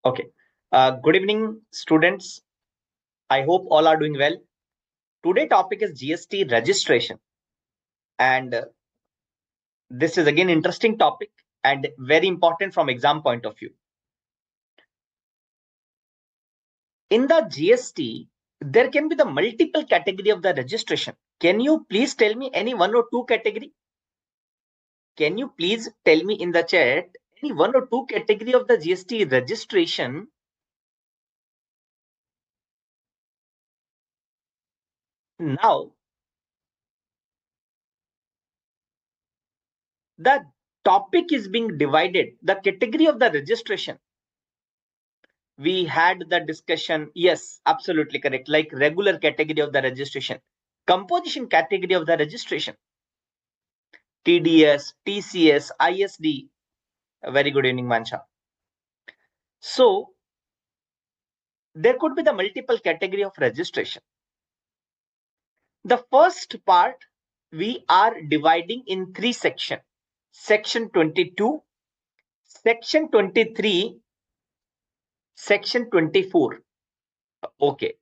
Okay. Good evening, students. I hope all are doing well. Today topic is GST registration, and this is again interesting topic and very important from exam point of view. In the GST, there can be the multiple category of the registration. Can you please tell me any one or two category? Can you please tell me in the chat any one or two category of the GST registration? Now, the topic is being divided, the category of the registration. We had the discussion, yes, absolutely correct, like regular category of the registration, composition category of the registration, TDS, TCS, ISD. Very good evening, Mancha. So there could be the multiple category of registration. The first part we are dividing in three sections: section 22, section 23, section 24. Okay,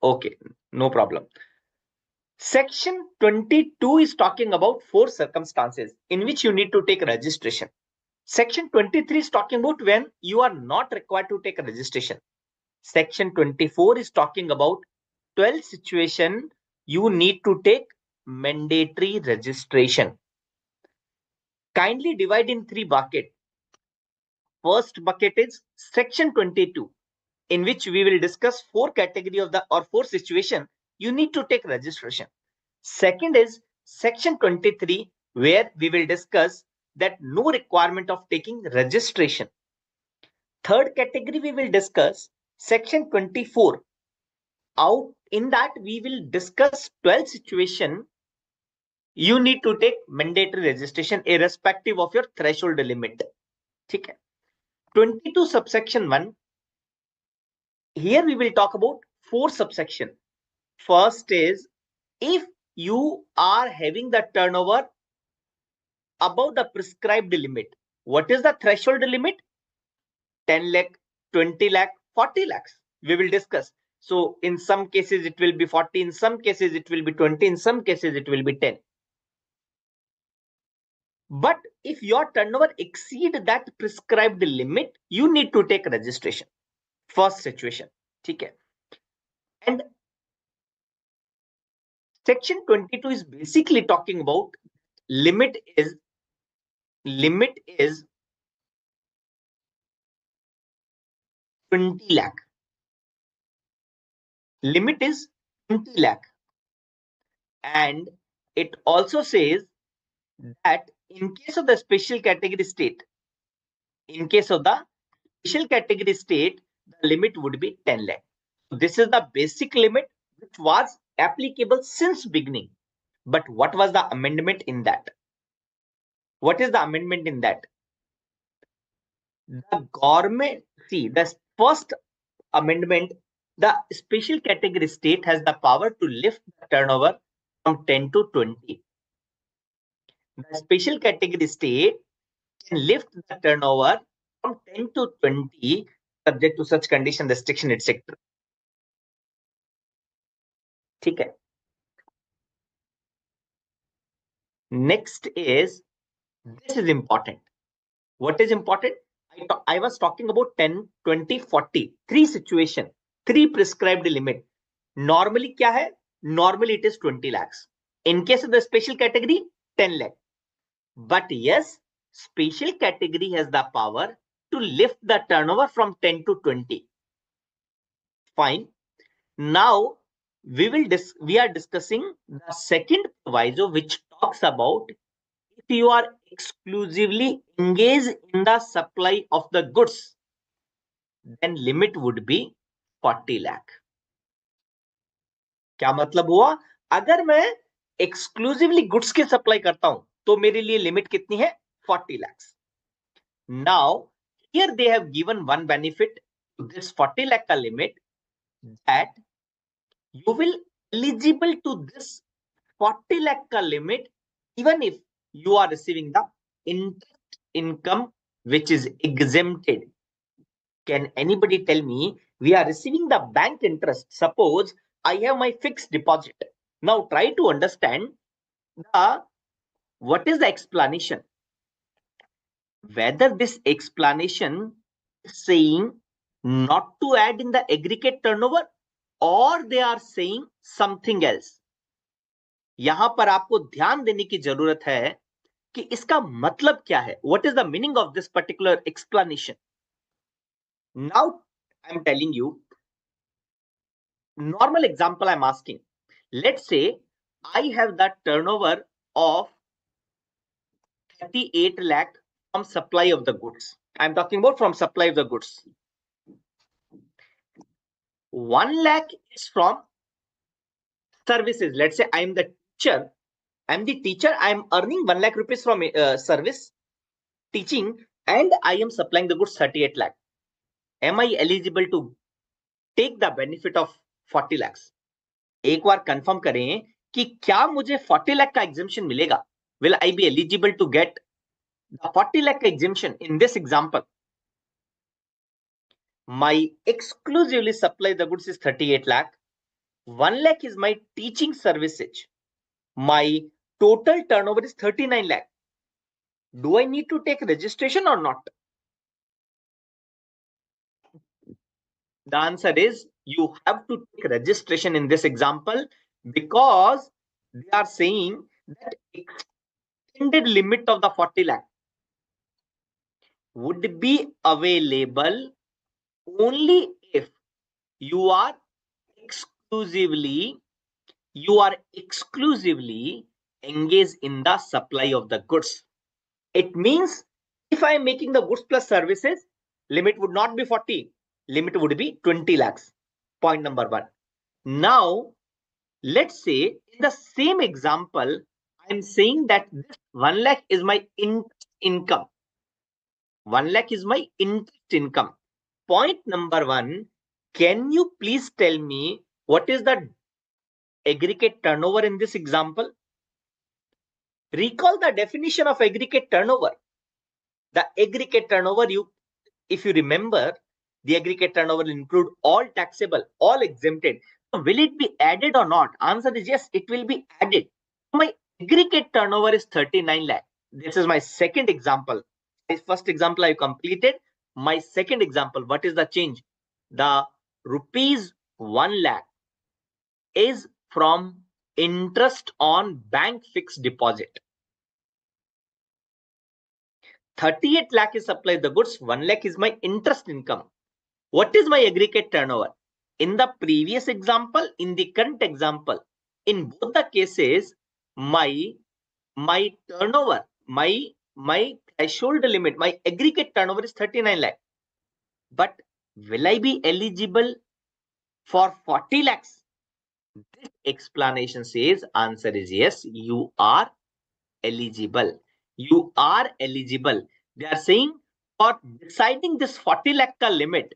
no problem. Section 22 is talking about 4 circumstances in which you need to take registration. Section 23 is talking about when you are not required to take a registration. Section 24 is talking about 12 situation you need to take mandatory registration. Kindly divide in 3 buckets. First bucket is section 22, in which we will discuss 4 category of the or 4 situation you need to take registration. Second is section 23, where we will discuss that no requirement of taking registration. Third category we will discuss section 24. Out in that we will discuss 12 situation you need to take mandatory registration irrespective of your threshold limit. Okay. 22 subsection 1. Here we will talk about 4 subsection. First is if you are having the turnover above the prescribed limit. What is the threshold limit? 10 lakh, 20 lakh, 40 lakhs. We will discuss. So in some cases it will be 40, in some cases it will be 20, in some cases it will be 10. But if your turnover exceed that prescribed limit, you need to take registration. First situation. Okay. And section 22 is basically talking about limit is 20 lakh. Limit is 20 lakh. And it also says that in case of the special category state, the limit would be 10 lakh. So this is the basic limit which was applicable since beginning. But what was the amendment in that? What is the amendment in that? The government, see, the first amendment, the special category state has the power to lift the turnover from 10 to 20. The special category state can lift the turnover from 10 to 20 subject to such condition, restriction, etc. Okay. Next is, this is important. What is important? I was talking about 10, 20, 40. 3 situation, 3 prescribed limit. Normally क्या है? Normally it is 20 lakhs. In case of the special category, 10 lakh. But yes, special category has the power to lift the turnover from 10 to 20. Fine. Now we are discussing the second proviso, which talks about if you are exclusively engaged in the supply of the goods, then limit would be 40 lakh. क्या मतलब हुआ? अगर मैं exclusively goods की supply करता हूं तो मेरे लिए लिमिट कितनी है? 40 lakhs. Now here they have given one benefit to this 40 lakh ka limit, that you will eligible to this 40 lakh ka limit even if you are receiving the interest income which is exempted. Can anybody tell me? We are receiving the bank interest. Suppose I have my fixed deposit. Now try to understand what is the explanation. Whether this explanation is saying not to add in the aggregate turnover or they are saying something else. यहां पर आपको ध्यान देने की जरूरत है कि इसका मतलब क्या है. What is the meaning of this particular explanation? Now I am telling you, normal example I am asking. Let's say I have the turnover of 38 lakh from supply of the goods. I am talking about from supply of the goods. 1 lakh is from services. Let's say I am the teacher. I am earning 1 lakh rupees from service teaching and I am supplying the goods 38 lakh. Am I eligible to take the benefit of 40 lakhs? एक बार confirm करें कि क्या मुझे 40 लाख का exemption मिलेगा. Will I be eligible to get the 40 lakh exemption in this example? My exclusively supply the goods is 38 lakh. 1 lakh is my teaching services. My total turnover is 39 lakh. Do I need to take registration or not? The answer is you have to take registration in this example because they are saying that extended limit of the 40 lakh would be available only if you are exclusively engaged in the supply of the goods. It means if I am making the goods plus services, limit would not be 40, limit would be 20 lakhs. Point number 1. Now, let's say in the same example, I am saying that this 1 lakh is my income. 1 lakh is my interest income. Point number 1, can you please tell me what is the aggregate turnover in this example? Recall the definition of aggregate turnover. The aggregate turnover, if you remember, the aggregate turnover will include all taxable, all exempted. So will it be added or not? Answer is yes, it will be added. My aggregate turnover is 39 lakh. This is my second example. My first example I completed. My second example, what is the change? The rupees 1 lakh is from interest on bank fixed deposit. 38 lakh is supplied the goods, 1 lakh is my interest income. What is my aggregate turnover? In the previous example, in the current example, in both the cases, my turnover, my threshold limit, my aggregate turnover is 39 lakh. But will I be eligible for 40 lakhs? This explanation says answer is yes, you are eligible. You are eligible. They are saying for deciding this 40 lakh ka limit,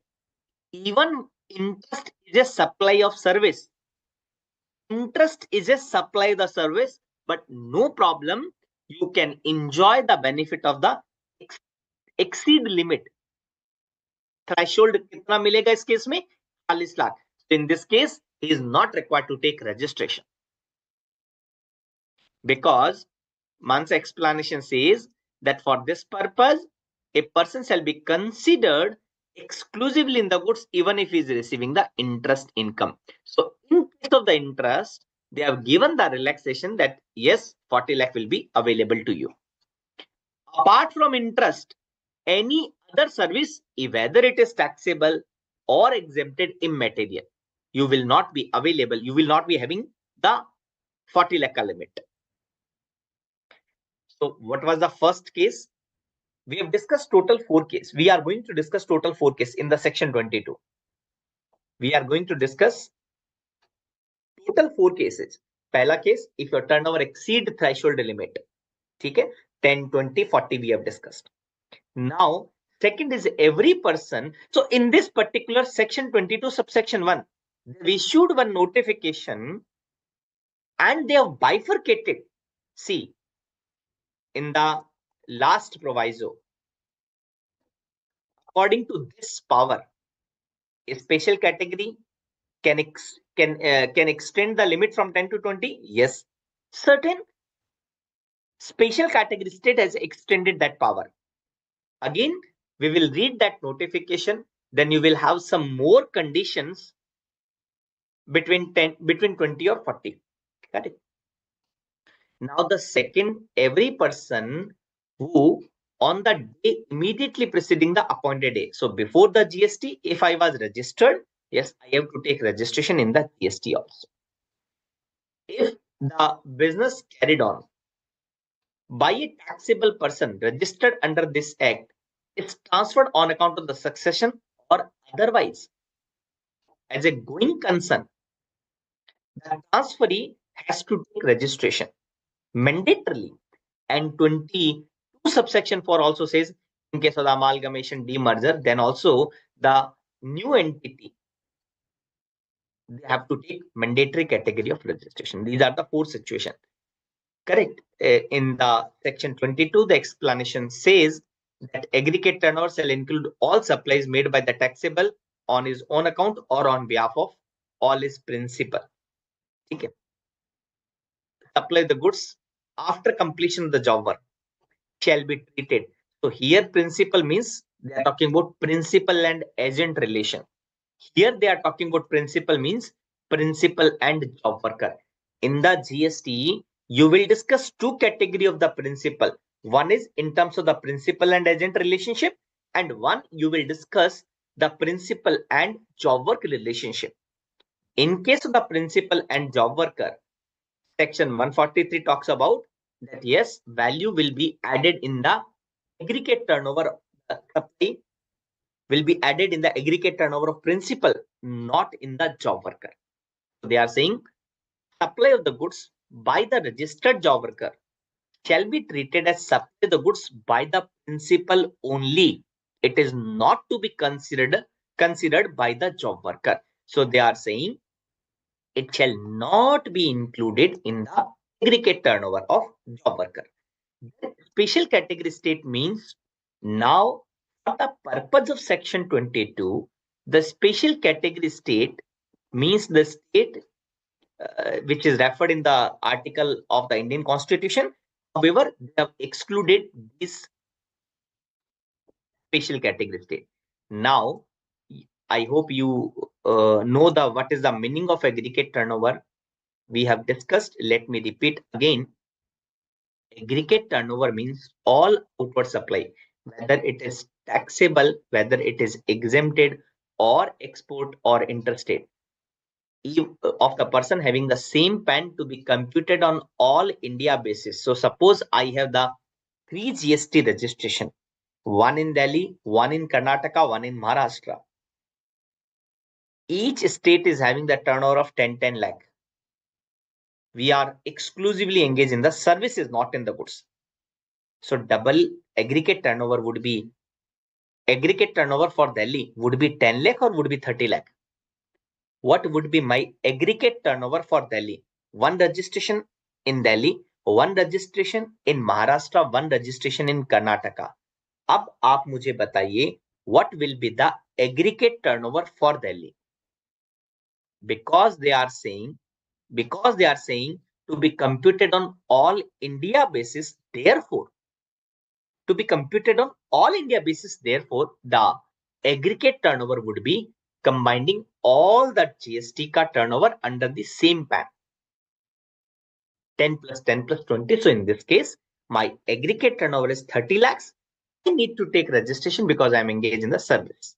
even interest is a supply of service. Interest is a supply of the service, but no problem. You can enjoy the benefit of the exceed limit. Threshold कितना मिलेगा इस case में 40 lakh. In this case, he is not required to take registration because Man's explanation says that for this purpose, a person shall be considered exclusively in the goods even if he is receiving the interest income. So in case of the interest, they have given the relaxation that yes, 40 lakh will be available to you. Apart from interest, any other service, whether it is taxable or exempted immaterial, you will not be available. You will not be having the 40 lakh limit. So what was the first case? We have discussed total 4 cases. We are going to discuss total 4 cases in the section 22. We are going to discuss total 4 cases. Pehla case, if your turnover exceed threshold limit. Okay? 10, 20, 40 we have discussed. Now, second is every person. So in this particular section 22 subsection 1, we issued one notification and they have bifurcated. See, in the last proviso, according to this power, A special category can extend the limit from 10 to 20. Yes, certain special category state has extended that power. Again, we will read that notification. Then you will have some more conditions between 20 or 40. Got it? Now the second, every person who on the day immediately preceding the appointed day. So before the GST, if I was registered, yes, I have to take registration in the GST also. If the business carried on by a taxable person registered under this act is transferred on account of the succession or otherwise as a going concern, the transferee has to take registration mandatorily. And 22 subsection 4 also says in case of the amalgamation demerger, then also the new entity, they have to take mandatory category of registration. These are the four situations. Correct. In the section 22, the explanation says that aggregate turnover shall include all supplies made by the taxable on his own account or on behalf of all his principal. Okay. Supply the goods after completion of the job work shall be treated. So here principal means they are talking about principal and agent relation. Here they are talking about principal means principal and job worker. In the GST, you will discuss two category of the principal. One is in terms of the principal and agent relationship, and one you will discuss the principal and job work relationship. In case of the principal and job worker, section 143 talks about that yes, value will be added in the aggregate turnover. Supply will be added in the aggregate turnover of principal, not in the job worker. So they are saying supply of the goods by the registered job worker shall be treated as supply of the goods by the principal only. It is not to be considered by the job worker. So they are saying it shall not be included in the aggregate turnover of job worker. Special category state means now for the purpose of section 22, the special category state means the state which is referred in the article of the Indian Constitution. However, they have excluded this special category state. Now, I hope you know what is the meaning of aggregate turnover. We have discussed. Let me repeat again. Aggregate turnover means all outward supply, whether it is taxable, whether it is exempted or export or interstate, of the person having the same PAN to be computed on all India basis. So suppose I have the 3 GST registration, one in Delhi, one in Karnataka, one in Maharashtra. Each state is having the turnover of 10 lakh. We are exclusively engaged in the services, not in the goods. So double aggregate turnover would be, aggregate turnover for Delhi would be 10 lakh or would be 30 lakh. What would be my aggregate turnover for Delhi? One registration in Delhi, one registration in Maharashtra, one registration in Karnataka. अब आप मुझे बताइए what will be the aggregate turnover for Delhi? Because they are saying to be computed on all India basis, therefore to be computed on all India basis, therefore the aggregate turnover would be combining all the GST ka turnover under the same PAN. 10 plus 10 plus 20. So in this case, my aggregate turnover is 30 lakhs. I need to take registration because I am engaged in the service.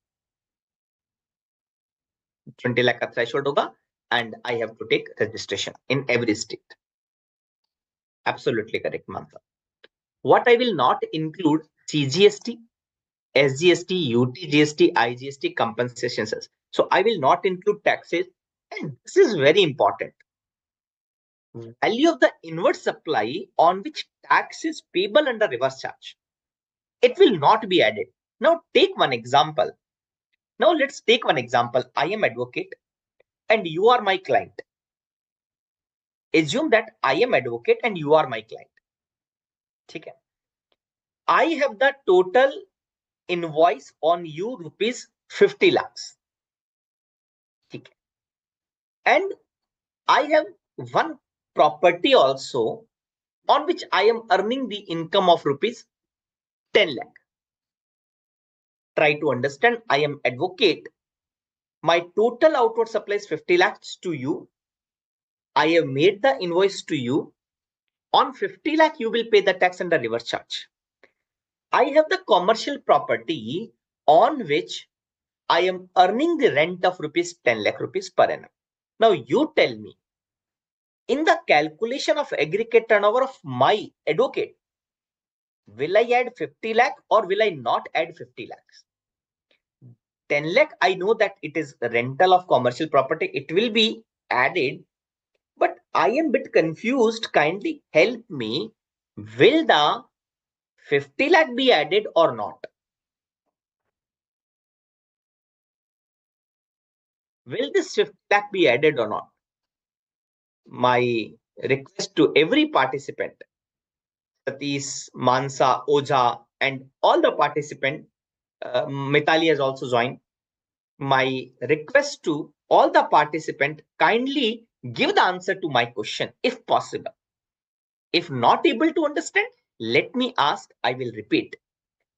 20 lakh ka threshold hoga and I have to take registration in every state. Absolutely correct, Mantha. What I will not include CGST, SGST, UTGST, IGST compensations. So I will not include taxes, and this is very important. Value of the inward supply on which tax is payable under reverse charge. It will not be added. Now take one example. Now let's take one example. I am advocate and you are my client. Assume that I am advocate and you are my client. Okay. I have the total invoice on you rupees 50 lakhs. And I have one property also on which I am earning the income of rupees 10 lakh. Try to understand, I am advocate. My total outward supply is 50 lakhs to you. I have made the invoice to you. On 50 lakh, you will pay the tax and the reverse charge. I have the commercial property on which I am earning the rent of rupees 10 lakh rupees per annum. Now you tell me, in the calculation of aggregate turnover of my advocate, will I add 50 lakh or will I not add 50 lakhs? 10 lakh, I know that it is rental of commercial property. It will be added, but I am a bit confused. Kindly help me. Will the 50 lakh be added or not? Will this 50 lakh be added or not? My request to every participant, Satish, Mansa, Oja, and all the participants, Mitali has also joined. My request to all the participants, kindly give the answer to my question if possible. If not able to understand, let me ask, I will repeat.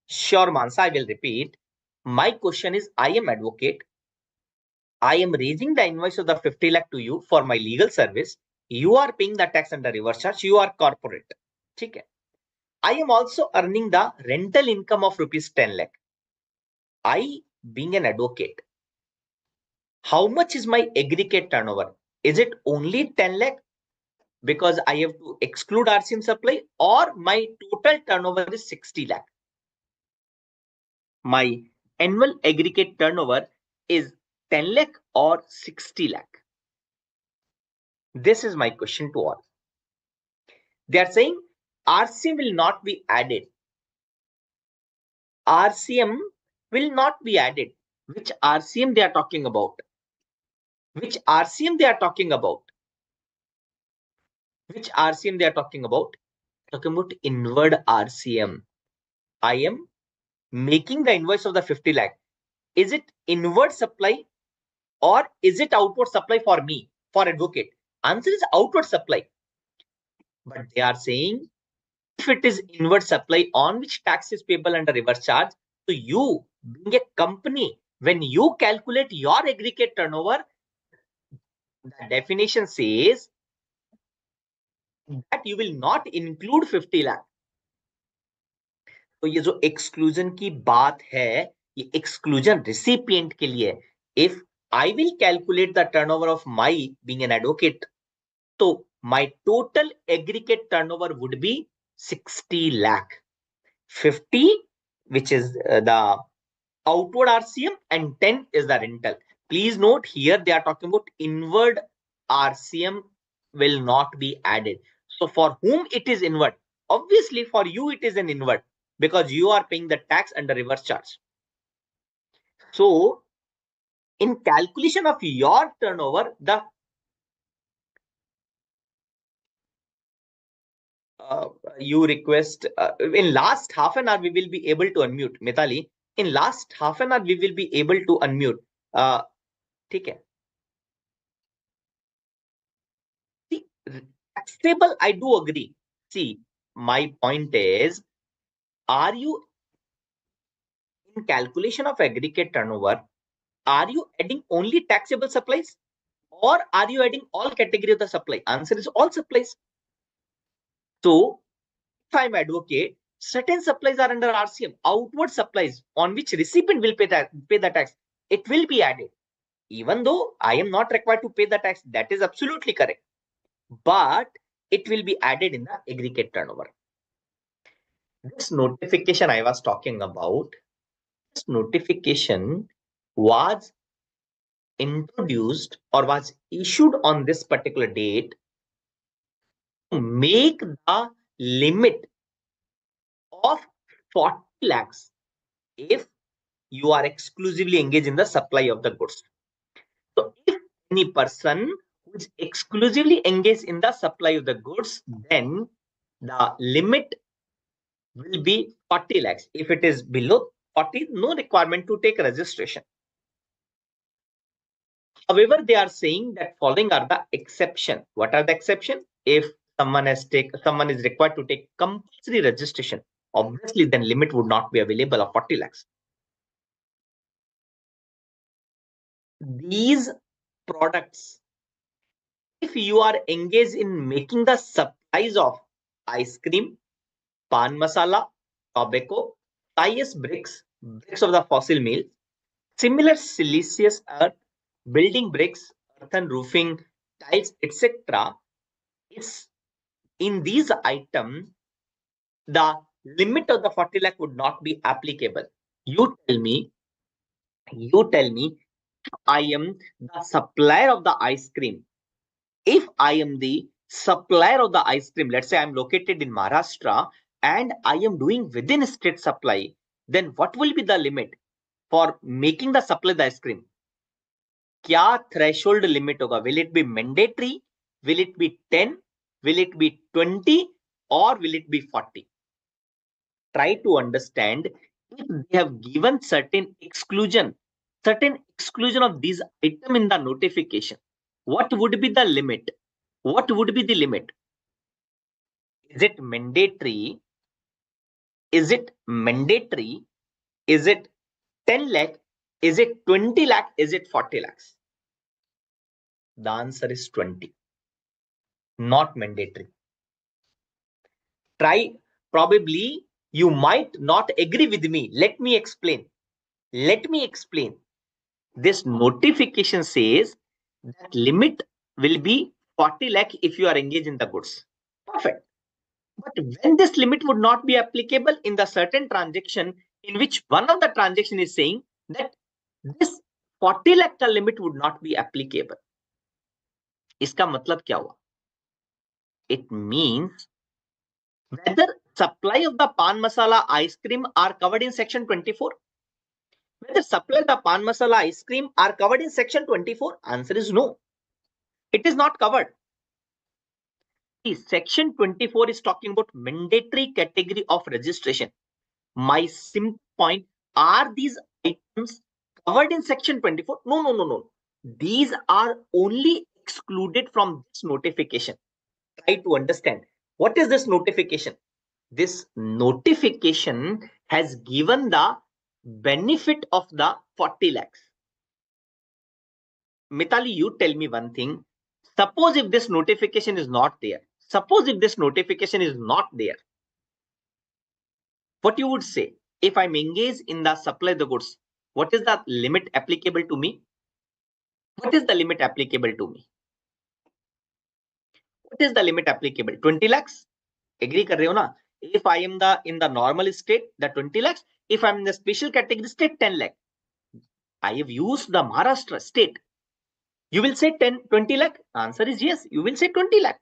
Sure, Mansa, I will repeat. My question is, I am advocate. I am raising the invoice of the 50 lakh to you for my legal service. You are paying the tax and the reverse charge. You are corporate. Okay. I am also earning the rental income of rupees 10 lakh. I, being an advocate, how much is my aggregate turnover? Is it only 10 lakh because I have to exclude RCM supply, or my total turnover is 60 lakh? My annual aggregate turnover is 10 lakh or 60 lakh? This is my question to all. They are saying RCM will not be added. RCM will not be added. Which RCM they are talking about? Which RCM they are talking about? Which RCM they are talking about? Talking about inward RCM. I am making the invoice of the 50 lakh. Is it inward supply or is it outward supply for me, for advocate? Answer is outward supply. But they are saying if it is inward supply on which tax is payable under reverse charge, so you, being a company, when you calculate your aggregate turnover, the definition says that you will not include 50 lakh. तो ये जो exclusion की बात है, ये exclusion recipient के लिए. If I will calculate the turnover of my being an advocate, तो my total aggregate turnover would be 60 lakh. 50, which is the outward RCM, and 10 is the rental. Please note here they are talking about inward RCM will not be added. So for whom it is inward? Obviously for you it is an inward because you are paying the tax under reverse charge. So in calculation of your turnover, the you request in last half an hour we will be able to unmute. Mitali, in last half an hour we will be able to unmute. ठीक है. See, taxable, I do agree. See, my point is, are you in calculation of aggregate turnover, are you adding only taxable supplies or are you adding all category of the supply? Answer is all supplies. So if I'm advocate, certain supplies are under RCM, outward supplies on which recipient will pay the tax, it will be added. Even though I am not required to pay the tax, that is absolutely correct. But it will be added in the aggregate turnover. This notification I was talking about, this notification was introduced or was issued on this particular date to make the limit of 40 lakhs if you are exclusively engaged in the supply of the goods. So if any person who is exclusively engaged in the supply of the goods, then the limit will be 40 lakhs. If it is below 40, no requirement to take registration. However, they are saying that following are the exception. What are the exception? If someone is required to take compulsory registration, obviously then limit would not be available of 40 lakhs. These products, if you are engaged in making the supplies of ice cream, pan masala, tobacco, IS bricks of the fossil meal, similar siliceous earth, building bricks, earthen roofing, tiles, etc., is in these items, the limit of the 40 lakh would not be applicable. You tell me, I am the supplier of the ice cream. If I am the supplier of the ice cream, let's say I'm located in Maharashtra and I am doing within state supply, then what will be the limit for making the supply of the ice cream? क्या threshold limit होगा? Will it be mandatory? Will it be 10? Will it be 20? Or will it be 40? Try to understand if they have given certain exclusion of these item in the notification. What would be the limit? What would be the limit? Is it mandatory? Is it mandatory? Is it 10 lakh? Is it 20 lakh? Is it 40 lakhs? The answer is 20. Not mandatory. Try, probably you might not agree with me. Let me explain. This notification says that limit will be 40 lakh if you are engaged in the goods. Perfect. But when this limit would not be applicable in the certain transaction in which one of the transaction is saying that this 40 lakh का limit would not be applicable. इसका मतलब क्या हुआ? It means whether supply of the pan masala ice cream are covered in section 24. Whether supply of the pan masala ice cream are covered in section 24? Answer is no. It is not covered. Section 24 is talking about mandatory category of registration. My simple point, are these items covered in section 24? No. These are only excluded from this notification. Try to understand. What is this notification? This notification has given the benefit of the 40 lakhs. Mitali, you tell me one thing. Suppose if this notification is not there, what you would say? If I'm engaged in the supply of the goods, what is the limit applicable to me? What is the limit applicable to me? What is the limit applicable? 20 lakhs? Agree kar rahe ho na? If I am in the normal state, the 20 lakhs. If I'm in the special category state, 10 lakh. I have used the Maharashtra state. You will say 20 lakh? Answer is yes. You will say 20 lakh.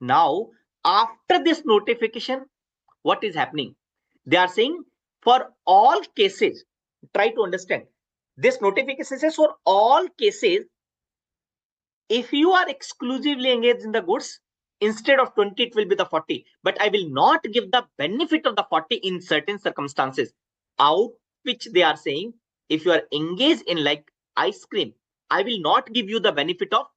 Now, after this notification, what is happening? They are saying for all cases, try to understand. This notification says for all cases, if you are exclusively engaged in the goods, instead of 20, it will be the 40. But I will not give the benefit of the 40 in certain circumstances. Out which they are saying, if you are engaged in like ice cream, I will not give you the benefit of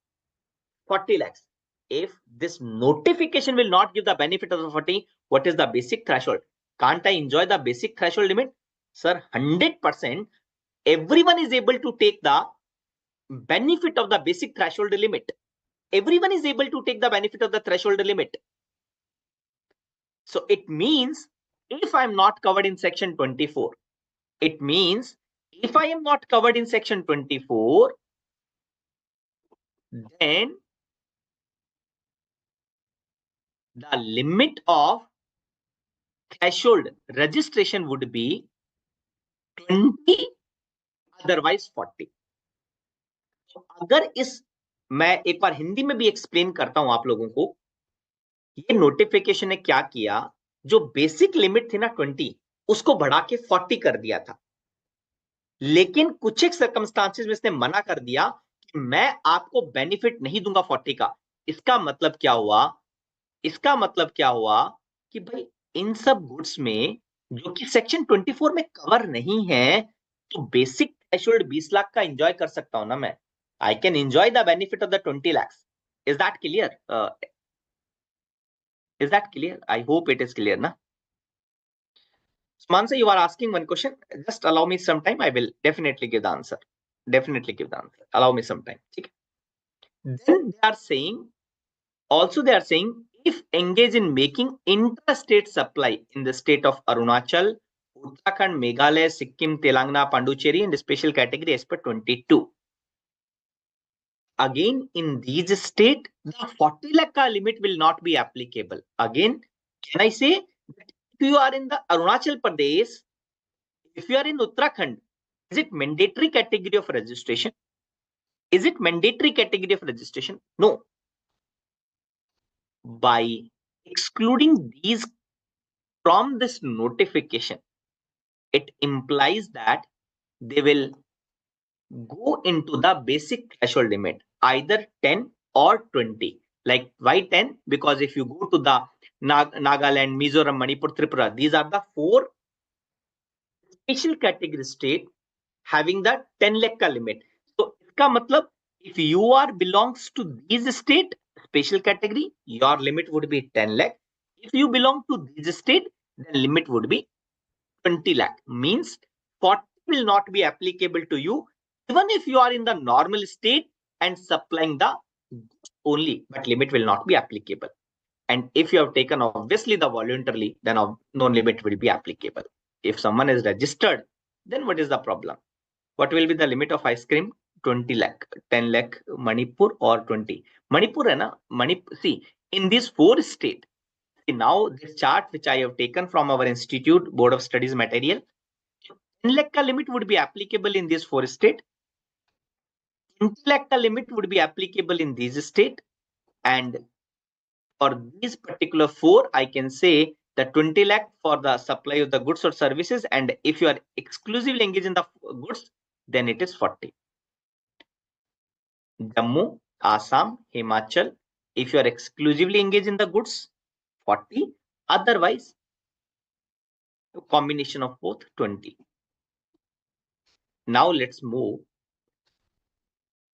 40 lakhs. If this notification will not give the benefit of the 40, what is the basic threshold? Can't I enjoy the basic threshold limit? Sir, 100% everyone is able to take the benefit of the basic threshold limit. Everyone is able to take the benefit of the threshold limit. So it means if I am not covered in section 24, it means if I am not covered in section 24, then the limit of threshold registration would be 20, otherwise 40. तो अगर मैं एक बार हिंदी में भी explain करता हूं आप लोगों को, ये नोटिफिकेशन ने क्या किया, जो बेसिक लिमिट थी ना 20, उसको बढ़ा के 40 कर दिया था। लेकिन कुछ एक सर्कमस्टांसेस में इसने मना कर दिया कि मैं आपको बेनिफिट नहीं दूंगा 40 का। इसका मतलब क्या हुआ? कि भाई इन सब गुड्स में जो कि सेक्शन 24 में कवर नहीं है, तो बेसिक थ्रेशोल्ड 20 लाख का एंजॉय कर सकता हूं ना मैं। I can enjoy the benefit of the 20 lakhs. Is that clear? Is that clear? I hope it is clear, na? Mansa, you are asking one question. Just allow me some time. I will definitely give the answer. Definitely give the answer. Allow me some time. Okay. Then they are saying, also they are saying, if engage in making intrastate supply in the state of Arunachal, Uttarakhand, Meghalaya, Sikkim, Telangana, Pondicherry, and special category as per 22. Again, in these state, the 40 lakh limit will not be applicable. Again, can I say that if you are in the Arunachal Pradesh, if you are in Uttarakhand, is it mandatory category of registration? Is it mandatory category of registration? No. By excluding these from this notification, it implies that they will go into the basic threshold limit, either 10 or 20. Like why 10? Because if you go to the Nagaland, Mizoram, Manipur, Tripura, these are the 4 special category state having the 10 lakh ka limit. So iska matlab, if you are belongs to these state special category, your limit would be 10 lakh. If you belong to this state, the limit would be 20 lakh. Means 40 will not be applicable to you even if you are in the normal state and supplying the goods only, but limit will not be applicable. And if you have taken obviously the voluntarily, then no limit will be applicable. If someone is registered, then what is the problem? What will be the limit of ice cream? 20 lakh, 10 lakh Manipur or 20. Manipur hai na? See, in these 4 states, now this chart which I have taken from our institute board of studies material, 10 lakh limit would be applicable in this 4 state. 20 lakh limit would be applicable in this state, and for these particular 4, I can say that 20 lakh for the supply of the goods or services, and if you are exclusively engaged in the goods, then it is 40. Jammu, Assam, Himachal, if you are exclusively engaged in the goods, 40. Otherwise, a combination of both, 20. Now let's move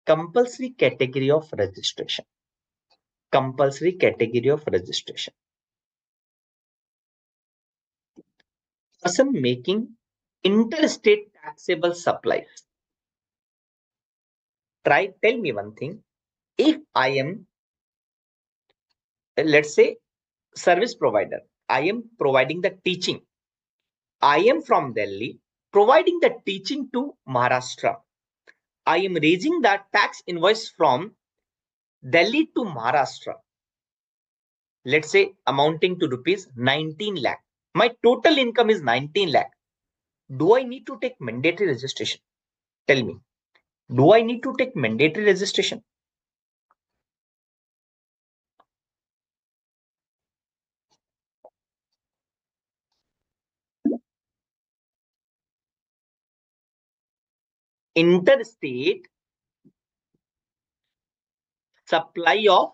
compulsory category of registration. Compulsory category of registration. Person making interstate taxable supplies. Tell me one thing. If I am, let's say, service provider, I am providing the teaching. I am from Delhi, providing the teaching to Maharashtra. I am raising the tax invoice from Delhi to Maharashtra. Let's say amounting to rupees 19 lakh. My total income is 19 lakh. Do I need to take mandatory registration? Tell me. Do I need to take mandatory registration? Interstate supply of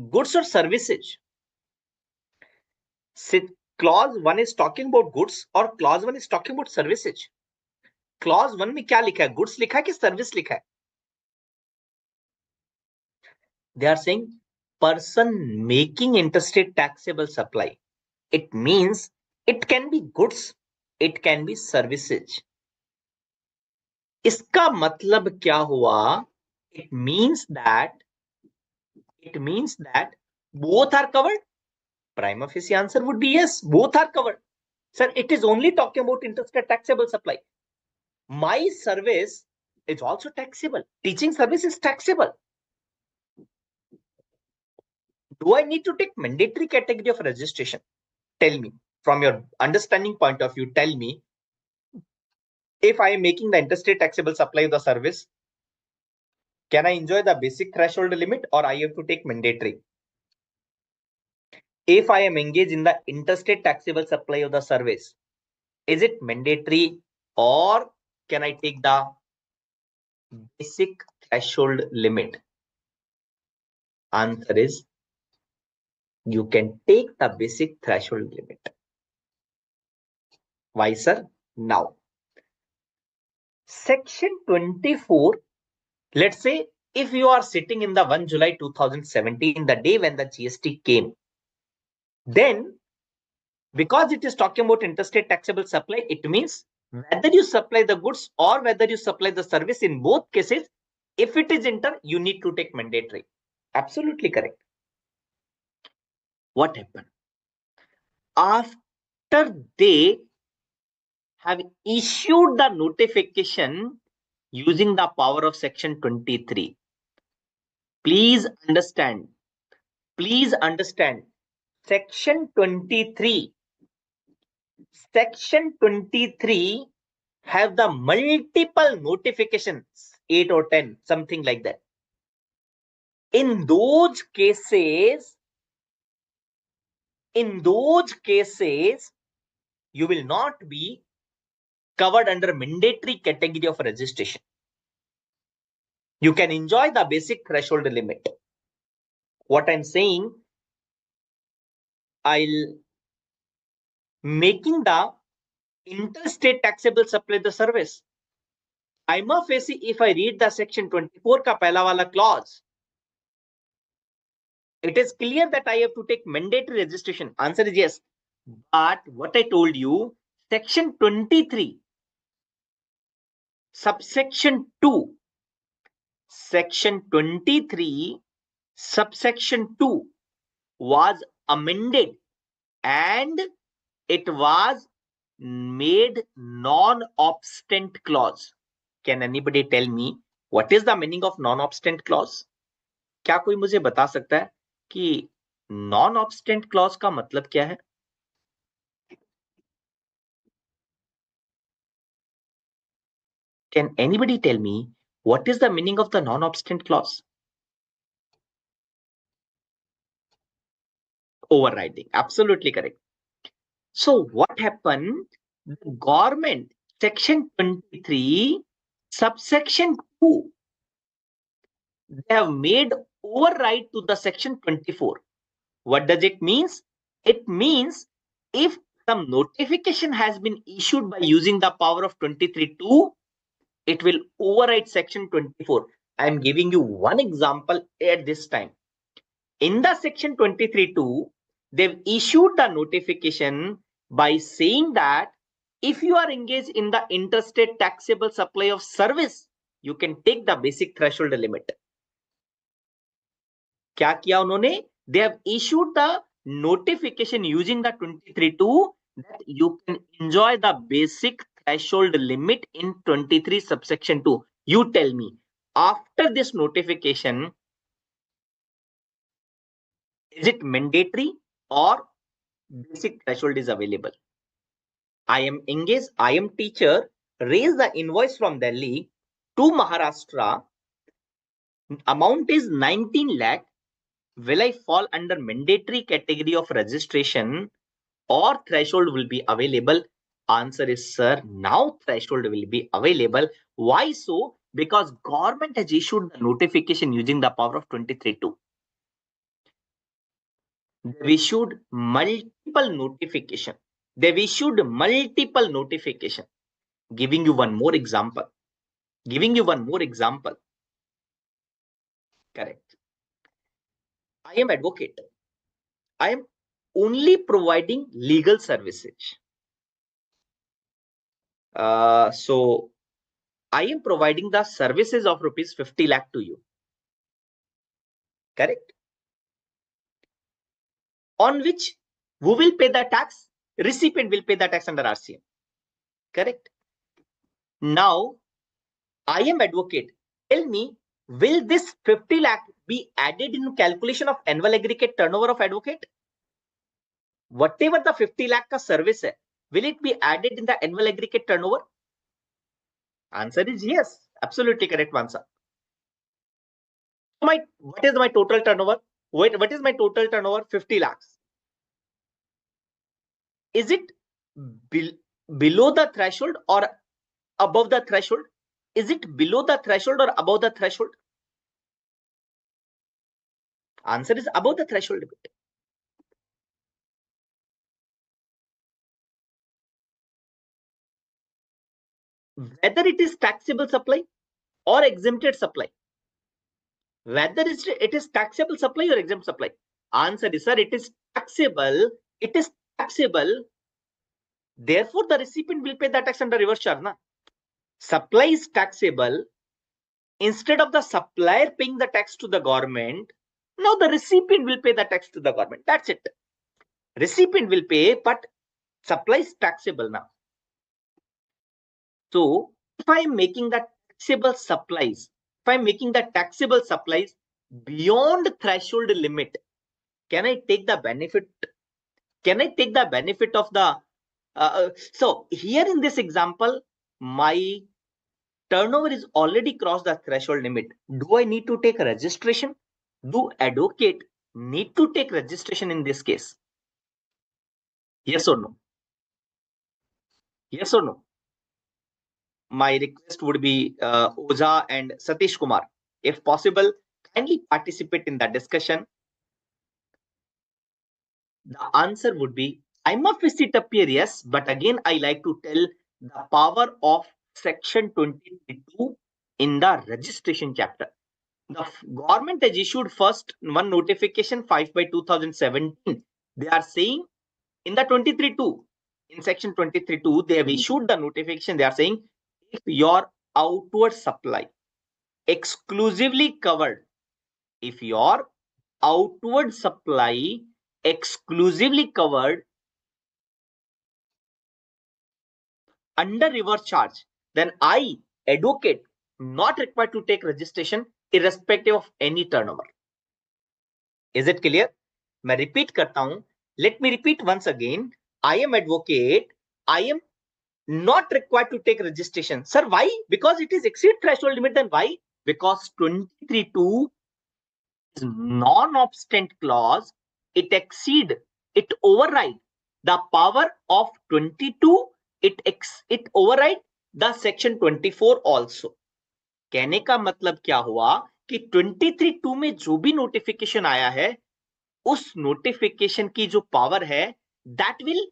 goods or services. Clause 1 is talking about goods or clause 1 is talking about services. Clause 1 में क्या लिखा है? Goods लिखा है कि service लिखा है? They are saying person making interstate taxable supply. It means it can be goods, it can be services. इसका मतलब क्या हुआ? It means that both are covered. Prima facie answer would be yes, both are covered. Sir, it is only talking about interstate taxable supply. My service is also taxable. Teaching service is taxable. Do I need to take mandatory category of registration? Tell me, from your understanding point of view, tell me, if I am making the interstate taxable supply of the service, can I enjoy the basic threshold limit or I have to take mandatory? If I am engaged in the interstate taxable supply of the service, is it mandatory or can I take the basic threshold limit? Answer is you can take the basic threshold limit. Why, sir? Now, Section 24, let's say if you are sitting in the 1 July 2017, the day when the GST came, then because it is talking about interstate taxable supply, it means whether you supply the goods or whether you supply the service, in both cases, if it is inter, you need to take mandatory. Absolutely correct. What happened? After they have issued the notification using the power of section 23, please understand, section 23 have the multiple notifications, 8 or 10, something like that. In those cases, you will not be covered under mandatory category of registration. You can enjoy the basic threshold limit. What I'm saying, I'll making the interstate taxable supply the service. Prima facie, if I read the section 24 ka pehla wala clause, it is clear that I have to take mandatory registration. Answer is yes. But what I told you, section 23, subsection 2, section 23, subsection 2 was amended and it was made non-obstant clause. Can anybody tell me what is the meaning of non-obstant clause? क्या कोई मुझे बता सकता है कि non-obstant clause का मतलब क्या है? Can anybody tell me what is the meaning of the non-obstant clause? Overriding. Absolutely correct. So what happened? The government, section 23, subsection 2, they have made override to the section 24. What does it mean? It means if some notification has been issued by using the power of 23(2), it will override section 24. I am giving you one example at this time. In the section 23(2), they've issued the notification by saying that if you are engaged in the interstate taxable supply of service, you can take the basic threshold limit. क्या किया उन्होंने? They have issued the notification using the 23(2) that you can enjoy the basic threshold limit in 23 subsection 2. You tell me, after this notification, is it mandatory or basic threshold is available? I am engaged, I am teacher, raise the invoice from Delhi to Maharashtra, amount is 19 lakh. Will I fall under mandatory category of registration or threshold will be available? Answer is sir, now threshold will be available. Why so? Because government has issued the notification using the power of 23(2). They've issued multiple notification. Giving you one more example. Correct. I am advocate. I am only providing legal services. So I am providing the services of rupees 50 lakh to you. Correct. On which who will pay the tax? Recipient will pay the tax under RCM. Correct. Now I am advocate. Tell me, will this 50 lakh be added in calculation of annual aggregate turnover of advocate? Whatever the 50 lakh ka service hai, will it be added in the annual aggregate turnover? Answer is yes. Absolutely correct answer. What is my total turnover? Wait, what is my total turnover? 50 lakhs. Is it below the threshold or above the threshold? Is it below the threshold or above the threshold? Answer is above the threshold limit. whether it is taxable supply or exempted supply. Whether it is taxable supply or exempt supply. Answer is, sir, it is taxable. It is taxable. Therefore, the recipient will pay the tax under reverse charge. Na? Supply is taxable. Instead of the supplier paying the tax to the government, now the recipient will pay the tax to the government. That's it. Recipient will pay, but supply is taxable now. So if I am making the taxable supplies, beyond threshold limit, can I take the benefit? Can I take the benefit of the? So here in this example, my turnover is already crossed the threshold limit. Do I need to take registration? Do advocate need to take registration in this case? Yes or no? Yes or no? My request would be Oza and Satish Kumar. If possible, kindly participate in the discussion. The answer would be, I'm a visit appear, yes, but again, I like to tell the power of section 22 in the registration chapter. The government has issued first one notification 5/2017. They are saying in the 23.2, in section 23.2, they have issued the notification. They are saying if your outward supply exclusively covered, if your outward supply exclusively covered under reverse charge, then I, advocate, not required to take registration irrespective of any turnover. Is it clear? मैं repeat करता हूं. Let me repeat once again. I am advocate. I am not required to take registration. Sir, why? Because it is exceed threshold limit. Then why? Because 23.2 is non-obstant clause. It exceed, it override the power of 22. It override the section 24 also. कहने का मतलब क्या हुआ कि 23.2 में जो भी notification आया है, उस नोटिफिकेशन की जो पावर है, that will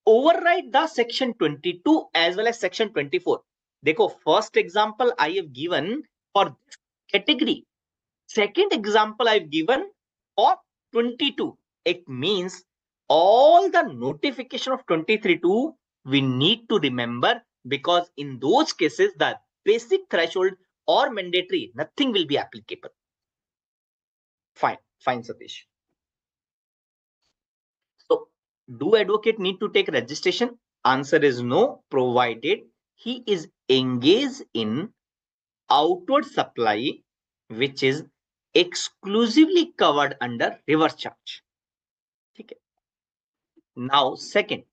override the section 22 as well as section 24. देखो, first example I have given for this category. Second example I have given for 22. It means all the notification of 23.2 we need to remember, because in those cases the basic threshold or mandatory, nothing will be applicable. Fine, Satish. So, do advocate need to take registration? Answer is no, provided he is engaged in outward supply which is exclusively covered under reverse charge. Okay. Now, second,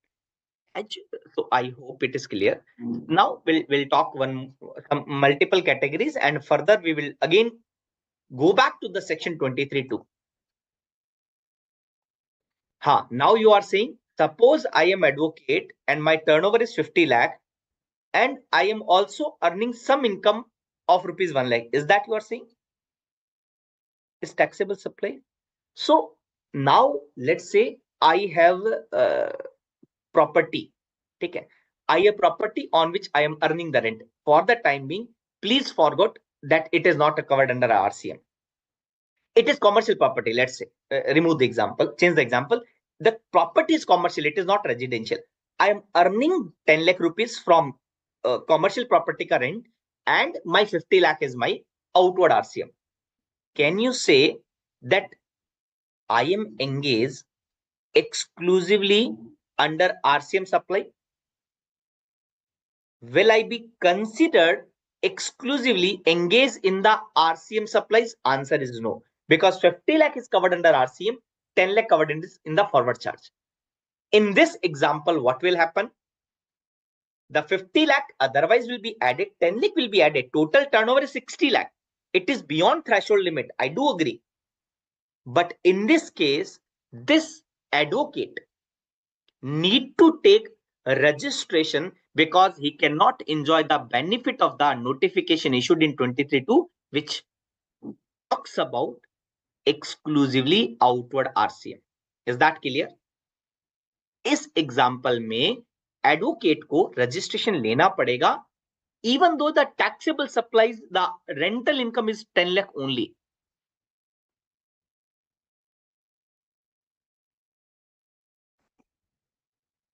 so I hope it is clear. Now we'll talk some multiple categories, and further we will again go back to the section 23.2. Now you are saying, suppose I am advocate and my turnover is 50 lakh and I am also earning some income of rupees 1 lakh. Is that you are saying? Is taxable supply? So now let's say I have property. Okay. I have property on which I am earning the rent. For the time being, please forget that it is not covered under RCM. It is commercial property. Let's say, remove the example, change the example. The property is commercial. It is not residential. I am earning 10 lakh rupees from commercial property ka rent, and my 50 lakh is my outward RCM. Can you say that I am engaged exclusively under RCM supply? Will I be considered exclusively engaged in the RCM supplies? Answer is no, because 50 lakh is covered under RCM, 10 lakh covered in the forward charge. In this example, what will happen? The 50 lakh otherwise will be added, 10 lakh will be added. Total turnover is 60 lakh. It is beyond threshold limit. I do agree. But in this case, this advocate need to take registration because he cannot enjoy the benefit of the notification issued in 23.2, which talks about exclusively outward RCM. Is that clear? इस example में advocate को registration लेना पड़ेगा even though the taxable supplies, the rental income is 10 lakh only.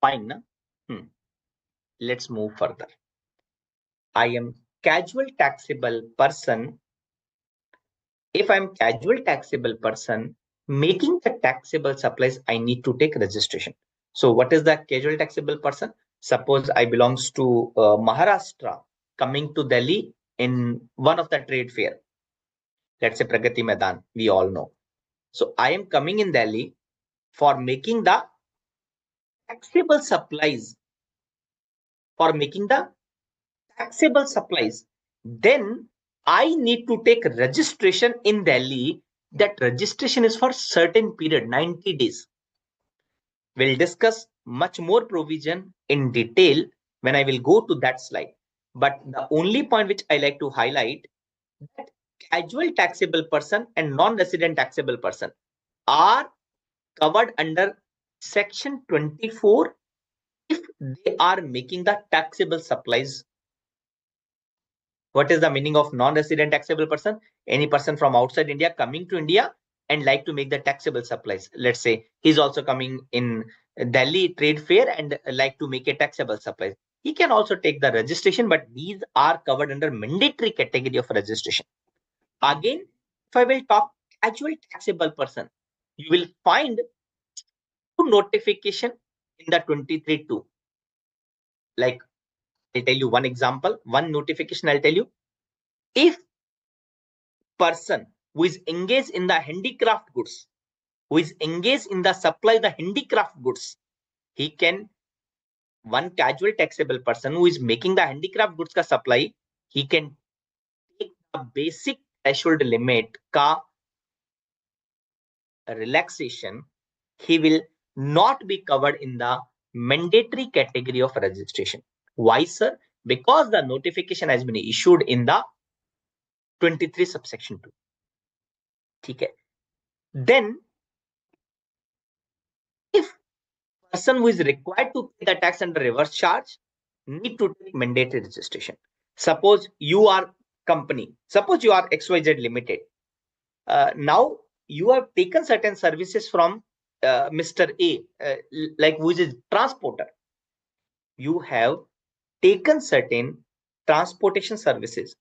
Fine, na? Let's move further. I am casual taxable person. If I'm casual taxable person making the taxable supplies, I need to take registration. So what is the casual taxable person? Suppose I belongs to Maharashtra, coming to Delhi in one of the trade fair. Let's say Pragati Maidan, we all know. So I am coming in Delhi for making the taxable supplies, then I need to take registration in Delhi. That registration is for certain period, 90 days. We'll discuss much more provision in detail when I will go to that slide. But the only point which I like to highlight, that casual taxable person and non-resident taxable person are covered under section 24 if they are making the taxable supplies. What is the meaning of non-resident taxable person? Any person from outside India coming to India and like to make the taxable supplies. Let's say he's also coming in Delhi trade fair and like to make a taxable supplies. He can also take the registration, but these are covered under mandatory category of registration. Again, if I will talk casual taxable person, you will find two notification in the 23(2). Like I'll tell you one example, one notification I'll tell you. If person who is engaged in the handicraft goods, who is engaged in the supply of the handicraft goods, he can, one casual taxable person who is making the handicraft goods ka supply, he can take the basic threshold limit ka relaxation. He will not be covered in the mandatory category of registration. Why, sir? Because the notification has been issued in the 23 subsection 2. Okay. Then, if person who is required to pay the tax under reverse charge need to take mandatory registration. Suppose you are company, suppose you are XYZ Limited. Now you have taken certain services from Mr. A, like who is a transporter. You have taken certain transportation services.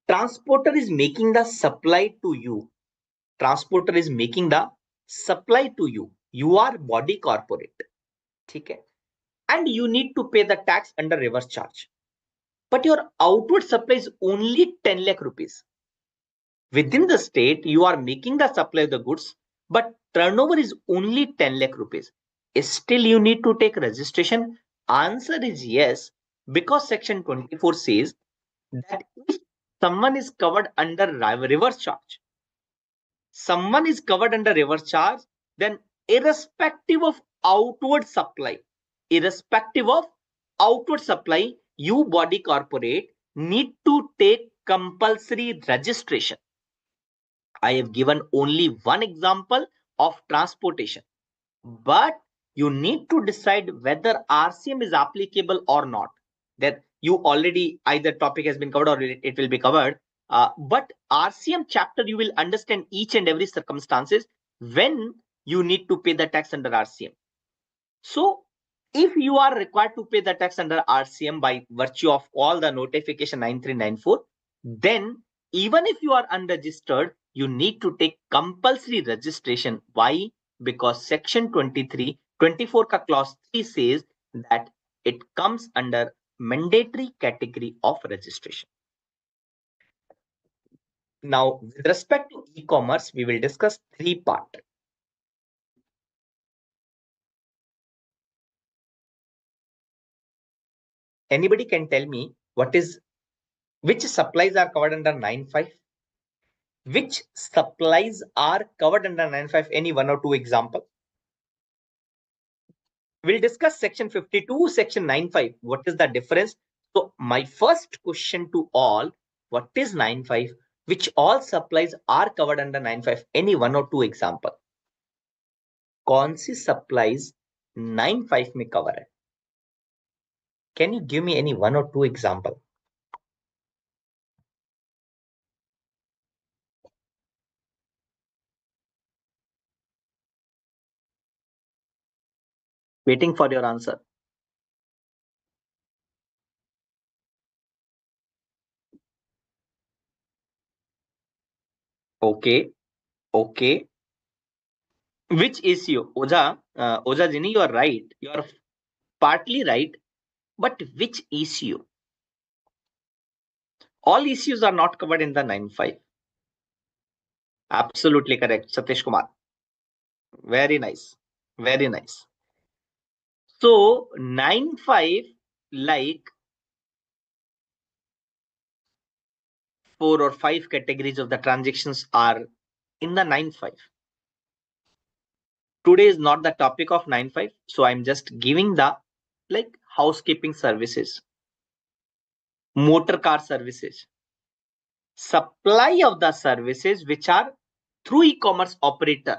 Transporter is making the supply to you. Transporter is making the supply to you. You are body corporate. Okay. And you need to pay the tax under reverse charge. But your outward supply is only 10 lakh rupees. Within the state, you are making the supply of the goods, but turnover is only 10 lakh rupees. Still, you need to take registration. Answer is yes, because section 24 says that if someone is covered under reverse charge, then irrespective of outward supply, you body corporate need to take compulsory registration. I have given only one example of transportation, but you need to decide whether RCM is applicable or not. That you already either topic has been covered or it will be covered. But RCM chapter, you will understand each and every circumstances when you need to pay the tax under RCM. So if you are required to pay the tax under RCM by virtue of all the notification 9394, then even if you are unregistered, you need to take compulsory registration. Why? Because section 24 ka clause 3 says that it comes under mandatory category of registration. Now, with respect to e-commerce, we will discuss three parts. Anybody can tell me which supplies are covered under 9(5)? Which supplies are covered under 9(5)? Any one or two example? We'll discuss section 52, section 9(5). What is the difference? So my first question to all, what is 9(5)? Which all supplies are covered under 9(5)? Any one or two example? कौन सी supplies 9(5) में cover है? Can you give me any one or two example? Waiting for your answer. Okay. Okay. Which issue? Oja Jini, you are right. You are partly right. But which issue? All issues are not covered in the 9.5. Absolutely correct, Satish Kumar. Very nice. Very nice. So 9.5, like 4 or 5 categories of the transactions are in the 9.5. Today is not the topic of 9.5, so I'm just giving the like housekeeping services, motor car services, supply of the services which are through e-commerce operator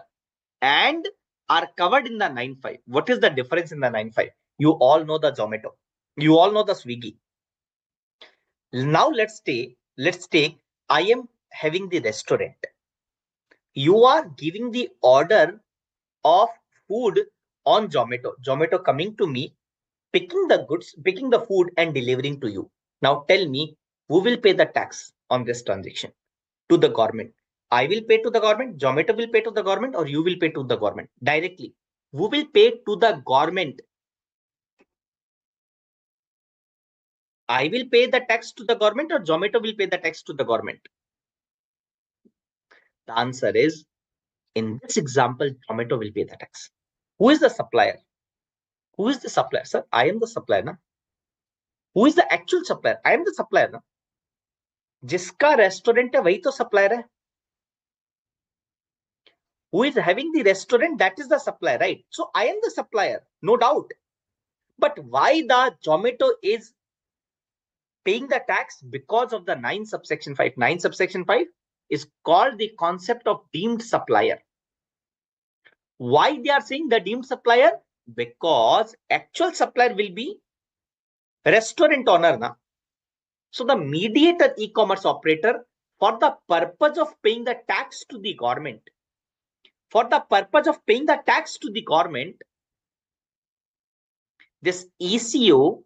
and are covered in the 9.5. What is the difference in the 9.5? You all know the Zomato. You all know the Swiggy. Now let's take I am having the restaurant. You are giving the order of food on Zomato. Zomato coming to me, picking the goods, picking the food and delivering to you. Now tell me, who will pay the tax on this transaction? To the government. I will pay to the government, Zomato will pay to the government, or you will pay to the government directly. Who will pay to the government? I will pay the tax to the government or Zomato will pay the tax to the government? The answer is, in this example, Zomato will pay the tax. Who is the supplier? Who is the supplier? Sir, I am the supplier. Na? Who is the actual supplier? I am the supplier. Na? जिसका restaurant है वही तो supplier है. Who is having the restaurant, that is the supplier, right? So I am the supplier, no doubt. But why the Zomato is paying the tax? Because of the 9 subsection 5. 9 subsection 5 is called the concept of deemed supplier. Why they are saying the deemed supplier? Because actual supplier will be restaurant owner. Na? So the mediator e-commerce operator, for the purpose of paying the tax to the government, this ECO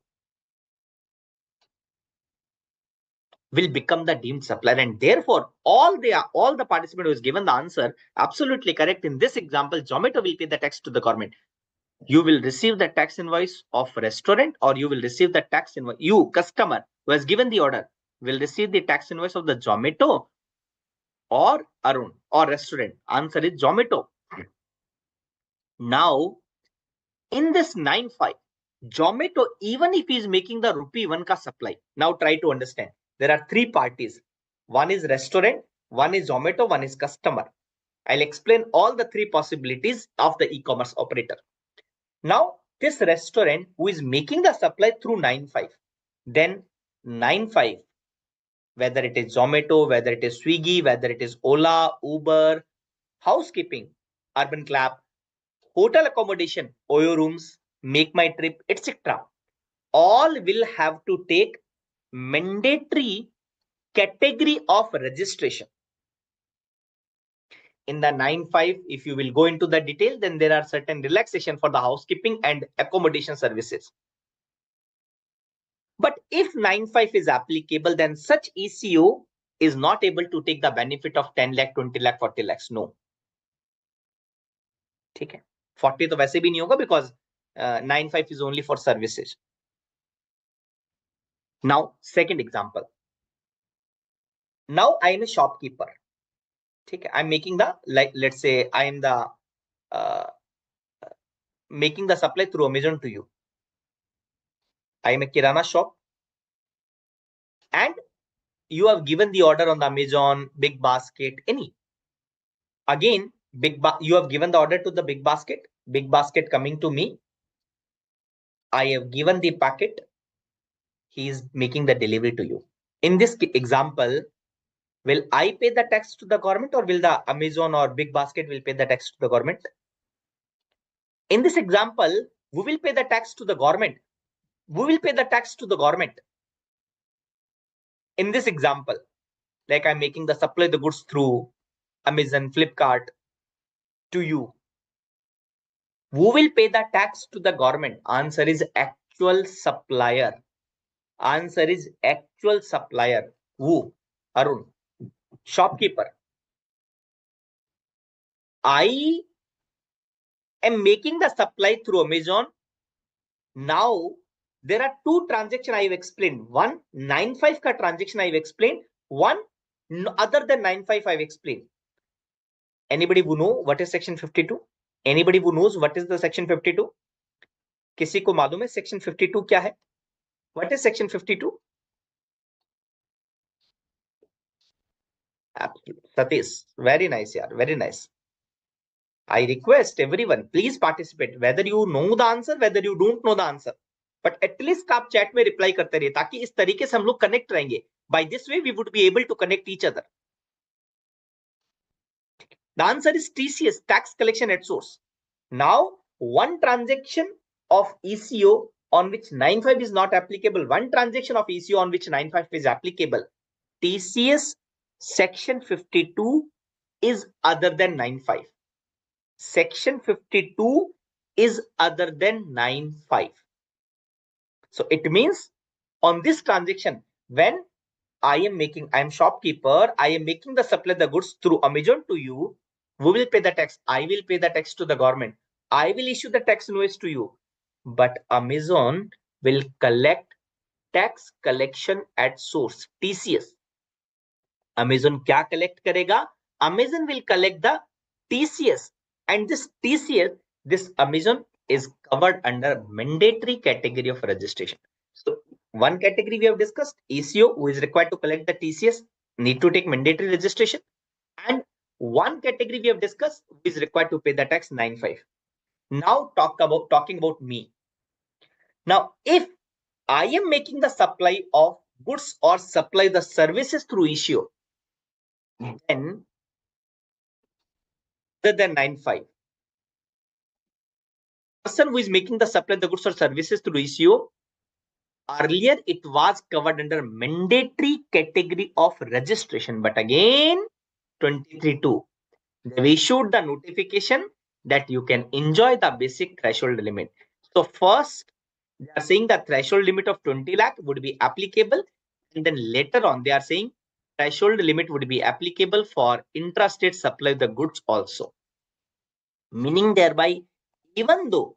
will become the deemed supplier, and therefore all the participant who is given the answer absolutely correct. In this example, Zomato will pay the tax to the government. You will receive the tax invoice of restaurant, or you will receive the tax invoice. You customer who has given the order will receive the tax invoice of the Zomato or Arun or restaurant. Answer is Zomato. Now in this 9.5, Zomato, even if he is making the rupee 1 ka supply, now try to understand. There are 3 parties. One is restaurant, one is Zomato, one is customer. I'll explain all the 3 possibilities of the e-commerce operator. Now, this restaurant who is making the supply through 9.5, then 9.5, whether it is Zomato, whether it is Swiggy, whether it is Ola, Uber, housekeeping, Urban Clap, hotel accommodation, Oyo rooms, Make My Trip, etc. all will have to take mandatory category of registration. In the 9.5, if you will go into the detail, then there are certain relaxation for the housekeeping and accommodation services. But if 9.5 is applicable, then such ECO is not able to take the benefit of 10 lakh, 20 lakh, 40 lakhs. No. ठीक है. 40 तो वैसे भी नहीं होगा, because 9.5 is only for services. Now, second example. Now I am a shopkeeper. Okay, I'm making the, like, let's say I am the making the supply through Amazon to you. I am a kirana shop, and you have given the order on the Amazon, Big Basket, any. Again, you have given the order to the Big Basket. Big Basket coming to me. I have given the packet. He is making the delivery to you. In this example, will I pay the tax to the government, or will the Amazon or Big Basket will pay the tax to the government? In this example, who will pay the tax to the government? we will pay the tax to the government. In this example, like I'm making the supply the goods through Amazon, Flipkart to you. Who will pay the tax to the government? Answer is actual supplier. Answer is actual supplier. Who? Arun. Shopkeeper. I am making the supply through Amazon. Now, there are two transactions I've explained. One, 95 ka transaction I've explained. One, other than 95 I've explained. Anybody who know what is section 52? Anybody who knows what is the section 52? किसी को मालूम है section 52 क्या है? What is section 52? Absolutely. Satish, very nice, yaar. Very nice. I request everyone, please participate. Whether you know the answer, whether you don't know the answer, but at least आप chat में reply करते रहिए ताकि इस तरीके से हम लोग connect रहेंगे. By this way, we would be able to connect each other. The answer is TCS, tax collection at source. Now, one transaction of ECO on which 95 is not applicable, one transaction of ECO on which 95 is applicable. TCS section 52 is other than 95. Section 52 is other than 95. So it means on this transaction, when I am shopkeeper, I am making the supply the goods through Amazon to you. Who will pay the tax? I will pay the tax to the government. I will issue the tax invoice to you. But Amazon will collect tax collection at source, TCS. Amazon क्या collect करेगा? Amazon will collect the TCS. And this TCS, this Amazon is covered under mandatory category of registration. So one category we have discussed, ECO, who is required to collect the TCS, need to take mandatory registration. And one category we have discussed, who is required to pay the tax 95. Now talking about me. Now, if I am making the supply of goods or supply the services through ECO, then other than 95, person who is making the supply the goods or services through ECO, earlier it was covered under mandatory category of registration, but again 23(2), they issued the notification that you can enjoy the basic threshold limit. So first they are saying the threshold limit of 20 lakh would be applicable, and then later on they are saying threshold limit would be applicable for intrastate supply of the goods also. Meaning thereby, even though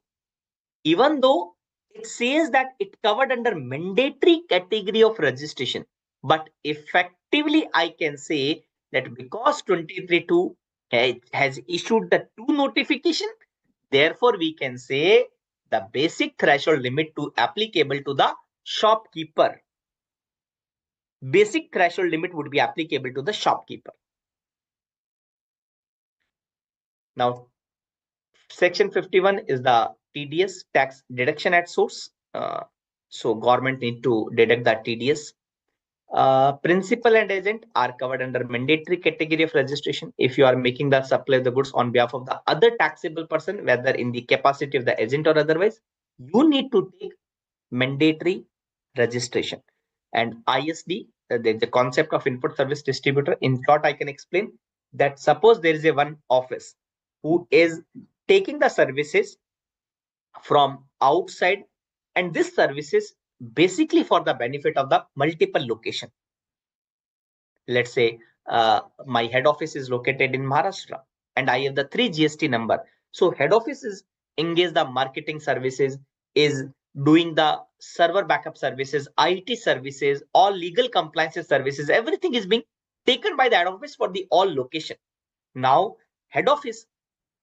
it says that it covered under mandatory category of registration, but effectively I can say that because 23(2) has issued the two notification, therefore we can say the basic threshold limit to applicable to the shopkeeper. Basic threshold limit would be applicable to the shopkeeper. Now, section 51 is the TDS, tax deduction at source. So government need to deduct that TDS. Principal and agent are covered under mandatory category of registration. If you are making the supply of the goods on behalf of the other taxable person, whether in the capacity of the agent or otherwise, you need to take mandatory registration. And ISD, the concept of input service distributor, in short, I can explain that suppose there is a one office who is taking the services from outside, and this services basically for the benefit of the multiple location. Let's say my head office is located in Maharashtra and I have the 3 GST number. So head office is engaged the marketing services, is doing the server backup services, IT services, all legal compliance services, everything is being taken by the head office for the all location. Now head office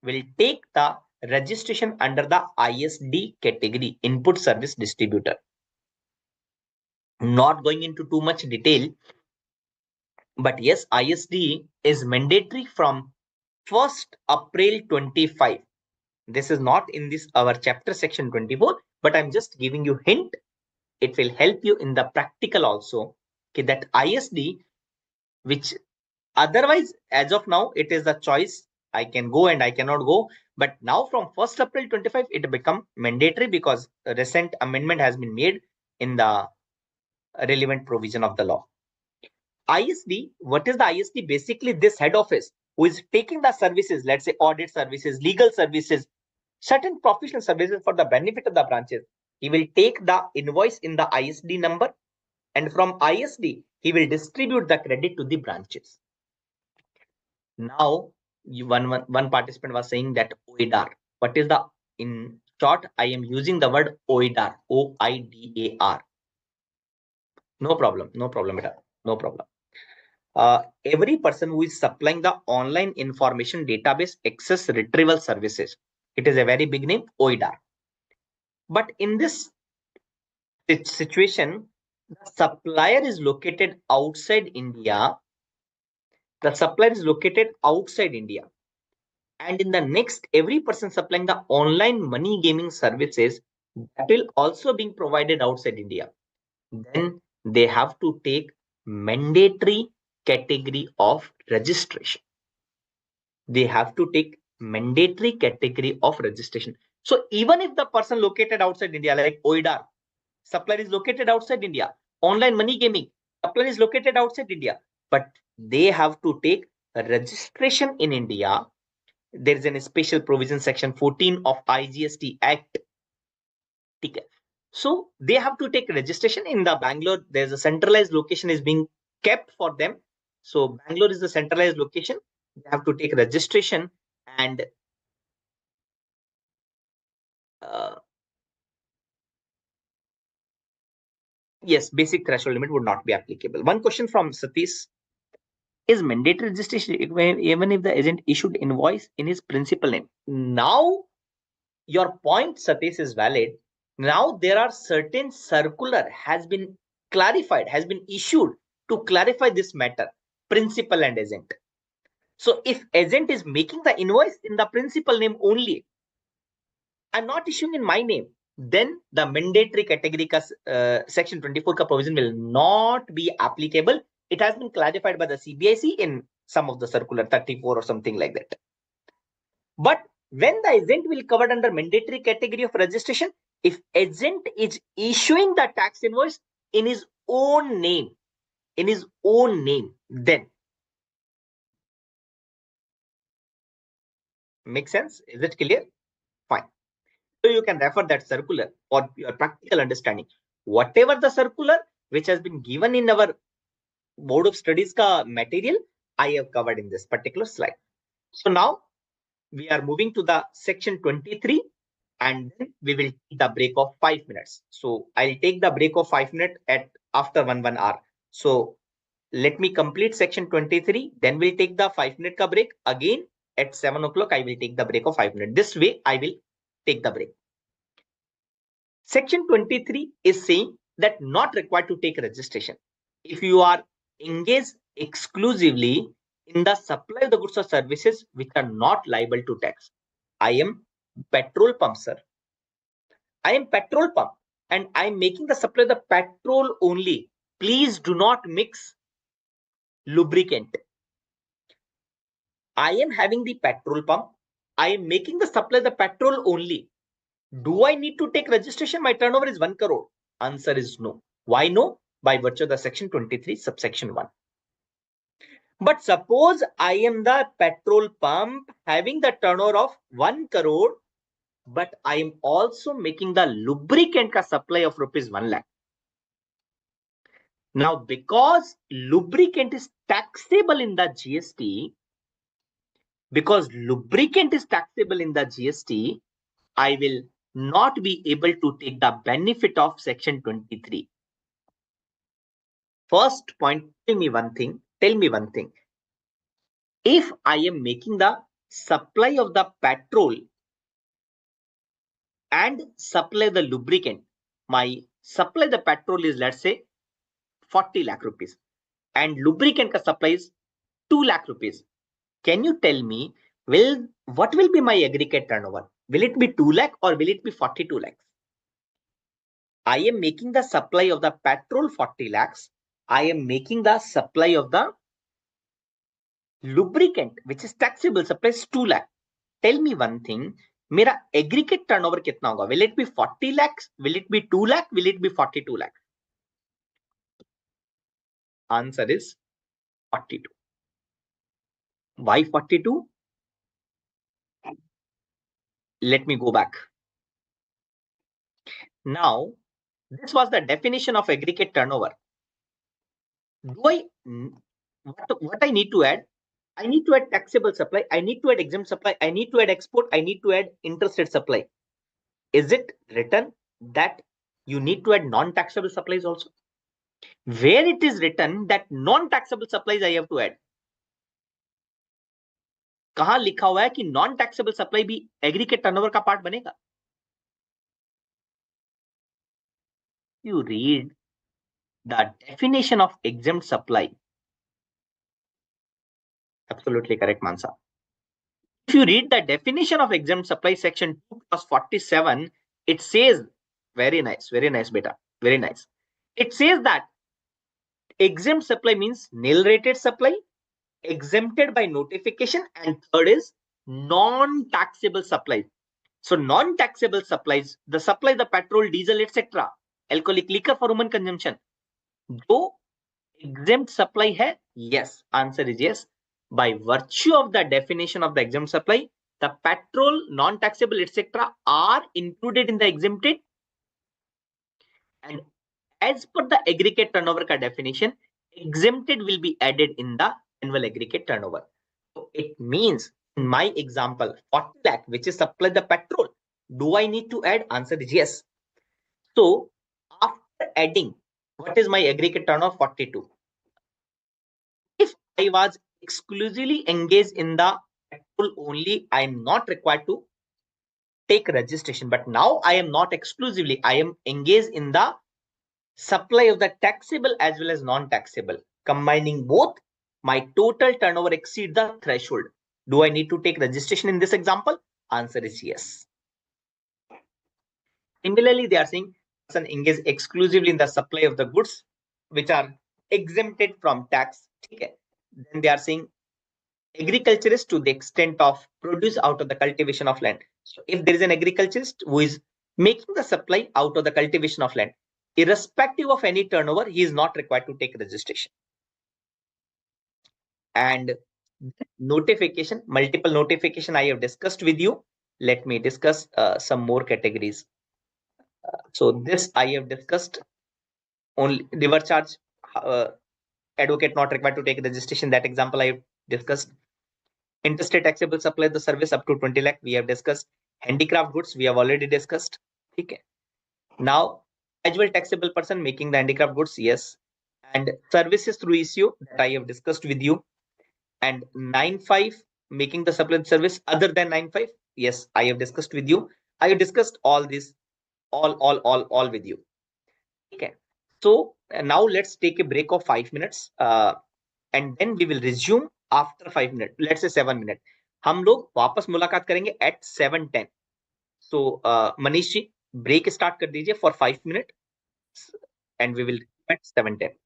will take the registration under the ISD category, input service distributor. Not going into too much detail, but yes, ISD is mandatory from 1st April 25. This is not in this our chapter section 24, but I'm just giving you hint. It will help you in the practical also. Okay, that ISD, which otherwise as of now it is the choice I can go and I cannot go. But now from 1st April 25, it become mandatory because a recent amendment has been made in the relevant provision of the law. ISD, what is the ISD? Basically, this head office who is taking the services, let's say audit services, legal services, certain professional services for the benefit of the branches. He will take the invoice in the ISD number, and from ISD, he will distribute the credit to the branches. Now, one participant was saying that OIDAR. What is the, in short, I am using the word OIDAR, OIDAR. No problem, no problem at all, no problem. Every person who is supplying the online information database access retrieval services. It is a very big name, OIDAR. But in this situation, the supplier is located outside India. The supplier is located outside India. And in the next, every person supplying the online money gaming services that will also being provided outside India. Then they have to take mandatory category of registration. They have to take mandatory category of registration. So even if the person located outside India, like OIDAR, supplier is located outside India, online money gaming, supplier is located outside India, but they have to take a registration in India. There is a special provision, section 14 of IGST Act. So they have to take registration in the Bangalore. There's a centralized location is being kept for them. So Bangalore is the centralized location. They have to take registration, and yes, basic threshold limit would not be applicable. One question from Satish: is mandatory registration even if the agent issued invoice in his principal name? Now, your point, Satish, is valid. Now there are certain circular has been clarified, has been issued to clarify this matter, principal and agent. So if agent is making the invoice in the principal name only, I'm not issuing in my name, then the mandatory category ka, section 24 ka provision will not be applicable. It has been clarified by the CBIC in some of the circular 34 or something like that. But when the agent will covered under mandatory category of registration, if agent is issuing the tax invoice in his own name, then make sense? Is it clear? Fine. So you can refer that circular for your practical understanding. Whatever the circular which has been given in our board of studies ka material, I have covered in this particular slide. So now we are moving to the section 23, and then we will take the break of 5 minutes. So I'll take the break of 5 minutes at after 1 hour. So let me complete section 23, then we'll take the 5-minute ka break. Again at 7 o'clock, I will take the break of 5 minutes. This way I will take the break. Section 23 is saying that not required to take registration if you are engaged exclusively in the supply of the goods or services which are not liable to tax. I am petrol pump, sir. I am petrol pump and I am making the supply of the petrol only. Please do not mix lubricant. I am having the petrol pump. I am making the supply of the petrol only. Do I need to take registration? My turnover is 1 crore. Answer is no. Why no? By virtue of the section 23 subsection 1. But suppose I am the petrol pump having the turnover of 1 crore, but I am also making the lubricant ka supply of rupees 1 lakh. Now, because lubricant is taxable in the GST, I will not be able to take the benefit of section 23. First point, tell me one thing. If I am making the supply of the petrol and supply the lubricant, my supply the petrol is, let's say, 40 lakh rupees and lubricant ka supply is 2 lakh rupees. Can you tell me, what will be my aggregate turnover? Will it be 2 lakh or will it be 42 lakhs? I am making the supply of the petrol 40 lakhs. I am making the supply of the Lubricant, which is taxable, supplies 2 lakh. Tell me one thing, मेरा aggregate turnover कितना होगा? Will it be 40 lakhs? Will it be 2 lakh? Will it be 42 lakh? Answer is 42. Why 42? Let me go back. Now, this was the definition of aggregate turnover. What I need to add? I need to add taxable supply. I need to add exempt supply. I need to add export. I need to add interstate supply. Is it written that you need to add non-taxable supplies also? Where it is written that non-taxable supplies I have to add? कहां लिखा हुआ है कि non taxable supply भी aggregate turnover का part बनेगा? You read the definition of exempt supply. Absolutely correct, Mansa. If you read the definition of exempt supply, section 2 clause 47, it says, very nice, beta, very nice. It says that exempt supply means nil rated supply, exempted by notification, and third is non-taxable supplies. So non-taxable supplies, the supply the petrol, diesel, etc., alcoholic liquor for human consumption, जो exempt supply है? Yes, answer is yes. By virtue of the definition of the exempt supply, the petrol, non-taxable, etc., are included in the exempted, and as per the aggregate turnover ka definition, exempted will be added in the annual aggregate turnover. So it means in my example, 40 lakh, which is supply the petrol, do I need to add? Answer is yes. So after adding, what is my aggregate turnover? 42. If I was exclusively engaged in the petrol only, I am not required to take registration. But now I am not exclusively, I am engaged in the supply of the taxable as well as non-taxable. Combining both, my total turnover exceeds the threshold. Do I need to take registration in this example? Answer is yes. Similarly, they are saying person engaged exclusively in the supply of the goods which are exempted from tax. Okay. Then they are saying agriculturist to the extent of produce out of the cultivation of land. So if there is an agriculturist who is making the supply out of the cultivation of land, irrespective of any turnover, he is not required to take registration. And notification, multiple notification I have discussed with you. Let me discuss some more categories. So this I have discussed. Only river charge, advocate not required to take registration. That example I have discussed. Interstate taxable supply the service up to 20 lakh we have discussed. Handicraft goods we have already discussed. Okay. Now casual taxable person making the handicraft goods, yes. And services through issue that I have discussed with you. And 9(5) making the supply service other than 9(5), yes, I have discussed with you. I have discussed all this, all with you. Okay. So now let's take a break of 5 minutes. And then we will resume after 5 minutes. Let's say 7 minutes. हम लोग वापस मुलाकात करेंगे at 7:10. So Manish ji break start कर दीजिए for 5 minutes and we will at 7:10.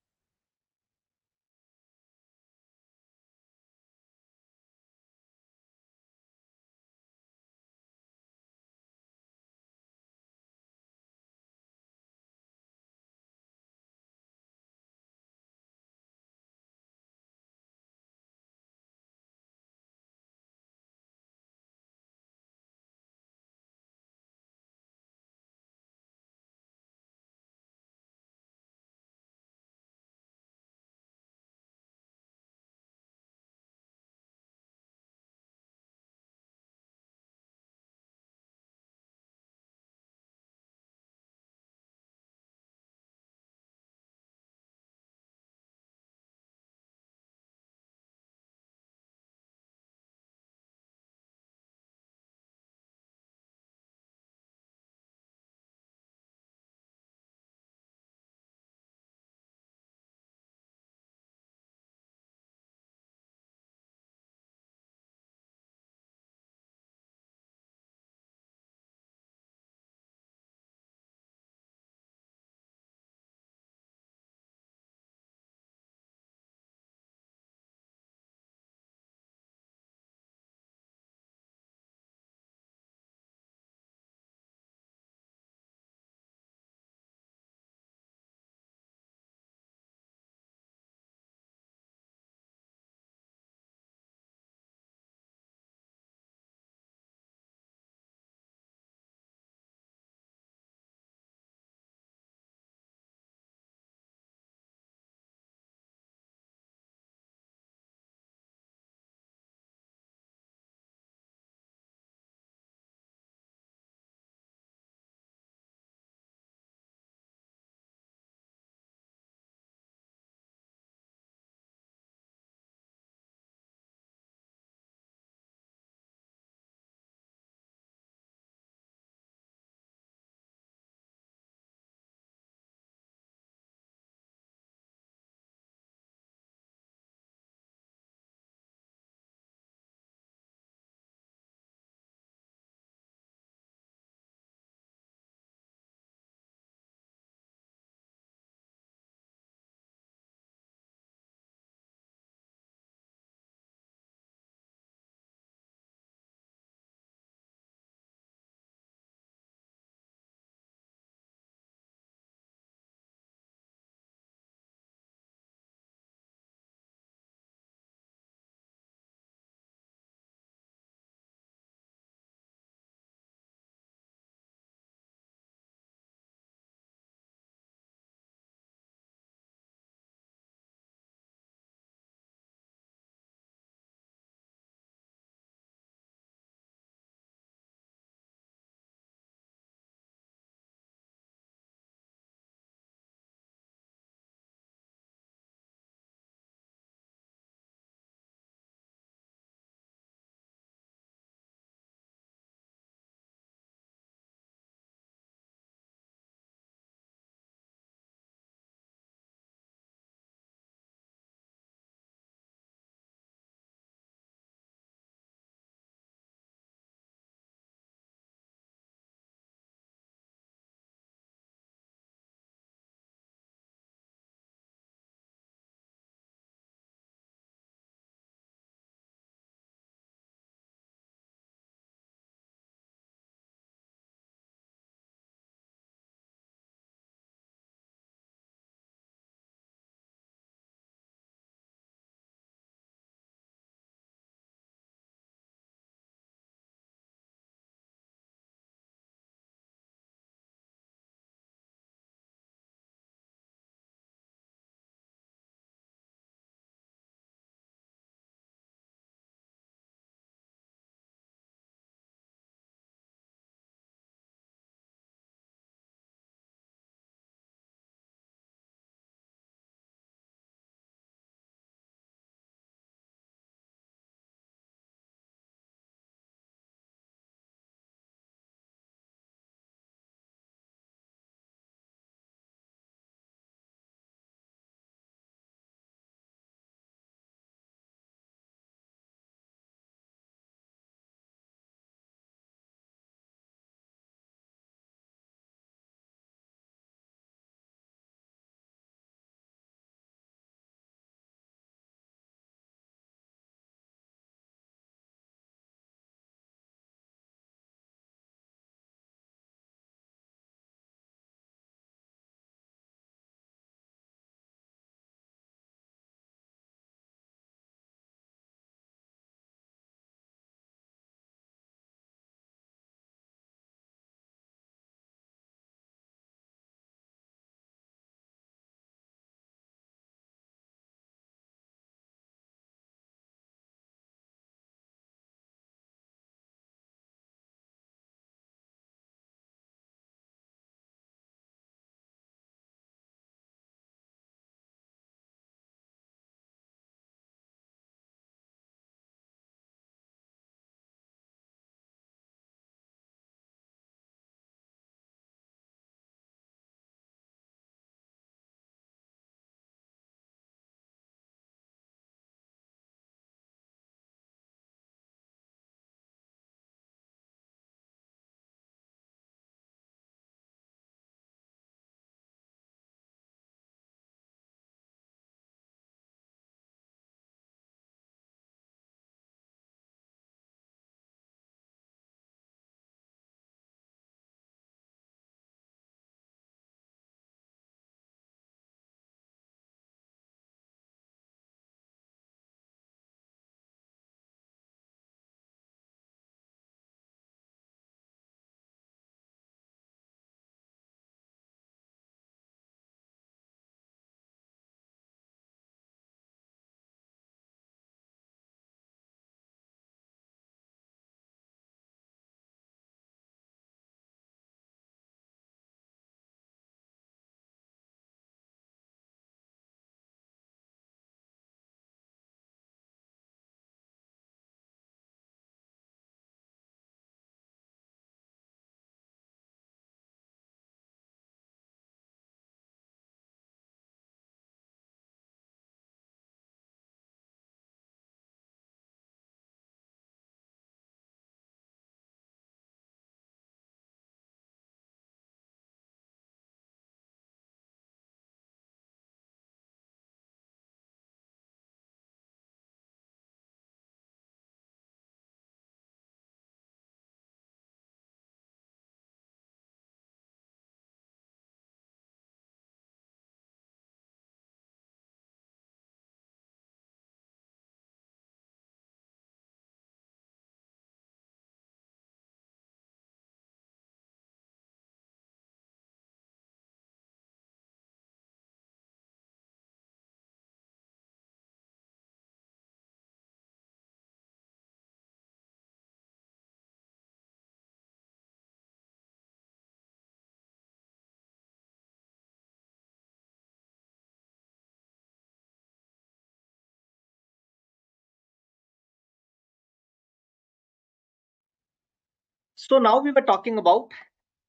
So now we were talking about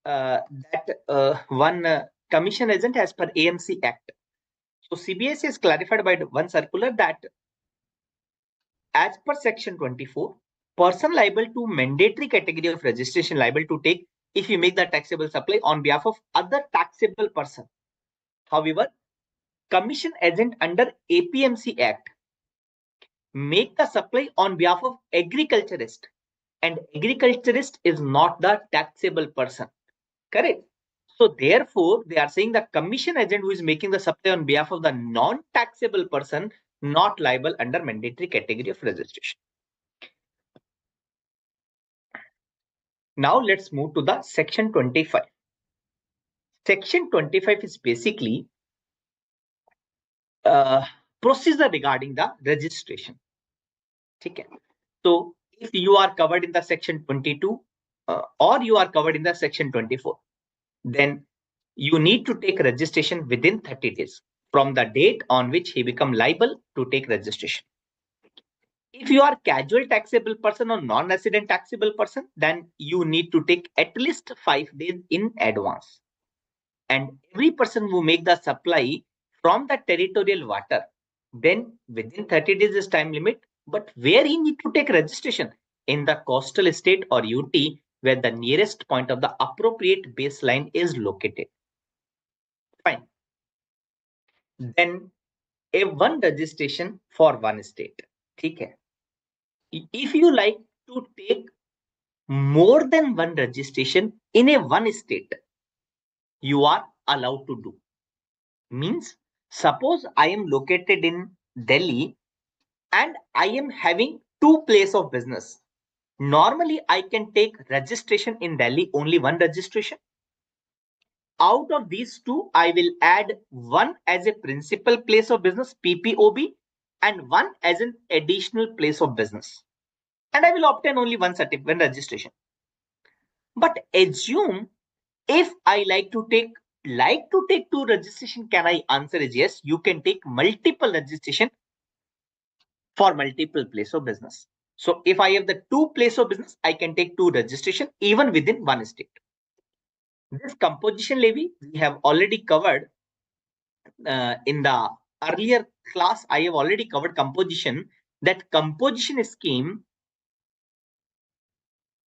that one commission agent as per AMC Act. So CBSE has clarified by one circular that as per section 24, person liable to mandatory category of registration liable to take if you make the taxable supply on behalf of other taxable person. However, commission agent under APMC Act make the supply on behalf of agriculturist, and agriculturist is not the taxable person. Correct? So therefore, they are saying the commission agent who is making the supply on behalf of the non-taxable person not liable under mandatory category of registration. Now let's move to the section 25. Section 25 is basically procedure regarding the registration. Okay. So if you are covered in the section 22 or you are covered in the section 24, then you need to take registration within 30 days from the date on which he become liable to take registration. If you are casual taxable person or non-resident taxable person, then you need to take at least 5 days in advance. And every person who make the supply from the territorial water, then within 30 days is time limit, but where he need to take registration? In the coastal state or UT, where the nearest point of the appropriate baseline is located. Fine. Then a one registration for one state. Okay. If you like to take more than one registration in a one state, you are allowed to do. Means, suppose I am located in Delhi and I am having two places of business. Normally, I can take registration in Delhi, only one registration. Out of these two, I will add one as a principal place of business, PPOB, and one as an additional place of business. And I will obtain only one certificate, one registration. But assume if I like to take two registration, can I? Answer is yes. You can take multiple registration for multiple place of business. So if I have the two place of business, I can take two registration even within one state. This composition levy we have already covered in the earlier class. I have already covered composition. That composition scheme,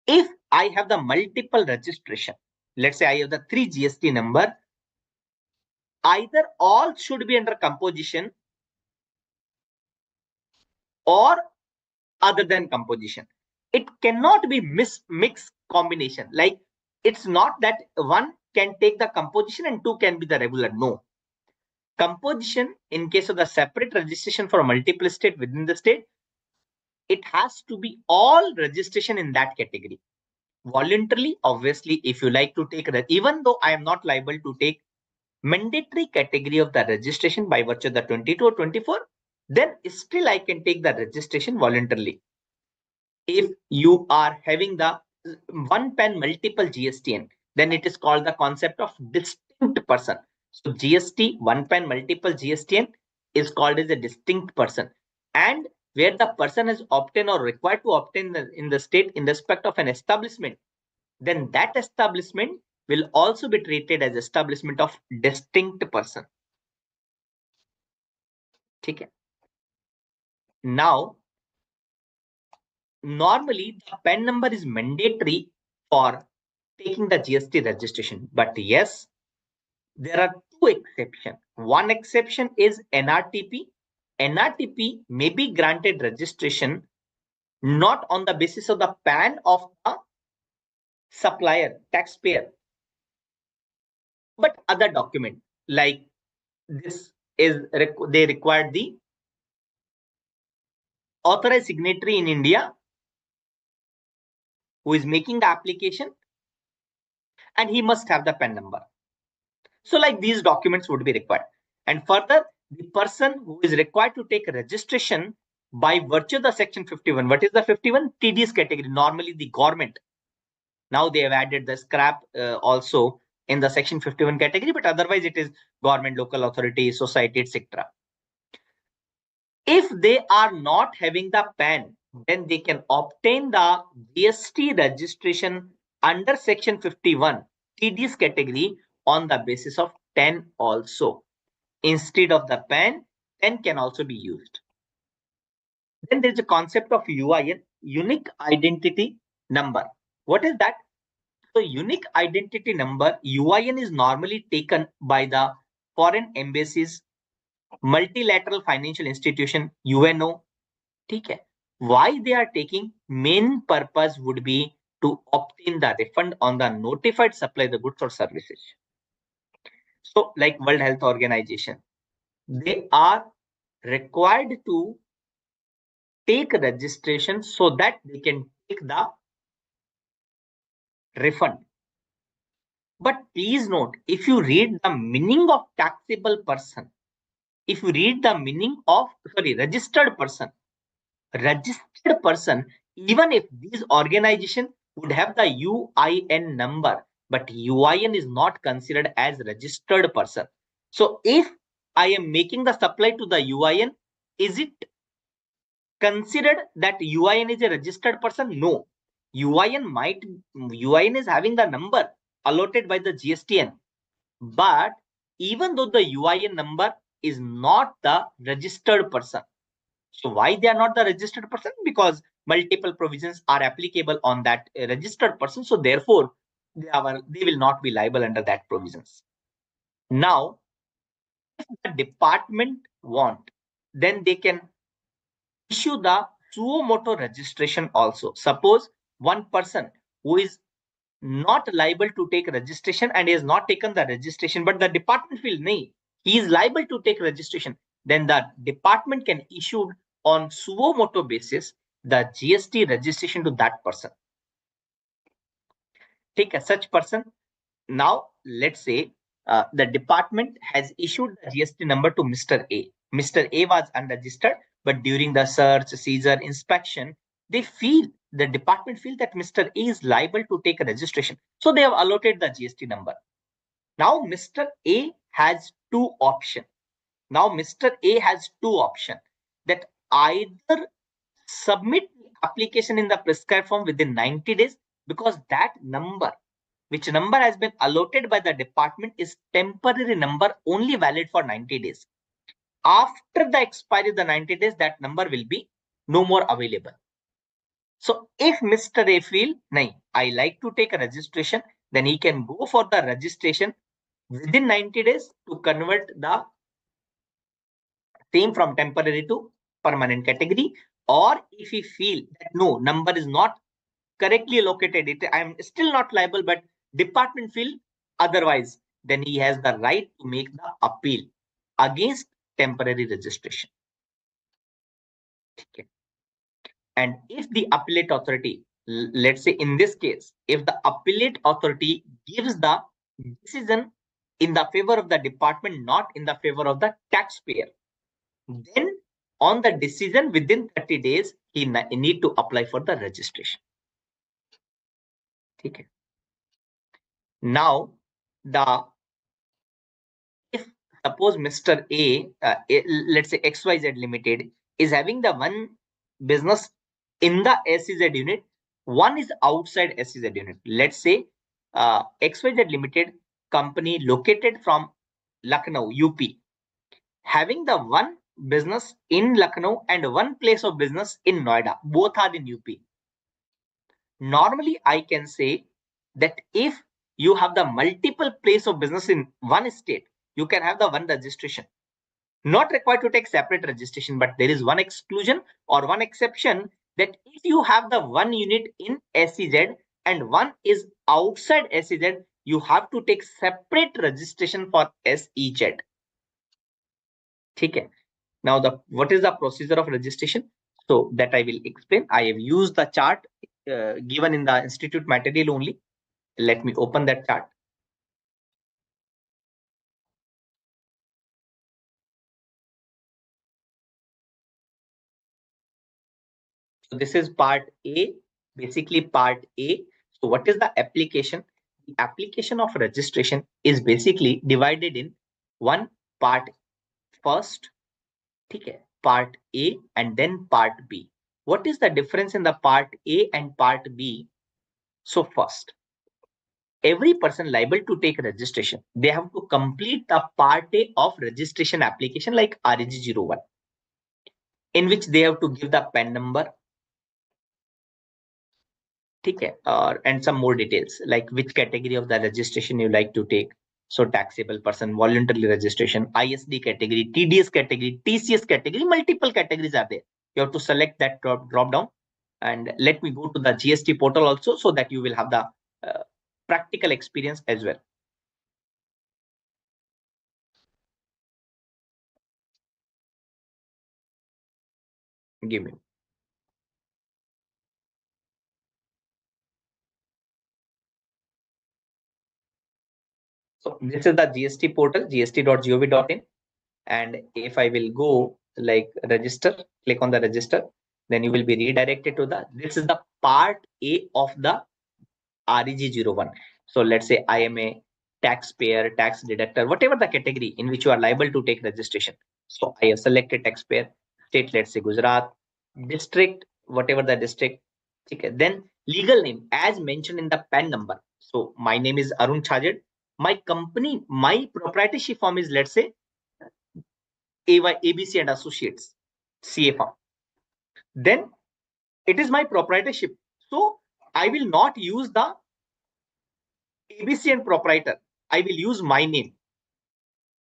if I have the multiple registration, let's say I have the 3 GST number, either all should be under composition or other than composition. It cannot be mixed combination. Like, it's not that one can take the composition and two can be the regular. No. Composition, in case of the separate registration for multiple state within the state, it has to be all registration in that category. Voluntarily, obviously, if you like to take, even though I am not liable to take mandatory category of the registration by virtue of the 22 or 24, then still I can take the registration voluntarily. If you are having the one pen multiple GSTN, then it is called the concept of distinct person. So GST, one pen multiple GSTN is called as a distinct person. And where the person has obtained or required to obtain in the state in respect of an establishment, then that establishment will also be treated as establishment of distinct person. Okay. Now, normally the PAN number is mandatory for taking the GST registration. But yes, there are two exceptions. One exception is NRTP. NRTP may be granted registration not on the basis of the PAN of the supplier, taxpayer, but other document. Like this is, they require the authorized signatory in India who is making the application, and he must have the PAN number. So like these documents would be required. And further, the person who is required to take registration by virtue of the section 51. What is the 51? TDS category, normally the government. Now they have added the scrap also in the section 51 category, but otherwise it is government, local authority, society, etc. If they are not having the PAN, then they can obtain the GST registration under section 51 TDS category on the basis of 10 also. Instead of the pen, 10 can also be used. Then there is a concept of UIN, unique identity number. What is that? So unique identity number, UIN, is normally taken by the foreign embassies, multilateral financial institution, UNO. Okay. Why they are taking? Main purpose would be to obtain the refund on the notified supply the goods or services. So like World Health Organization, they are required to take registration so that they can take the refund. But please note, if you read the meaning of taxable person, if you read the meaning of, registered person, even if these organization would have the UIN number, but UIN is not considered as registered person. So if I am making the supply to the UIN, is it considered that UIN is a registered person? No. UIN is having the number allotted by the GSTN, but even though the UIN number is not the registered person. So why they are not the registered person? Because multiple provisions are applicable on that registered person. So therefore, they will not be liable under that provisions. Now, if the department want, then they can issue the suo motu registration also. Suppose one person who is not liable to take registration and has not taken the registration, but the department feel nay, he is liable to take registration, then the department can issue on suo motu basis the GST registration to that person. Take a such person. Now let's say the department has issued the GST number to Mr. A. Mr. A was unregistered, but during the search, seizure, inspection, the department feel that Mr. A is liable to take a registration. So they have allotted the GST number. Now Mr. A has two options. That either submit application in the prescribed form within 90 days, because that number, which number has been allotted by the department, is temporary number only valid for 90 days. After the expiry of the 90 days, that number will be no more available. So if Mr. A feel, nahi, I like to take a registration, then he can go for the registration within 90 days to convert the same from temporary to permanent category. Or if he feel that no, number is not correctly located, I am still not liable, but department feel otherwise, then he has the right to make the appeal against temporary registration. Okay. And if the appellate authority, let's say in this case, if the appellate authority gives the decision in the favor of the department, not in the favor of the taxpayer, then on the decision within 30 days, he need to apply for the registration. Okay. Now, if suppose Mr. A, let's say XYZ Limited, is having the one business in the SEZ unit, one is outside SEZ unit. Let's say XYZ Limited company located from Lucknow, UP, having the one business in Lucknow and one place of business in Noida. Both are in UP. Normally, I can say that if you have the multiple place of business in one state, you can have the one registration. Not required to take separate registration, but there is one exclusion or one exception, that if you have the one unit in SEZ and one is outside SEZ, you have to take separate registration for SEZ. Okay. Now, what is the procedure of registration? So that I will explain. I have used the chart given in the institute material only. Let me open that chart. So this is part A, basically part A. So what is the application? The application of registration is basically divided in one part first, okay, part A and then part B. What is the difference in the part A and part B? So first, every person liable to take registration, they have to complete the part A of registration application like REG01, in which they have to give the PAN number, okay, and some more details like which category of the registration you like to take. So taxable person, voluntary registration, ISD category, TDS category, TCS category, multiple categories are there. You have to select that drop down. And let me go to the GST portal also so that you will have the practical experience as well. Give me. So this is the GST portal, gst.gov.in. And if I will go like register, click on the register, then you will be redirected to this is the part A of the REG01. So let's say I am a taxpayer, tax deductor, whatever the category in which you are liable to take registration. So I have selected taxpayer, state, let's say Gujarat, district, whatever the district. Okay. Then legal name as mentioned in the PAN number. So my name is Arun Chajed. My company, my proprietorship form is, let's say, ABC and Associates, CA firm. Then it is my proprietorship. So I will not use the ABC and proprietor. I will use my name.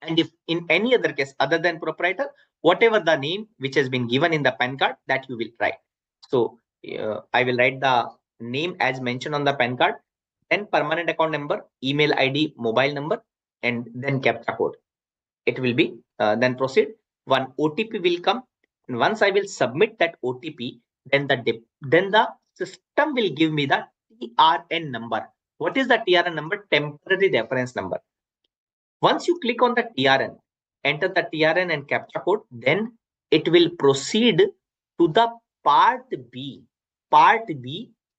And if in any other case other than proprietor, whatever the name which has been given in the PAN card, that you will write. So I will write the name as mentioned on the PAN card, then permanent account number, email ID, mobile number, and then CAPTCHA code. It will be then proceed. One OTP will come. And once I will submit that OTP, then the system will give me the TRN number. What is the TRN number? Temporary reference number. Once you click on the TRN, enter the TRN and CAPTCHA code, then it will proceed to the part B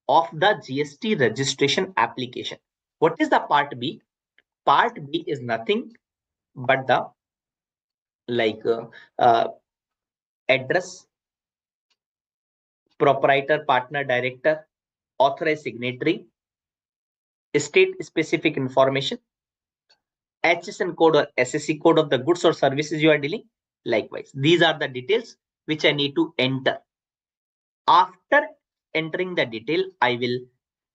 of the GST registration application. What is the part B? Part B is nothing but the address, proprietor, partner, director, authorized signatory, state specific information, HSN code or SSC code of the goods or services you are dealing. Likewise, these are the details which I need to enter. After entering the detail, I will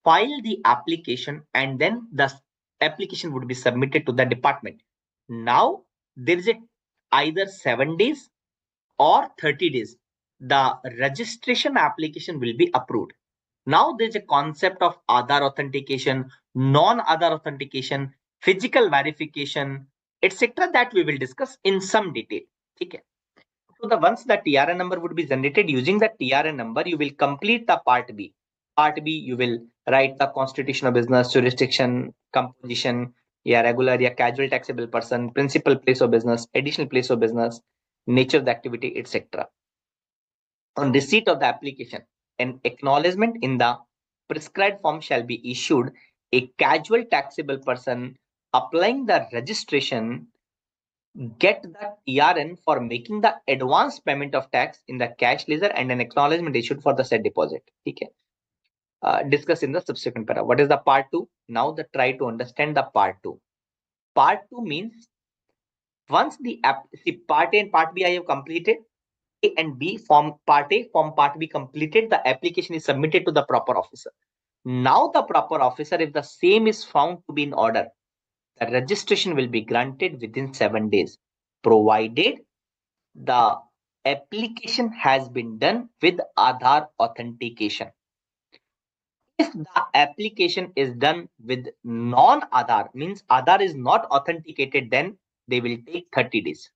file the application and then the application would be submitted to the department. Now, there is either 7 days or 30 days. The registration application will be approved. Now there's a concept of Aadhaar authentication, non-Aadhaar authentication, physical verification, etc. that we will discuss in some detail. Okay. So once the TRN number would be generated, using the TRN number, you will complete the part B. Part B, you will write the constitution of business, jurisdiction, composition, regular, casual taxable person, principal place of business, additional place of business, nature of the activity, etc. On receipt of the application, an acknowledgement in the prescribed form shall be issued. A casual taxable person applying the registration get the TRN for making the advance payment of tax in the cash ledger and an acknowledgement issued for the said deposit. Okay. Discuss in the subsequent para. What is the part 2? Now try to understand the part 2. Part 2 means once the part A and part B I have completed, A and B form part A, form part B completed, the application is submitted to the proper officer. Now the proper officer, if the same is found to be in order, the registration will be granted within 7 days, provided the application has been done with Aadhaar authentication. If the application is done with non-Aadhaar, means Aadhaar is not authenticated, then they will take 30 days.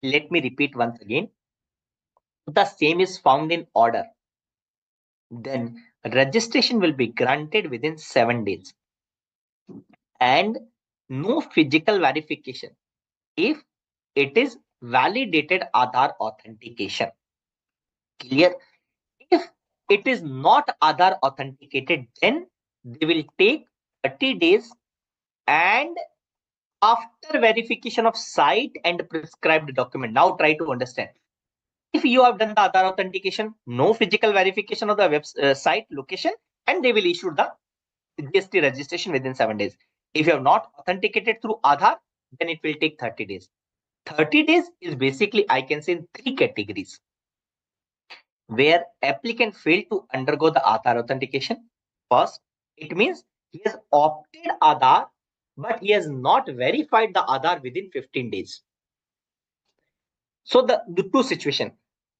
Let me repeat once again. If the same is found in order, then registration will be granted within 7 days. And no physical verification if it is validated Aadhaar authentication. Clear? If it is not Aadhaar authenticated, then they will take 30 days, and after verification of site and prescribed document. Now try to understand. If you have done the Aadhaar authentication, no physical verification of the website location, and they will issue the GST registration within 7 days. If you have not authenticated through Aadhaar, then it will take 30 days. 30 days is basically, I can say, in 3 categories, where applicant failed to undergo the Aadhaar authentication. First, it means he has opted Aadhaar, but he has not verified the Aadhaar within 15 days. So the two situation,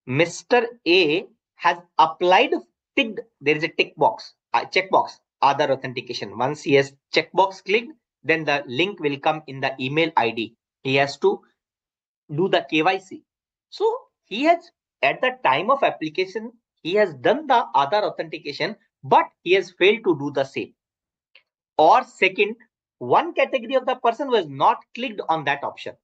Mr. A has applied, ticked, there is a tick box, a checkbox, Aadhaar authentication. Once he has checkbox clicked, then the link will come in the email ID. He has to do the KYC. So he has, at the time of application, he has done the Aadhaar authentication, but he has failed to do the same. Or second, one category of the person was not clicked on that option.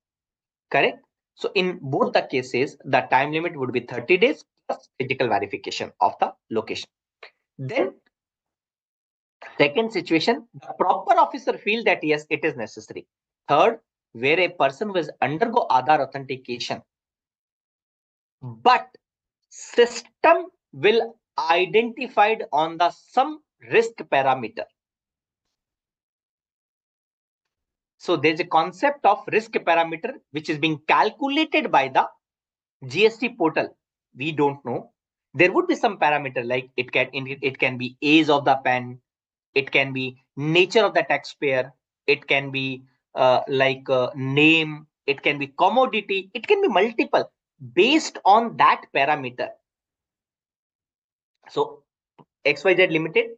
Correct? So in both the cases, the time limit would be 30 days plus physical verification of the location. Then second situation, the proper officer feel that yes, it is necessary. Third, where a person was undergo Aadhaar authentication, but system will identified on the some risk parameter. So there's a concept of risk parameter which is being calculated by the GST portal. We don't know. There would be some parameter like it can be age of the PAN, it can be nature of the taxpayer, it can be name, it can be commodity, it can be multiple based on that parameter. So XYZ Limited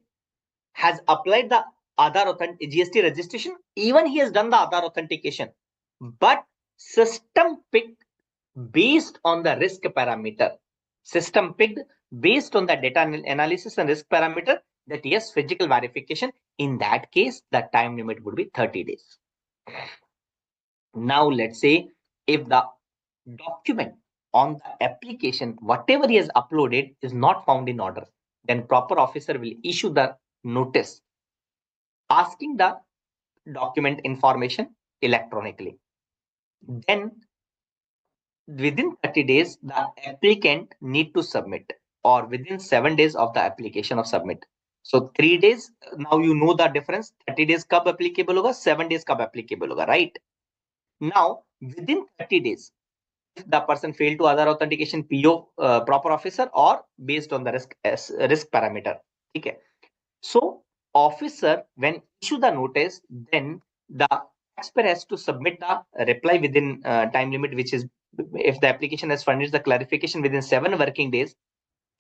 has applied the Aadhaar GST registration, even he has done the Aadhaar authentication, but system picked based on the risk parameter. System picked based on the data analysis and risk parameter that yes, physical verification. In that case, the time limit would be 30 days. Now, let's say if the document on the application, whatever he has uploaded, is not found in order, then proper officer will issue the notice asking the document information electronically. Then within 30 days, the applicant need to submit, or within 7 days of the application of submit. So 3 days, now you know the difference. 30 days कब applicable होगा, 7 days कब applicable होगा, right? Now within 30 days, if the person failed to Aadhaar authentication, PO proper officer, or based on the risk parameter. Okay. So officer, when issue the notice, then the taxpayer has to submit the reply within time limit, which is if the application has furnished the clarification within 7 working days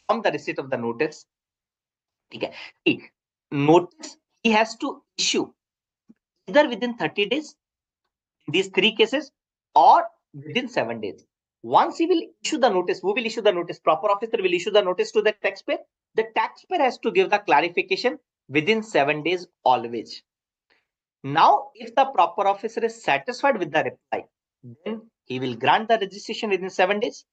from the receipt of the notice. Okay. Notice he has to issue either within 30 days in these 3 cases, or within 7 days. Once he will issue the notice, who will issue the notice? Proper officer will issue the notice to the taxpayer. The taxpayer has to give the clarification within 7 days always. Now, if the proper officer is satisfied with the reply, then he will grant the registration within 7 days.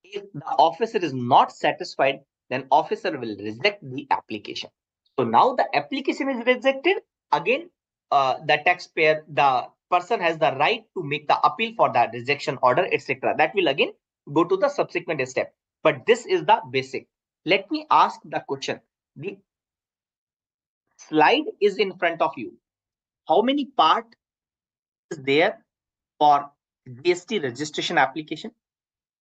If the officer is not satisfied, then officer will reject the application. So now the application is rejected. Again, the taxpayer, the person has the right to make the appeal for the rejection order, etc. That will again go to the subsequent step. But this is the basic. Let me ask the question. The slide is in front of you. How many part is there for GST registration application?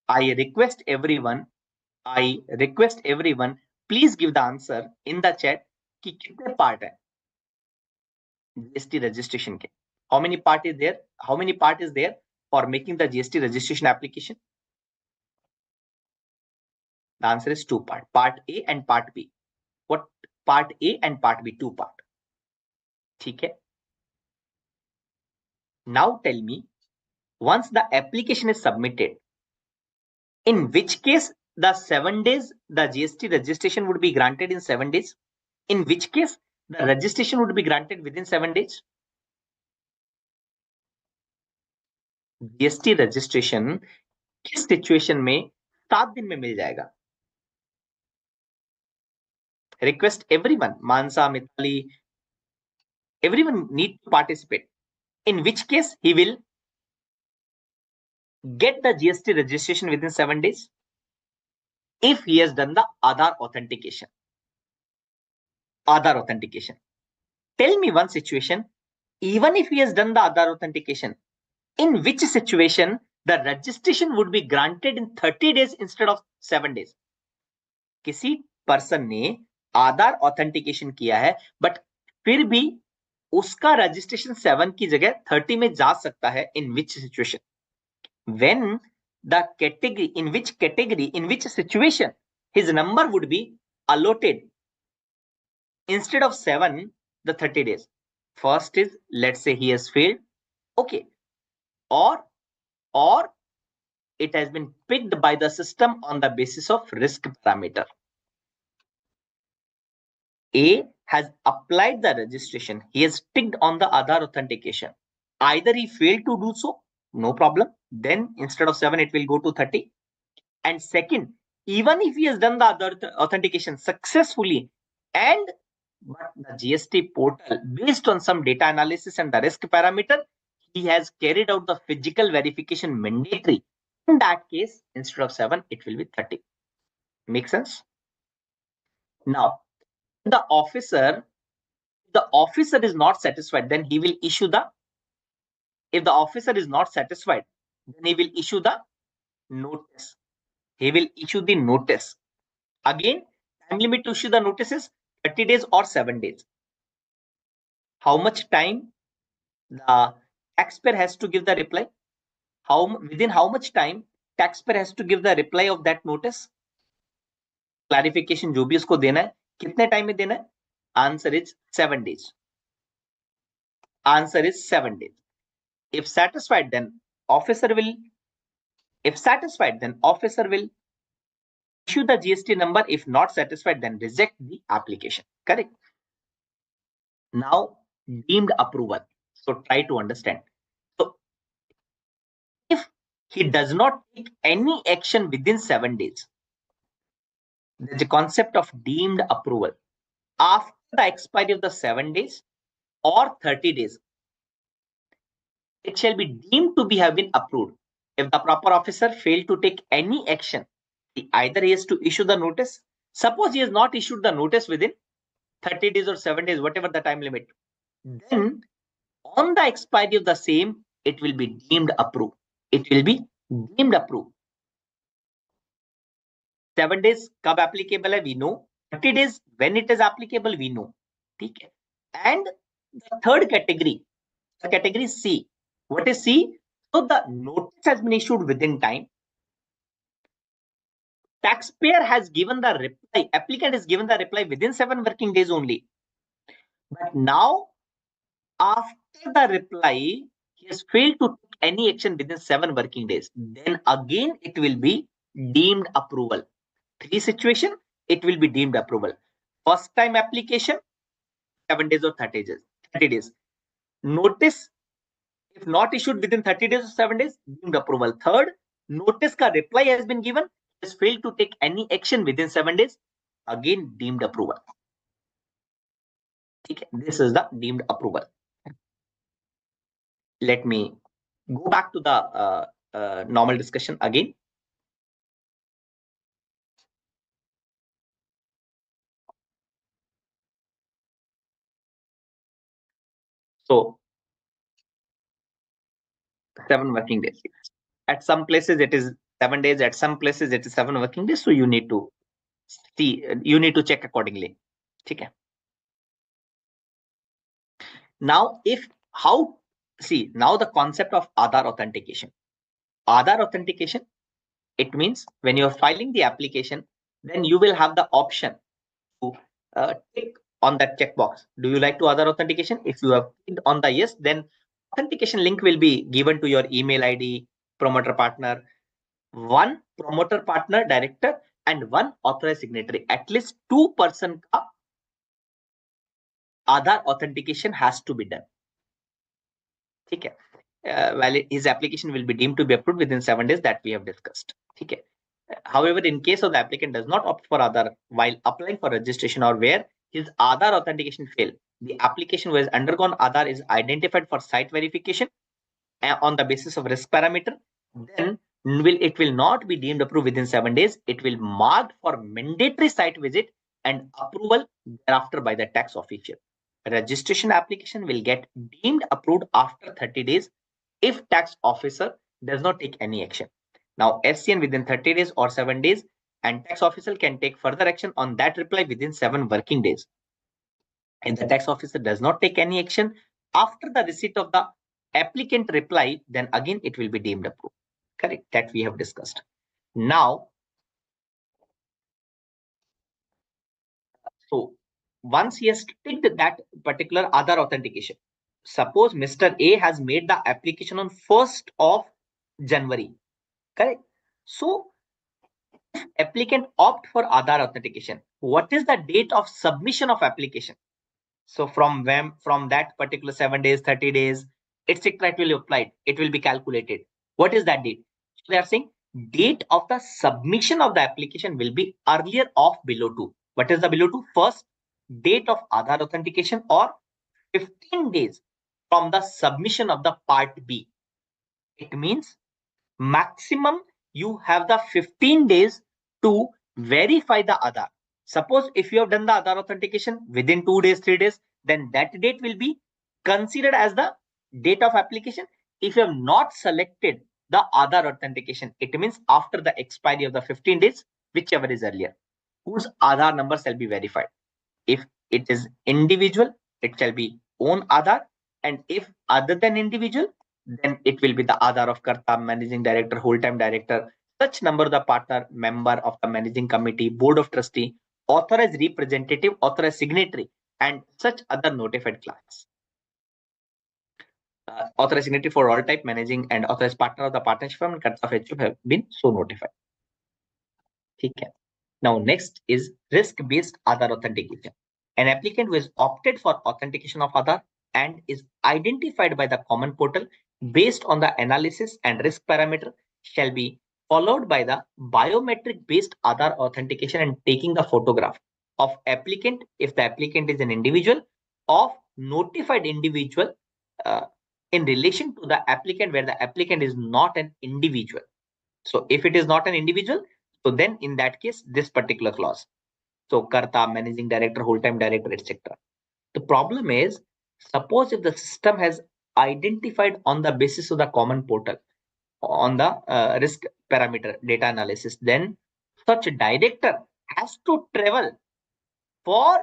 I request everyone, please give the answer in the chat कि कितने part है GST registration के. How many part is there? How many part is there for making the GST registration application? The answer is 2 part. Part A and part B. What part A and part B? 2 part. ठीक है. Now tell me, once the application is submitted, in which case the 7 days, the GST registration would be granted in 7 days? In which case the registration would be granted within 7 days? GST registration किस situation में 7 दिन में मिल जाएगा? Request everyone, Mansa, Mitali, everyone need to participate. In which case he will get the GST registration within 7 days? if he has done the Aadhaar authentication. Aadhaar authentication. Tell me one situation, even if he has done the Aadhaar authentication, in which situation the registration would be granted in 30 days instead of 7 days. किसी person ने आधार authentication किया है but फिर भी उसका registration 7 की जगह 30 में जा सकता है. In which situation? When the category, in which situation his number would be allotted instead of 7, the 30 days. First is, let's say he has failed. Okay. Or it has been picked by the system on the basis of risk parameter. A has applied the registration. He has ticked on the Aadhaar authentication. Either he failed to do so, no problem. Then instead of 7, it will go to 30. And second, even if he has done the Aadhaar authentication successfully, but the GST portal, based on some data analysis and the risk parameter, he has carried out the physical verification mandatory. In that case, instead of 7, it will be 30. Make sense? Now, the officer is not satisfied, then he will issue the, if the officer is not satisfied, then he will issue the notice. He will issue the notice. Again, time limit to issue the notice is 30 days or 7 days. How much time the taxpayer has to give the reply? Within how much time taxpayer has to give the reply of that notice? Clarification जो भी उसको देना है, कितने time में देना है? Answer is 7 days. Answer is 7 days. If satisfied, then officer will issue the GST number. If not satisfied, then reject the application. Correct? Now, deemed approval. So try to understand. So if he does not take any action within 7 days, there's a concept of deemed approval. After the expiry of the 7 days or 30 days, it shall be deemed to have been approved. If the proper officer failed to take any action, either he has to issue the notice. Suppose he has not issued the notice within 30 days or 7 days, whatever the time limit. Then on the expiry of the same, it will be deemed approved. It will be deemed approved. 7 days कब applicable है, we know. 30 days when it is applicable, we know. ठीक है. And the third category, the category C. What is C? So the notice has been issued within time. Taxpayer has given the reply, applicant has given the reply within 7 working days only. But now, after the reply, he has failed to take any action within 7 working days. Then again, it will be deemed approval. 3 situation, it will be deemed approval. First time application, 7 days or 30 days. Notice, if not issued within 30 days or 7 days, deemed approval. Third, notice ka reply has been given, has failed to take any action within 7 days, again deemed approval. Okay, this is the deemed approval. Let me go back to the normal discussion again. So 7 working days. At some places it is 7 days, at some places it is 7 working days. So you need to see, you need to check accordingly. Okay. Now, now the concept of Aadhaar authentication. Aadhaar authentication, it means when you are filing the application, then you will have the option to tick on that checkbox. Do you like to Aadhaar authentication? If you have clicked on the yes, then authentication link will be given to your email ID, promoter partner, one promoter partner director, and one authorized signatory. At least 2 person ka Aadhaar authentication has to be done. Okay. His application will be deemed to be approved within 7 days, that we have discussed. Okay. However, in case of the applicant does not opt for Aadhaar while applying for registration, or where his Aadhaar authentication failed, the application who has undergone Aadhaar is identified for site verification on the basis of risk parameter. Then it will not be deemed approved within 7 days. It will marked for mandatory site visit and approval thereafter by the tax official. Registration application will get deemed approved after 30 days if tax officer does not take any action. Now, SCN within 30 days or 7 days, and tax officer can take further action on that reply within 7 working days. If the tax officer does not take any action after the receipt of the applicant reply, then again it will be deemed approved. Correct? That we have discussed. Now, so once he has ticked that particular other authentication, suppose Mr. A has made the application on 1st of January. Correct? So if applicant opt for Aadhaar authentication, what is the date of submission of application? So from that particular 7 days, 30 days, etc. it will be applied. It will be calculated. What is that date? So they are saying date of the submission of the application will be earlier of below 2. What is the below 2? First, date of Aadhaar authentication or 15 days from the submission of the part B. It means maximum you have the 15 days to verify the Aadhaar. Suppose if you have done the Aadhaar authentication within 2 days, 3 days, then that date will be considered as the date of application. If you have not selected the Aadhaar authentication, it means after the expiry of the 15 days, whichever is earlier, whose Aadhaar number shall be verified. If it is individual, it shall be own Aadhaar, and if other than individual, then it will be the Aadhaar of Karta, managing director, whole-time director, such number of the partner, member of the managing committee, board of trustee, authorized representative, authorized signatory, and such other notified class. Authorized signatory for all type, managing and authorized partner of the partnership firm and Karta of HUF have been so notified. Okay. Now next is risk-based Aadhaar authentication. An applicant who has opted for authentication of Aadhaar and is identified by the common portal based on the analysis and risk parameter shall be followed by the biometric based Aadhaar authentication and taking the photograph of applicant if the applicant is an individual, of notified individual in relation to the applicant where the applicant is not an individual. So if it is not an individual, so then in that case this particular clause. So Karta, managing director, whole-time director, etc. The problem is, suppose if the system has identified on the basis of the common portal on the risk parameter data analysis, then such director has to travel for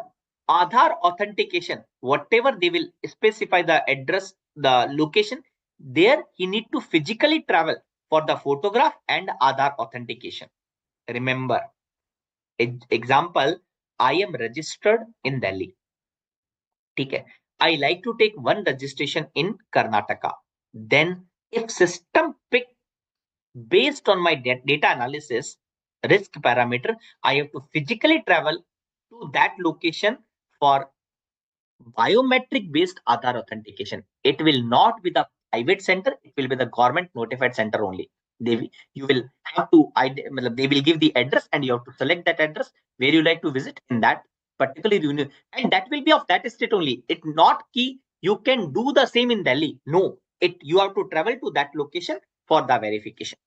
Aadhaar authentication. Whatever they will specify the address, the location, there he need to physically travel for the photograph and Aadhaar authentication. Remember, example, I am registered in Delhi. Okay. I like to take one registration in Karnataka. Then if system pick based on my data analysis risk parameter, I have to physically travel to that location for biometric based Aadhaar authentication. It will not be the private center, it will be the government notified center only. You will have to, they will give the address and you have to select that address where you like to visit in that particular union, and that will be of that state only. It not key you can do the same in Delhi. No, you have to travel to that location for the verification.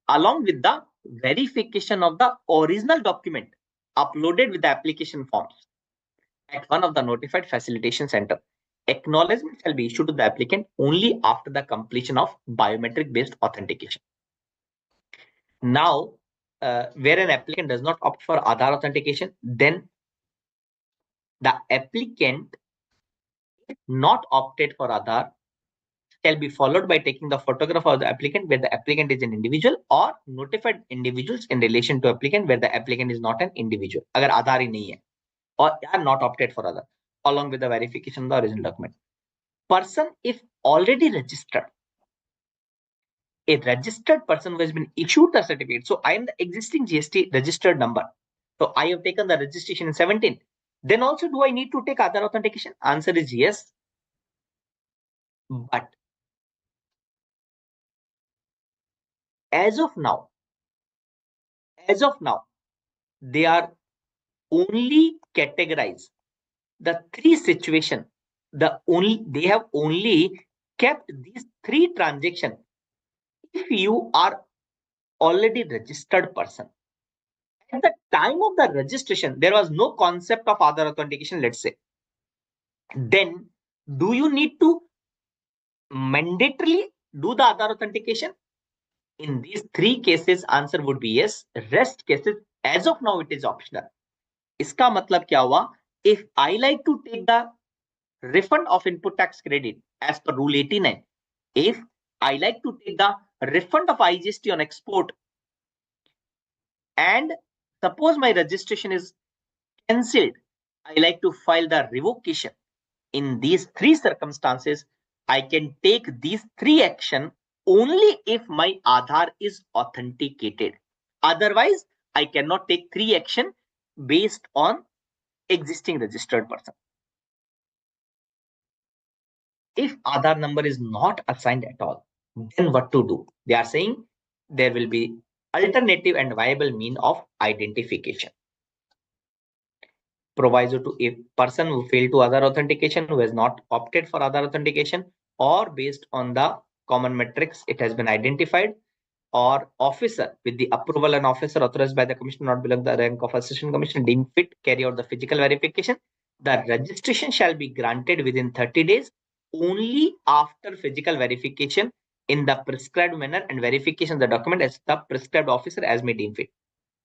Along with the verification of the original document uploaded with the application forms at one of the notified facilitation center. Acknowledgement shall be issued to the applicant only after the completion of biometric based authentication. Now, where an applicant does not opt for Aadhaar authentication, then the applicant not opted for Aadhaar shall be followed by taking the photograph of the applicant where the applicant is an individual, or notified individuals in relation to applicant where the applicant is not an individual. Agar Aadhaar hi nahi hai, or are not opted for Aadhaar, along with the verification of the original document. Person if already registered, a registered person who has been issued the certificate. So I am the existing GST registered number. So I have taken the registration in 17. Then also do I need to take Aadhaar authentication? Answer is yes. But as of now, they are only categorized the three situations. They have only kept these three transactions. If you are already registered person. At the time of the registration, there was no concept of Aadhaar authentication, let's say. Then, do you need to mandatorily do the Aadhaar authentication? In these three cases, answer would be yes. Rest cases, as of now, it is optional. इसका मतलब क्या हुआ? If I like to take the refund of input tax credit as per Rule 89, if I like to take the refund of IGST on export, and suppose my registration is cancelled, I like to file the revocation. In these three circumstances, I can take these three actions only if my Aadhaar is authenticated. Otherwise, I cannot take three action based on existing registered person. If Aadhaar number is not assigned at all, then what to do? They are saying there will be alternative and viable mean of identification. Proviso to a person who failed to Aadhaar authentication, who has not opted for Aadhaar authentication, or based on the common metrics it has been identified, or officer with the approval and officer authorized by the commission not below the rank of assistant commissioner deemed fit carry out the physical verification, the registration shall be granted within 30 days only after physical verification in the prescribed manner and verification of the document as the prescribed officer as may deem fit.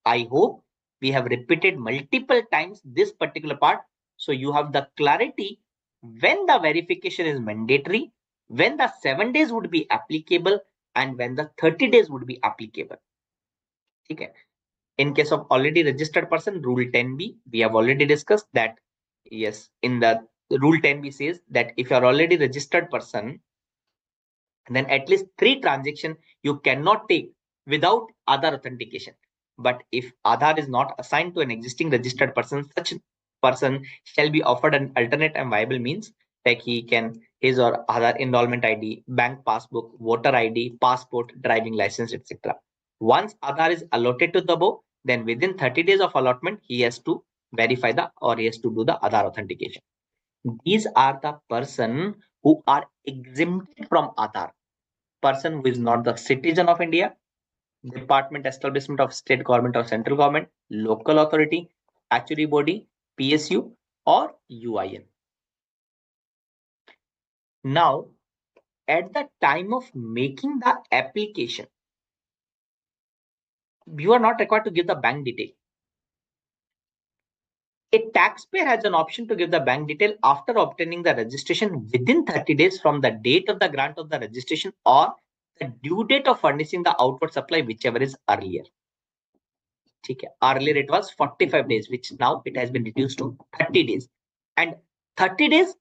I hope we have repeated multiple times this particular part, so you have the clarity when the verification is mandatory, when the 7 days would be applicable, and when the 30 days would be applicable. Okay. In case of already registered person, Rule 10B, we have already discussed that. Yes, in the Rule 10B says that if you are already registered person, then at least 3 transactions you cannot take without Aadhaar authentication. But if Aadhaar is not assigned to an existing registered person, such person shall be offered an alternate and viable means, like he can his or Aadhaar enrollment ID, bank passbook, voter ID, passport, driving license, etc. Once Aadhaar is allotted to the above, then within 30 days of allotment, he has to verify he has to do the Aadhaar authentication. These are the person who are exempted from Aadhaar. Person who is not the citizen of India, department establishment of state government or central government, local authority, statutory body, PSU or UIN. Now, at the time of making the application, you are not required to give the bank detail. A taxpayer has an option to give the bank detail after obtaining the registration within 30 days from the date of the grant of the registration or the due date of furnishing the outward supply, whichever is earlier. Okay. Earlier it was 45 days, which now it has been reduced to 30 days. And 30 days,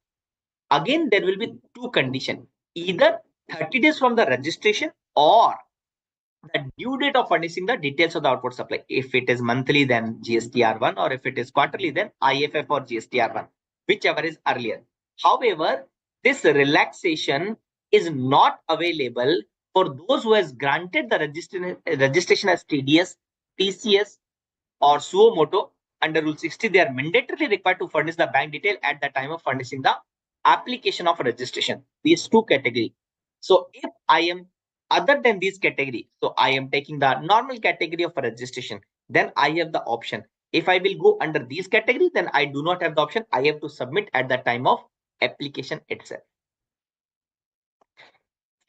again, there will be two conditions. Either 30 days from the registration or the due date of furnishing the details of the outward supply. If it is monthly, then GSTR1, or if it is quarterly, then IFF or GSTR1, whichever is earlier. However, this relaxation is not available for those who has granted the registration as TDS, TCS, or suo moto under Rule 60. They are mandatorily required to furnish the bank detail at the time of furnishing the application of registration. These two categories. So if I am other than these category, so I am taking the normal category of registration, then I have the option. If I will go under these categories, then I do not have the option. I have to submit at the time of application itself.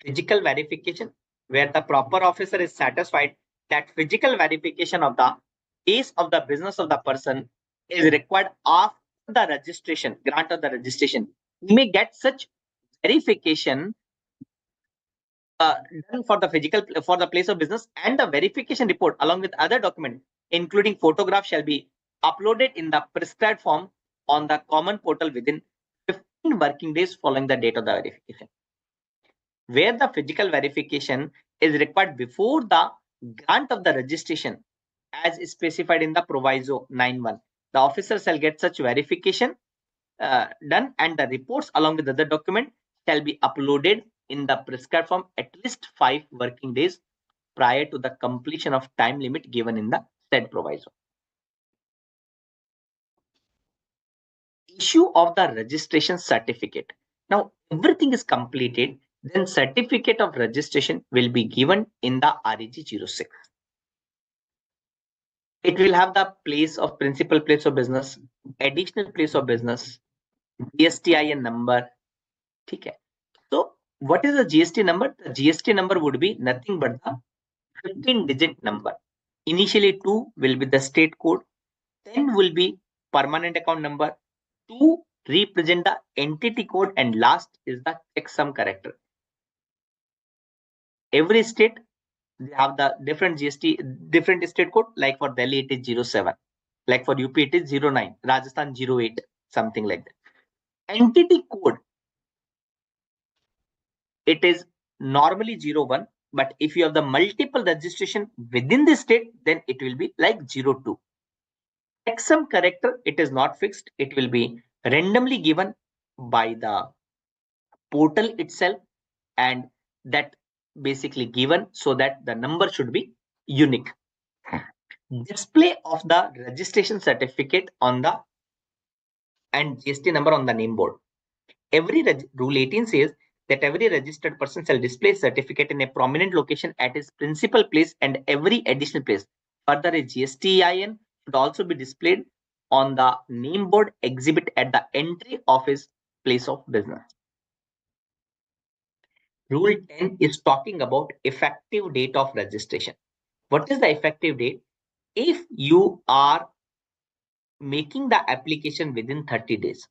Physical verification, where the proper officer is satisfied that physical verification of the case of the business of the person is required after the registration, grant of the registration. You may get such verification done for the place of business, and the verification report along with other documents, including photograph, shall be uploaded in the prescribed form on the common portal within 15 working days following the date of the verification. Where the physical verification is required before the grant of the registration as specified in the proviso 9.1, the officer shall get such verification done, and the reports along with other document shall be uploaded in the prescribed form at least 5 working days prior to the completion of time limit given in the said proviso. Issue of the registration certificate. Now everything is completed, then certificate of registration will be given in the REG 06. It will have the place of principal place of business, additional place of business, GSTIN number. Okay. So what is the GST number? The GST number would be nothing but the 15-digit number. Initially 2 will be the state code, 10 will be permanent account number, 2 represent the entity code, and last is the checksum character. Every state they have the different GST, different state code. Like for Delhi it is 07, like for UP it is 09, Rajasthan 08, something like that. Entity code, it is normally 01, but if you have the multiple registration within the state, then it will be like 02. Checksum character, it is not fixed. It will be randomly given by the portal itself, and that basically given so that the number should be unique. Display of the registration certificate on the and GST number on the name board. Every Rule 18 says that every registered person shall display certificate in a prominent location at his principal place and every additional place. Further, a GSTIN should also be displayed on the name board exhibit at the entry of his place of business. Rule 10 is talking about effective date of registration. What is the effective date? If you are making the application within 30 days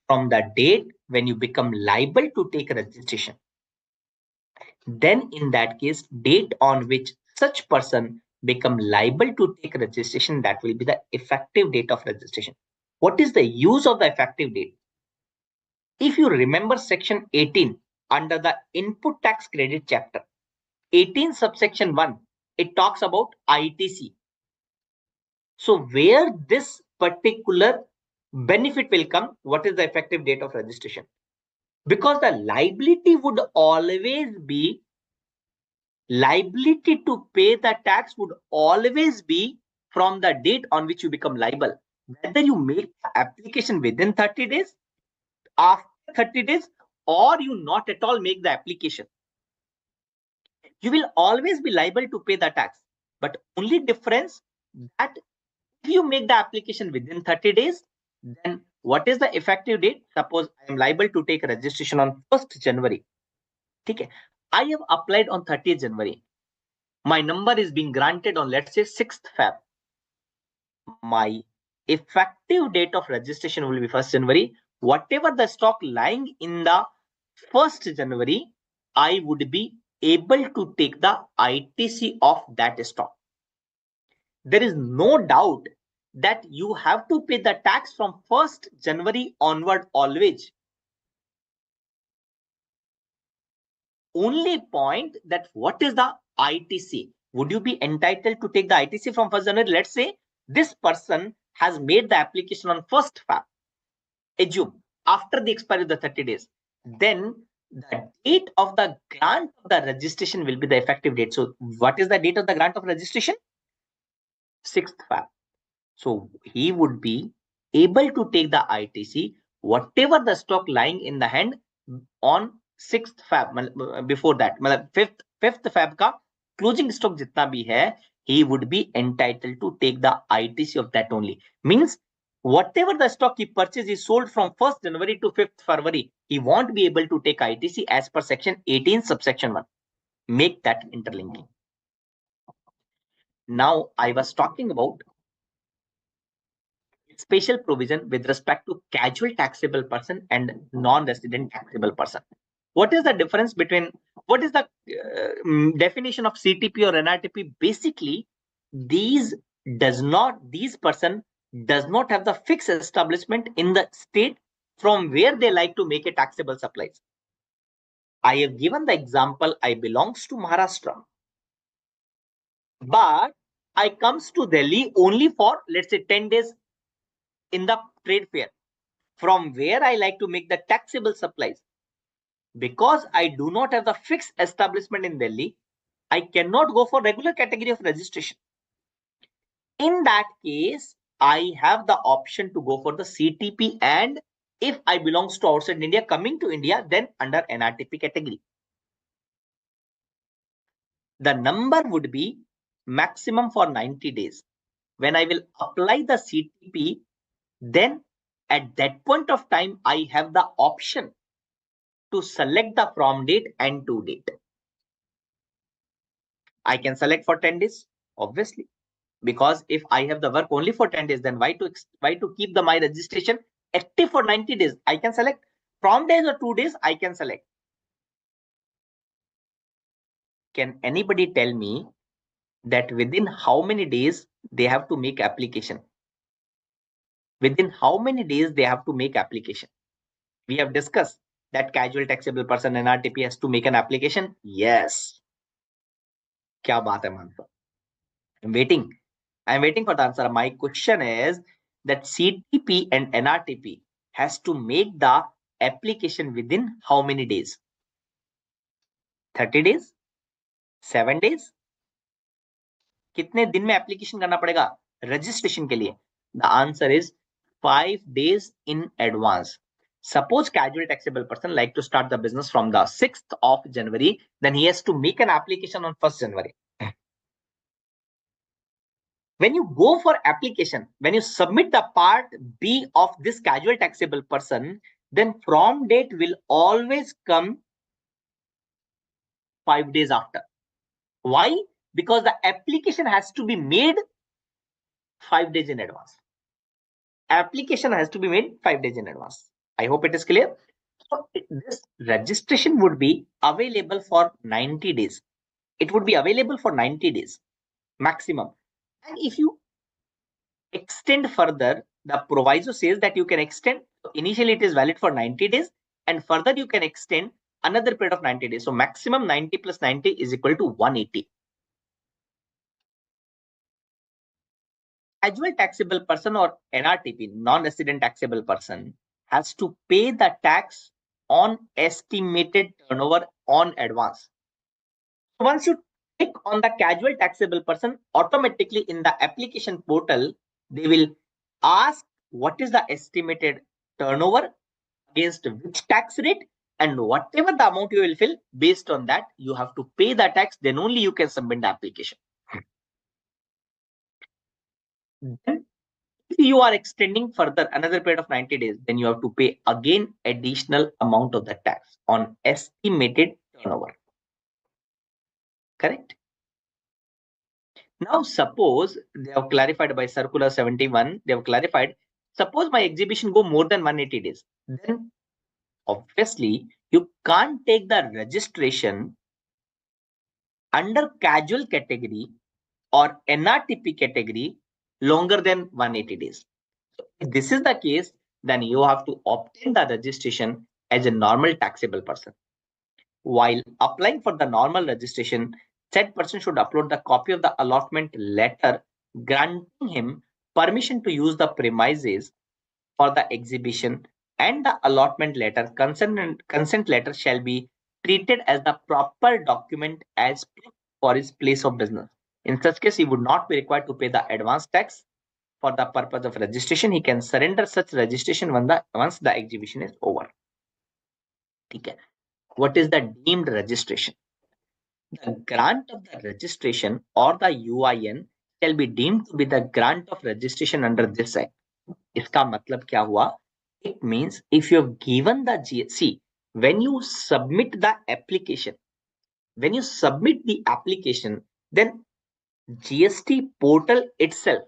from the date when you become liable to take registration, then in that case, date on which such person become liable to take registration, that will be the effective date of registration. What is the use of the effective date? If you remember section 18 under the input tax credit chapter, 18 subsection 1, it talks about ITC. So where this particular benefit will come, what is the effective date of registration? Because the liability would always be, liability to pay the tax would always be from the date on which you become liable. Whether you make the application within 30 days, after 30 days, or you not at all make the application, you will always be liable to pay the tax. But only difference that if you make the application within 30 days, then what is the effective date? Suppose I am liable to take registration on 1st January. Okay. I have applied on 30th January. My number is being granted on, let's say, 6th Feb. My effective date of registration will be 1st January. Whatever the stock lying in the 1st January, I would be able to take the ITC of that stock. There is no doubt that you have to pay the tax from 1st January onward always. Only point that what is the ITC? Would you be entitled to take the ITC from 1st January? Let's say this person has made the application on 1st Feb. Assume after the expiry of the 30 days. Then the date of the grant of the registration will be the effective date. So what is the date of the grant of registration? 6th Feb. So he would be able to take the ITC, whatever the stock lying in the hand on 6th Feb. Before that, 5th Feb ka closing stock jitna bhi hai, he would be entitled to take the ITC of that only. Means whatever the stock he purchased is sold from 1st January to 5th February, he won't be able to take ITC as per section 18 subsection 1. Make that interlinking. Now I was talking about special provision with respect to casual taxable person and non-resident taxable person. What is the difference between, what is the definition of CTP or NRTP? Basically, these person does not have the fixed establishment in the state from where they like to make a taxable supplies. I have given the example, I belongs to Maharashtra, but I comes to Delhi only for, let's say, 10 days in the trade fair, from where I like to make the taxable supplies. Because I do not have the fixed establishment in Delhi, I cannot go for regular category of registration. In that case, I have the option to go for the CTP, and if I belongs to outside India, coming to India, then under NRTP category. The number would be maximum for 90 days. when I will apply the CTP, then at that point of time, I have the option to select the from date and to date. I can select for 10 days, obviously, because if I have the work only for 10 days, then why to keep my registration active for 90 days? I can select from days or 2 days, I can select. Can anybody tell me that within how many days they have to make application? Within how many days they have to make application? We have discussed that casual taxable person NRTP has to make an application. Yes. Kya baat hai, Mansa? I'm waiting. I'm waiting for the answer. My question is that CTP and NRTP has to make the application within how many days? 30 days? 7 days? कितने दिन में application करना पड़ेगा registration के लिए? The answer is 5 days in advance. Suppose casual taxable person like to start the business from the 6th of January, then he has to make an application on 1st January. When you go for application, when you submit the part B of this casual taxable person, then from date will always come 5 days after. Why? Because the application has to be made 5 days in advance. Application has to be made 5 days in advance. I hope it is clear. So this registration would be available for 90 days. It would be available for 90 days maximum. And if you extend further, the proviso says that you can extend. Initially, it is valid for 90 days, and further you can extend another period of 90 days. So maximum 90 plus 90 is equal to 180. Casual taxable person or NRTP, non-resident taxable person, has to pay the tax on estimated turnover on advance. So once you click on the casual taxable person, automatically in the application portal, they will ask what is the estimated turnover against which tax rate, and whatever the amount you will fill, based on that, you have to pay the tax, then only you can submit the application. Then if you are extending further another period of 90 days, then you have to pay again additional amount of the tax on estimated turnover. Correct? Now, suppose they have clarified by Circular 71, they have clarified, suppose my exhibition go more than 180 days, then obviously you can't take the registration under casual category or NRTP category longer than 180 days. So if this is the case, then you have to obtain the registration as a normal taxable person. While applying for the normal registration, said person should upload the copy of the allotment letter granting him permission to use the premises for the exhibition, and the allotment letter consent letter shall be treated as the proper document as for his place of business. In such case, he would not be required to pay the advance tax for the purpose of registration. He can surrender such registration once the exhibition is over. Okay. What is the deemed registration? The grant of the registration or the UIN shall be deemed to be the grant of registration under this act. इसका मतलब क्या हुआ? It means if you have given the GST, when you submit the application, then GST portal itself,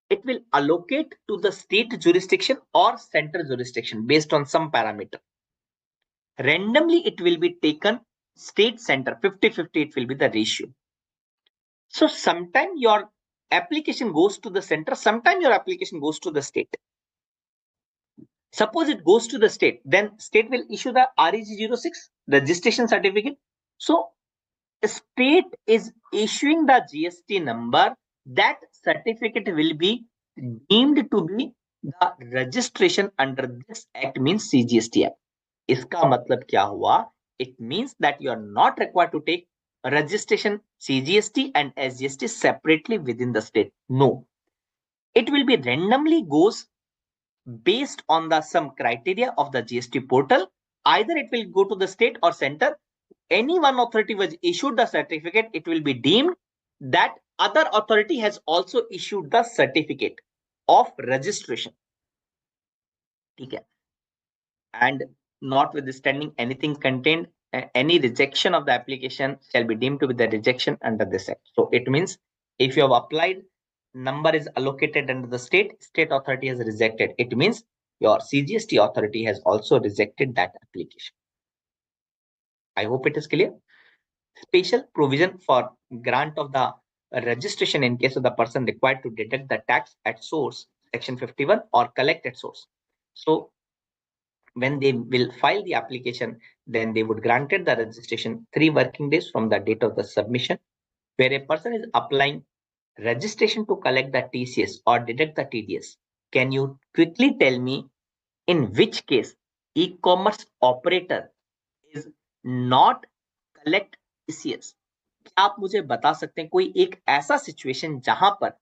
it will allocate to the state jurisdiction or center jurisdiction based on some parameter. Randomly, it will be taken state center, 50-50, it will be the ratio. So sometime your application goes to the center, sometime your application goes to the state. Suppose it goes to the state, then state will issue the REG06 registration certificate. So the state is issuing the GST number. That certificate will be deemed to be the registration under this act, means CGST Act. इसका मतलब क्या हुआ? It means that you are not required to take registration CGST and SGST separately within the state. No, it will be randomly goes based on the some criteria of the GST portal. Either it will go to the state or center. Any one authority was issued the certificate, it will be deemed that other authority has also issued the certificate of registration. Okay. And notwithstanding anything contained, any rejection of the application shall be deemed to be the rejection under this act. So it means if you have applied, number is allocated under the state authority has rejected. It means your CGST authority has also rejected that application. I hope it is clear. Special provision for grant of the registration in case of the person required to deduct the tax at source, section 51, or collect at source. So when they will file the application, then they would granted the registration 3 working days from the date of the submission. Where a person is applying registration to collect the TCS or deduct the TDS, can you quickly tell me in which case e-commerce operator is not collect TCS? क्या आप मुझे बता सकते हैं कोई एक ऐसा situation जहां पर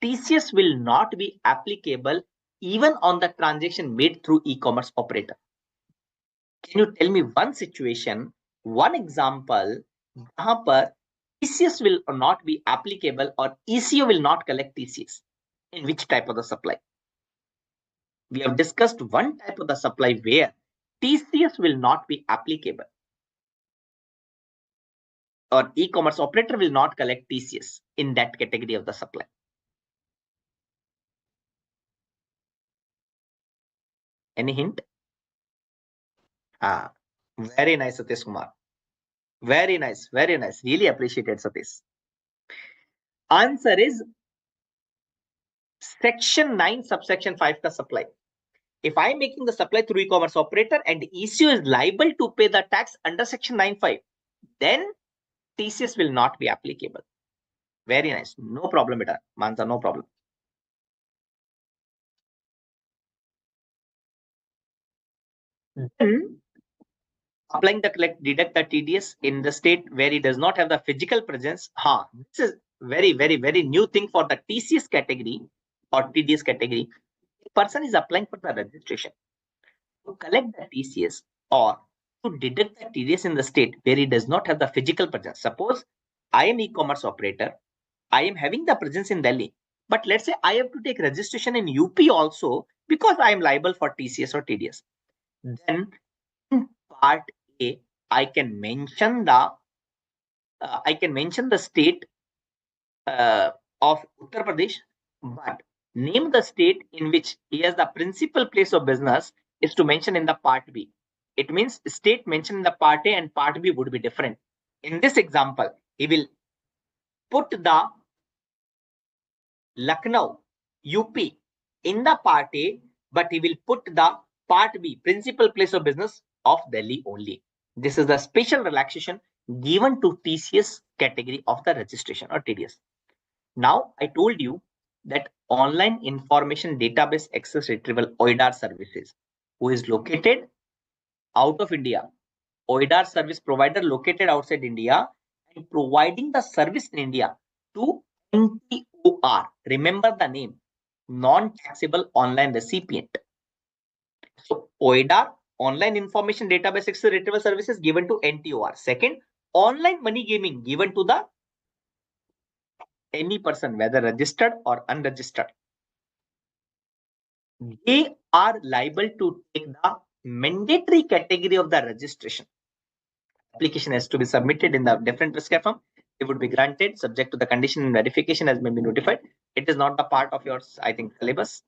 TCS will not be applicable even on the transaction made through e-commerce operator? Can you tell me one situation, one example, जहां पर TCS will not be applicable or ECO will not collect TCS? In which type of the supply? We have discussed one type of the supply where TCS will not be applicable or e-commerce operator will not collect TCS in that category of the supply. Any hint? Ah, very nice, Satish Kumar. Very nice, very nice. Really appreciated, Satish. Answer is section 9, subsection 5 ka supply. If I'm making the supply through e-commerce operator and ECO is liable to pay the tax under section 9(5), then TCS will not be applicable. Very nice. No problem, beta. Mansa, no problem. Then applying the collect deduct the TDS in the state where it does not have the physical presence. This is very new thing for the TCS category or TDS category. The person is applying for the registration to collect the TCS or to deduct the TDS in the state where it does not have the physical presence. Suppose I am e-commerce operator, I am having the presence in Delhi, but let's say I have to take registration in UP also because I am liable for TCS or TDS. Then in part A, I can mention the state of Uttar Pradesh, but name the state in which he has the principal place of business is to mention in the part B. It means state mentioned in the part A and part B would be different. In this example, he will put the Lucknow, UP in the part A, but he will put the part B, principal place of business of Delhi only. This is the special relaxation given to TCS category of the registration or TDS. Now, I told you that online information database access retrieval OIDAR services, who is located out of India, OIDAR service provider located outside India and providing the service in India to NTOR. Remember the name, non-taxable online recipient. So OIDAR, online information database access retrieval services given to NTOR. Second, online money gaming given to the any person, whether registered or unregistered. They are liable to take the mandatory category of the registration. Application has to be submitted in the different prescribed form. It would be granted subject to the condition and verification as may be notified. It is not the part of your, I think, syllabus.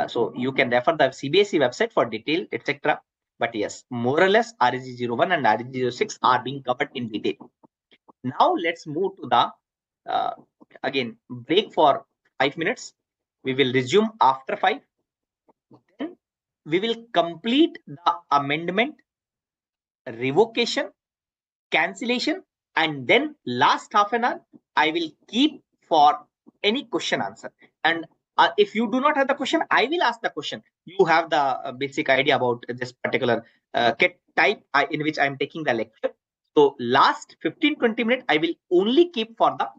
So you can refer the CBSE website for detail, etc. But yes, more or less REG 01 and REG 06 are being covered in detail. Now let's move to the again break for 5 minutes. We will resume after 5. Then we will complete the amendment, revocation, cancellation, and then last half an hour I will keep for any question answer. And if you do not have the question, I will ask the question. You have the basic idea about this particular type in which I am taking the lecture. So last 15-20 minutes I will only keep for the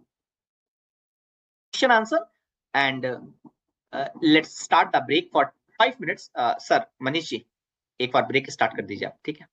question answer, and let's start the break for 5 minutes. Sir Manish ji, एक बार break start कर दीजिए आप, ठीक है?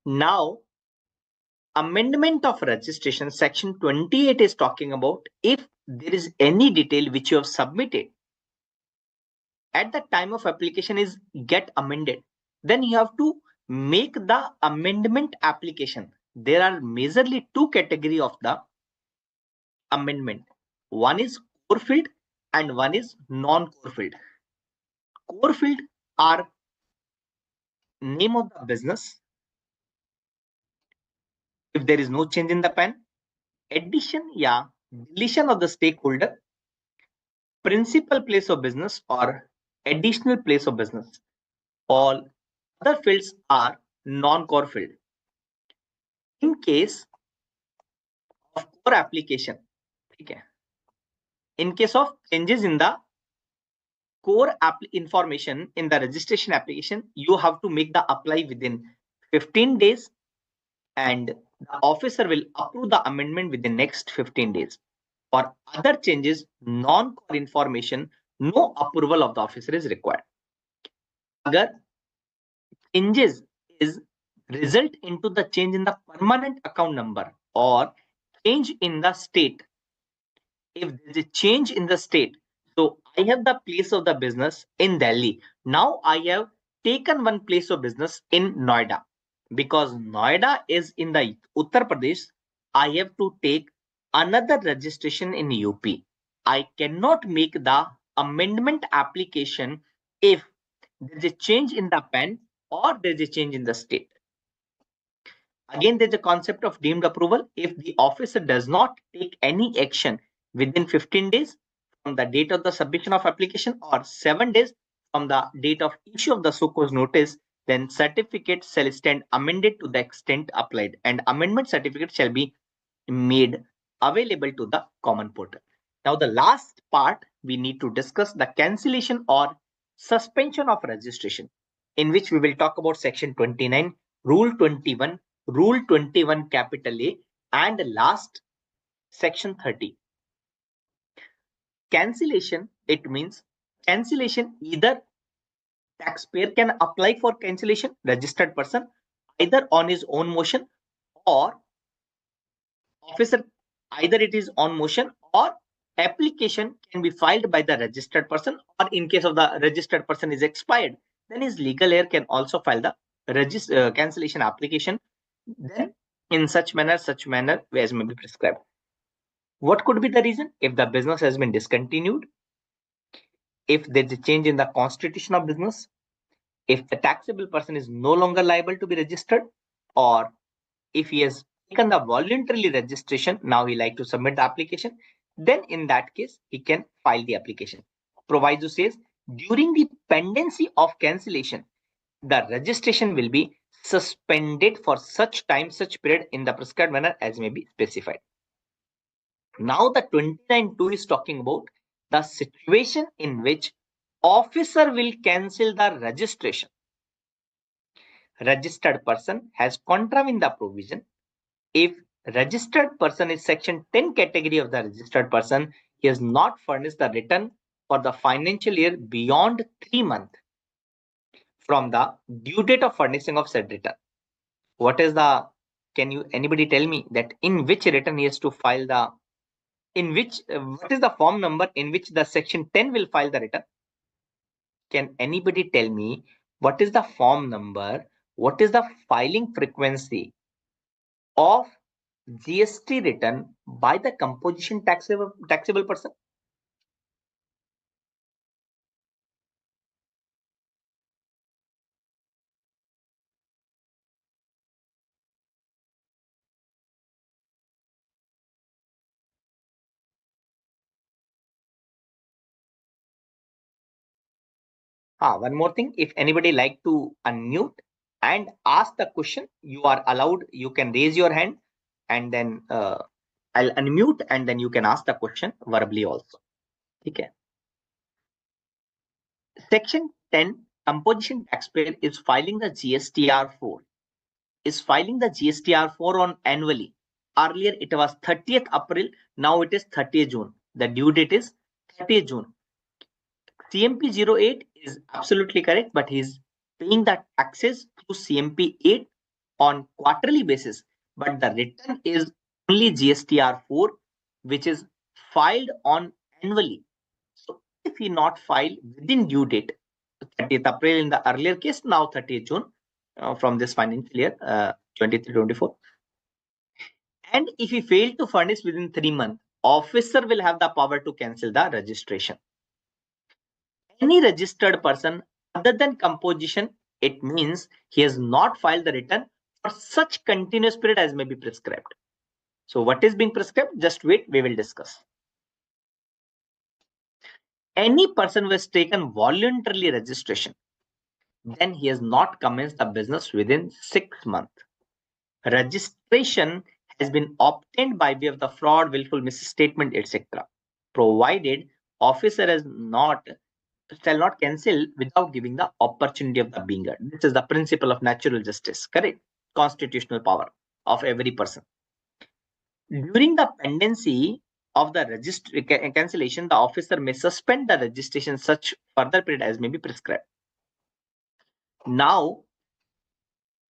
Now, amendment of registration, section 28 is talking about if there is any detail which you have submitted at the time of application is get amended, then you have to make the amendment application. There are majorly two category of the amendment. One is core field and one is non-core field. Core field are name of the business, if there is no change in the PAN, addition या deletion of the stakeholder, principal place of business or additional place of business. All other fields are non-core field. In case of core application, okay, in case of changes in the core information in the registration application, you have to make the apply within 15 days and the officer will approve the amendment within next 15 days. For other changes, non-core information, no approval of the officer is required. Agar changes is result into the change in the permanent account number or change in the state. If there is a change in the state, so I have the place of the business in Delhi. Now I have taken one place of business in Noida. Because Noida is in the Uttar Pradesh, I have to take another registration in UP. I cannot make the amendment application if there is a change in the PAN or there is a change in the state. Again, there's a concept of deemed approval. If the officer does not take any action within 15 days from the date of the submission of application or 7 days from the date of issue of the so-called notice, then certificate shall stand amended to the extent applied and amendment certificate shall be made available to the common portal. Now, the last part we need to discuss the cancellation or suspension of registration, in which we will talk about section 29, rule 21, rule 21 capital A, and last section 30. Cancellation, it means cancellation, either taxpayer can apply for cancellation, registered person, either on his own motion or officer, either it is on motion or application can be filed by the registered person, or in case of the registered person is expired, then his legal heir can also file the cancellation application. Then in such manner as may be prescribed. What could be the reason? If the business has been discontinued, if there is a change in the constitution of business, if the taxable person is no longer liable to be registered, or if he has taken the voluntarily registration, now he like to submit the application, then in that case he can file the application. Proviso says during the pendency of cancellation, the registration will be suspended for such time, such period in the prescribed manner as may be specified. Now the 29.2 is talking about the situation in which officer will cancel the registration. Registered person has contravened the provision. If registered person is section 10 category of the registered person, he has not furnished the return for the financial year beyond 3 months from the due date of furnishing of said return. What is the, can you anybody tell me that in which return he has to file the, in which, what is the form number in which the section 10 will file the return? Can anybody tell me what is the form number, what is the filing frequency of GST return by the composition taxable person? One more thing, if anybody like to unmute and ask the question, you are allowed, you can raise your hand and then I'll unmute and then you can ask the question verbally also. Okay. Section 10, composition taxpayer is filing the GSTR4. Is filing the GSTR4 on annually. Earlier it was 30th April, now it is 30th June. The due date is 30th June. CMP 08 is absolutely correct, but he's paying the taxes through CMP 8 on quarterly basis, but the return is only GSTR4, which is filed on annually. So if he not filed within due date, 30th April in the earlier case, now 30th June from this financial year 23-24. And if he failed to furnish within 3 months, officer will have the power to cancel the registration. Any registered person other than composition, it means he has not filed the return for such continuous period as may be prescribed. So what is being prescribed? Just wait, we will discuss. Any person who has taken voluntarily registration, then he has not commenced the business within 6 months. Registration has been obtained by way of the fraud, willful misstatement, etc. Provided officer shall not cancel without giving the opportunity of the being heard. This is the principle of natural justice, correct? Constitutional power of every person. During the pendency of the cancellation, the officer may suspend the registration such further period as may be prescribed. Now,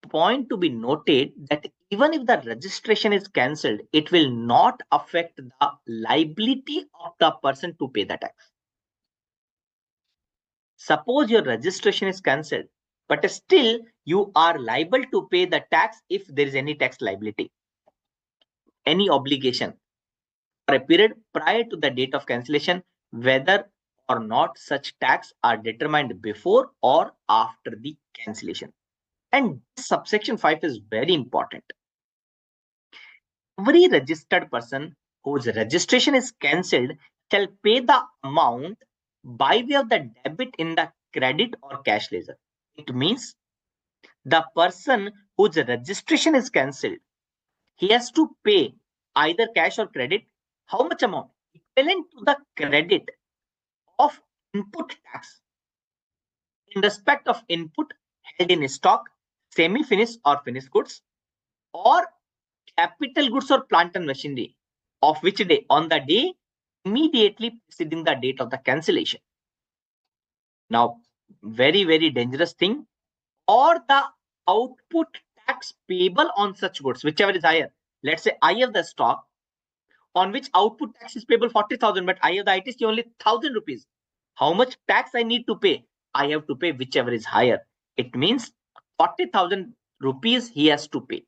point to be noted that even if the registration is cancelled, it will not affect the liability of the person to pay the tax. Suppose your registration is cancelled, but still you are liable to pay the tax if there is any tax liability, any obligation for a period prior to the date of cancellation, whether or not such tax are determined before or after the cancellation. And subsection 5 is very important. Every registered person whose registration is cancelled shall pay the amount by way of the debit in the credit or cash ledger. It means the person whose registration is cancelled, he has to pay either cash or credit. How much amount? Equivalent to the credit of input tax in respect of input held in stock, semi-finished or finished goods, or capital goods or plant and machinery, of which day? On the day immediately preceding the date of the cancellation. Now, very, very dangerous thing, or the output tax payable on such goods, whichever is higher. Let's say I have the stock on which output tax is payable 40,000, but I have the ITC only 1,000 rupees. How much tax I need to pay? I have to pay whichever is higher. It means 40,000 rupees he has to pay.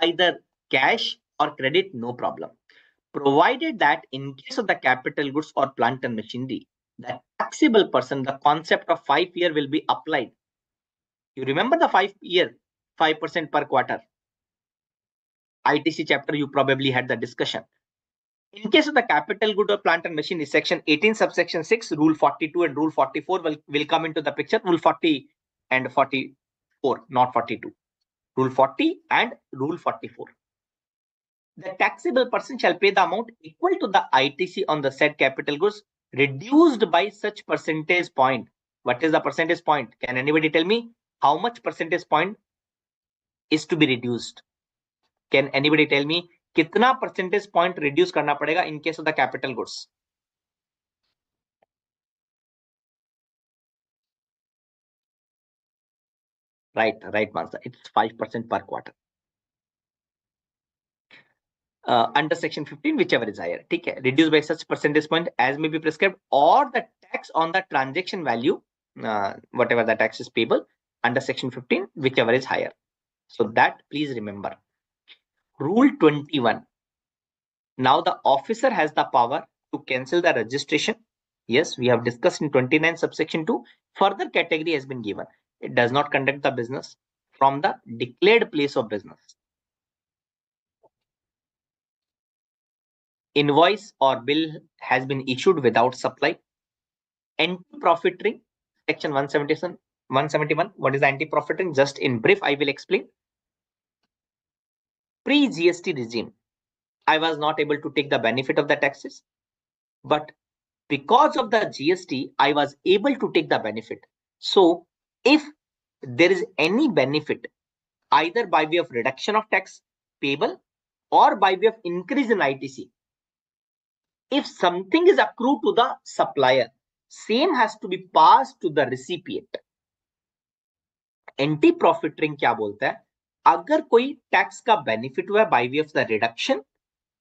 Either cash or credit, no problem. Provided that in case of the capital goods or plant and machinery, the taxable person, the concept of 5-year will be applied. You remember the 5-year, 5% per quarter. ITC chapter, you probably had the discussion. In case of the capital good or plant and machinery, section 18, subsection 6, rule 42 and rule 44 will come into the picture. Rule 40 and 44, not 42. Rule 40 and rule 44. The taxable person shall pay the amount equal to the ITC on the said capital goods, reduced by such percentage point. What is the percentage point? Can anybody tell me how much percentage point is to be reduced? Can anybody tell me कितना percentage point reduce करना पड़ेगा in case of the capital goods? Right, Martha. It's 5% per quarter. Under section 15, whichever is higher. Okay, reduced by such percentage point as may be prescribed, or the tax on the transaction value, whatever the tax is payable under section 15, whichever is higher. So that please remember. Rule 21. Now the officer has the power to cancel the registration. Yes, we have discussed in 29 subsection 2. Further category has been given. It does not conduct the business from the declared place of business. Invoice or bill has been issued without supply. Anti-profiteering, section 171. What is anti-profiteering? Just in brief, I will explain. Pre-GST regime, I was not able to take the benefit of the taxes, but because of the GST, I was able to take the benefit. So if there is any benefit, either by way of reduction of tax payable or by way of increase in ITC, if something is accrued to the supplier, same has to be passed to the recipient. Anti profiteering क्या बोलता है, अगर कोई tax का benefit हुआ है by way of the reduction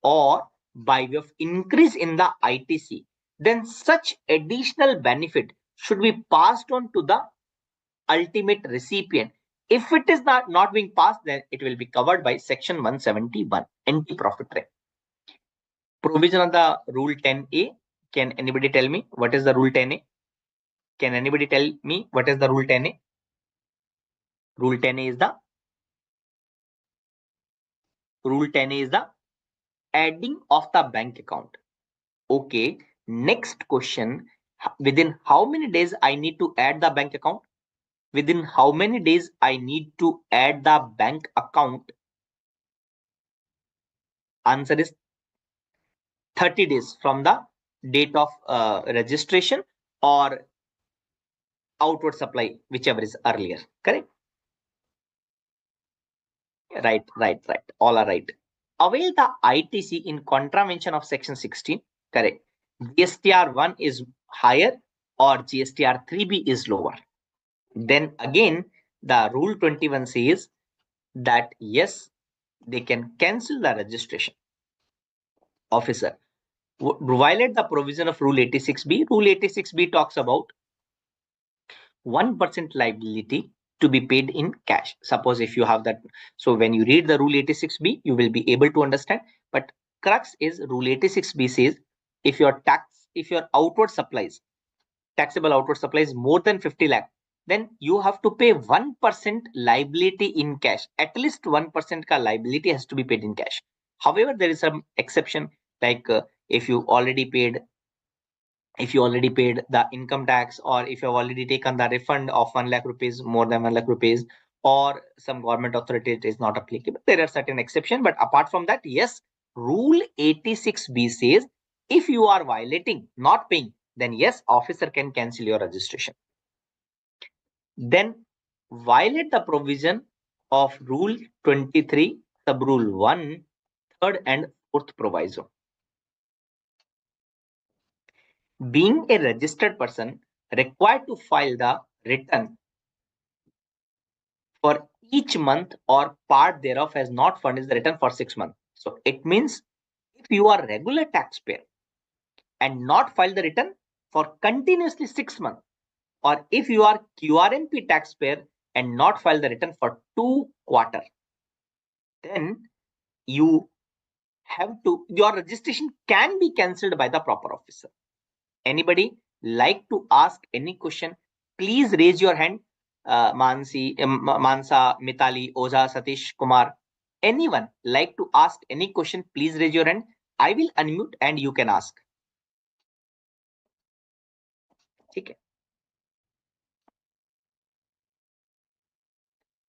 or by way of increase in the ITC, then such additional benefit should be passed on to the ultimate recipient. If it is not being passed, then it will be covered by section 171, anti-profit rate. Provision of the rule 10A. Can anybody tell me what is the rule 10A? Can anybody tell me what is the rule 10A? Rule 10A is the adding of the bank account. Okay, next question. Within how many days I need to add the bank account? Within how many days I need to add the bank account? Answer is 30 days from the date of registration or outward supply, whichever is earlier. Correct? Right. All are right. Avail the ITC in contravention of section 16. Correct. GSTR 1 is higher or GSTR 3B is lower. Then again, the rule 21 says that yes, they can cancel the registration. Officer violate the provision of rule 86B. Rule 86B talks about 1% liability to be paid in cash. Suppose if you have that, so when you read the rule 86B, you will be able to understand. But crux is rule 86B says if your outward supplies, taxable outward supplies more than 50 lakh, then you have to pay 1% liability in cash. At least 1% ka liability has to be paid in cash. However, there is some exception, like if you already paid the income tax, or if you have already taken the refund of 1 lakh rupees, more than 1 lakh rupees, or some government authority, it is not applicable. There are certain exceptions, but apart from that, yes, rule 86B says if you are violating, not paying, then yes, officer can cancel your registration. Then violate the provision of rule 23 sub rule 1 third and fourth proviso. Being a registered person required to file the return for each month or part thereof has not furnished the return for 6 months. So it means if you are regular taxpayer and not file the return for continuously 6 months, or if you are QRNP taxpayer and not file the return for 2 quarters, then your registration can be cancelled by the proper officer. Anybody like to ask any question? Please raise your hand. Mansa, Mitali, Oza, Satish, Kumar. Anyone like to ask any question? Please raise your hand. I will unmute and you can ask. Okay.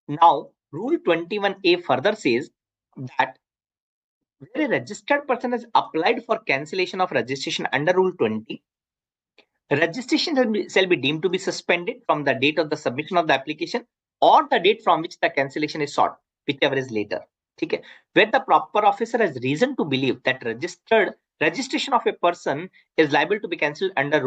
Now, Rule 21A further says that where a registered person has applied for cancellation of registration under Rule 20, registration shall be deemed to be suspended from the date of the submission of the application or the date from which the cancellation is sought, whichever is later. Okay. Where the proper officer has reason to believe that registration of a person is liable to be cancelled under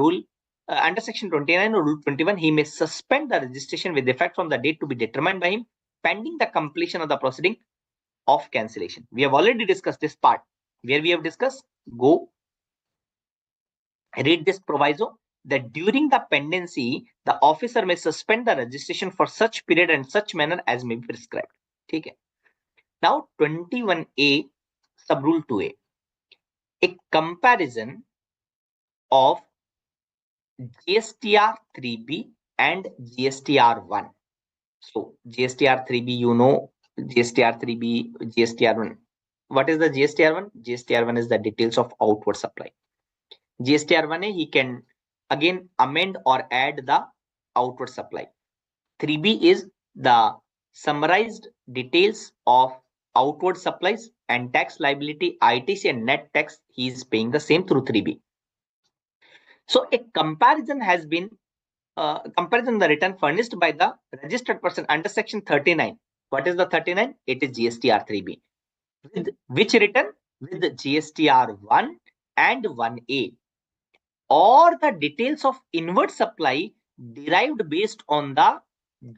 under section 29 or rule 21, he may suspend the registration with effect from the date to be determined by him pending the completion of the proceeding of cancellation. We have already discussed this part. Where we have discussed, go read this proviso that during the pendency, the officer may suspend the registration for such period and such manner as may be prescribed. Okay. Now 21A sub rule 2A, a comparison of GSTR 3B and GSTR 1. So GSTR 3B, you know, GSTR 3B, GSTR 1. What is the GSTR 1? GSTR 1 is the details of outward supply. GSTR 1A, he can again amend or add the outward supply. 3B is the summarized details of outward supplies and tax liability, ITC and net tax he is paying the same through 3B. So a comparison has been the return furnished by the registered person under section 39. What is the 39? It is GSTR 3B. With which return? With the GSTR 1 and 1A. Or the details of inward supply derived based on the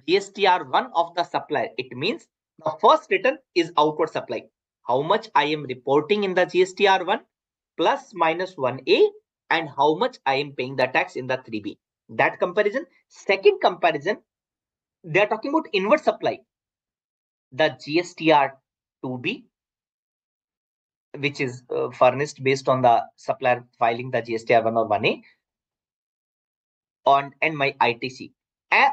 GSTR1 of the supplier. It means the first return is outward supply. How much I am reporting in the GSTR1 plus minus 1A and how much I am paying the tax in the 3B. That comparison. Second comparison, they are talking about inward supply. The GSTR2B, which is furnished based on the supplier filing the GSTR1 or 1A on and my ITC.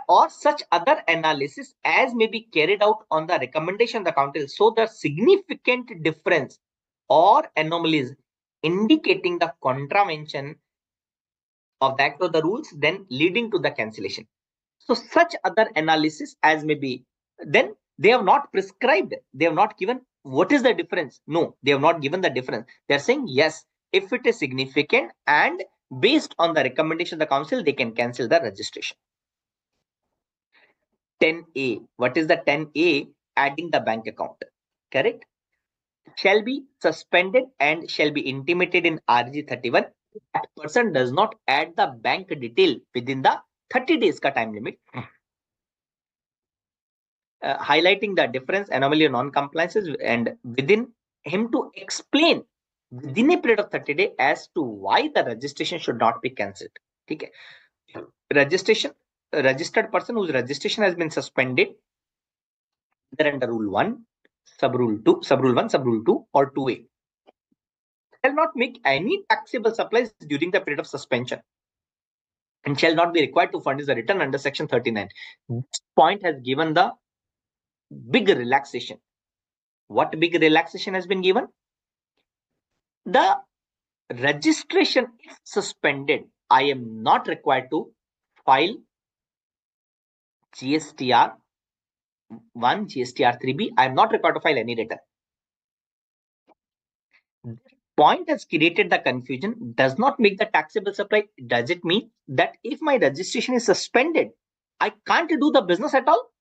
Or such other analysis as may be carried out on the recommendation of the council. So the significant difference or anomalies indicating the contravention of the act or the rules, then leading to the cancellation. So such other analysis as may be, then they have not prescribed, they have not given what is the difference. No, they have not given the difference. They are saying yes, if it is significant and based on the recommendation of the council, they can cancel the registration. 10A. What is the 10A? Adding the bank account. Correct? Shall be suspended and shall be intimated in RG 31. That person does not add the bank detail within the 30 days ka time limit. Highlighting the difference, anomaly, or non-compliances, and within him to explain within a period of 30 days as to why the registration should not be cancelled. Okay. Registration, registered person whose registration has been suspended either under Rule 1, Sub-Rule 2, Sub-Rule 1, Sub-Rule 2, or 2A shall not make any taxable supplies during the period of suspension and shall not be required to furnish the return under Section 39. This point has given the big relaxation. What big relaxation has been given? The registration, if suspended, I am not required to file GSTR 1, GSTR 3B. I am not required to file any return. This point has created the confusion. Does not make the taxable supply. Does it mean that if my registration is suspended, I can't do the business at all?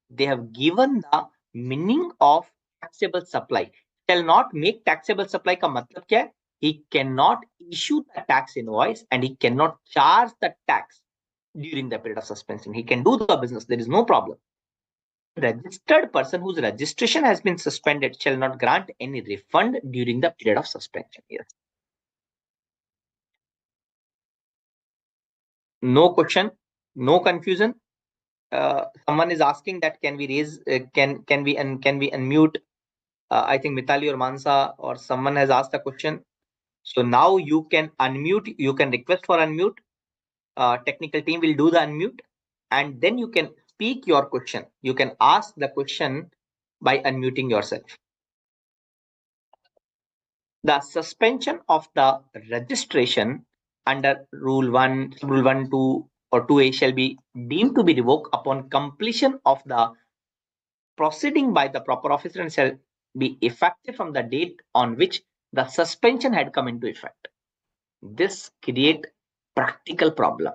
They have given the meaning of taxable supply. Shall not make taxable supply का मतलब क्या है? He cannot issue the tax invoice and he cannot charge the tax during the period of suspension. He can do the business. There is no problem. Registered person whose registration has been suspended shall not grant any refund during the period of suspension. Yes. No question, no confusion. Someone is asking that can we raise, can we unmute? I think Mitali or Mansa or someone has asked a question. So now you can unmute. You can request for unmute. Technical team will do the unmute, and then you can speak your question. You can ask the question by unmuting yourself. The suspension of the registration under Rule 1, Rule 1, 2, or 2A shall be deemed to be revoked upon completion of the proceeding by the proper officer and shall be effective from the date on which the suspension had come into effect. This creates practical problem.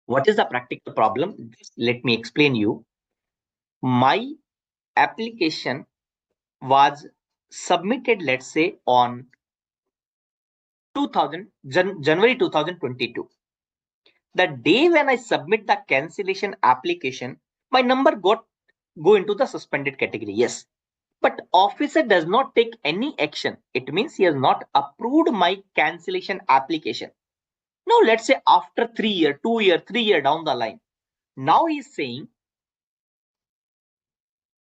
What is the practical problem? Let me explain you. My application was submitted, let's say, on January 2022. The day when I submit the cancellation application, my number go into the suspended category. Yes. But officer does not take any action. It means he has not approved my cancellation application. Now, let's say after 3 years, 2 years, 3 years down the line, now he's saying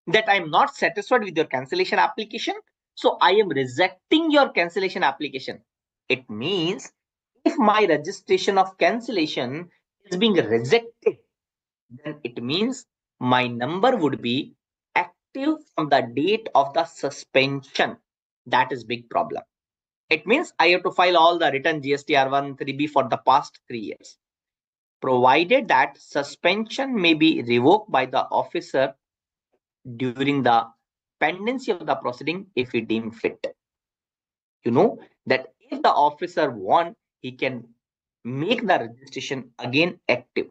that I'm not satisfied with your cancellation application. So I am rejecting your cancellation application. It means if my registration of cancellation is being rejected, then it means my number would be active from the date of the suspension. That is big problem. It means I have to file all the return GSTR1, 3B for the past 3 years. Provided that suspension may be revoked by the officer during the pendency of the proceeding if he deem fit. You know that if the officer wants, he can make the registration again active.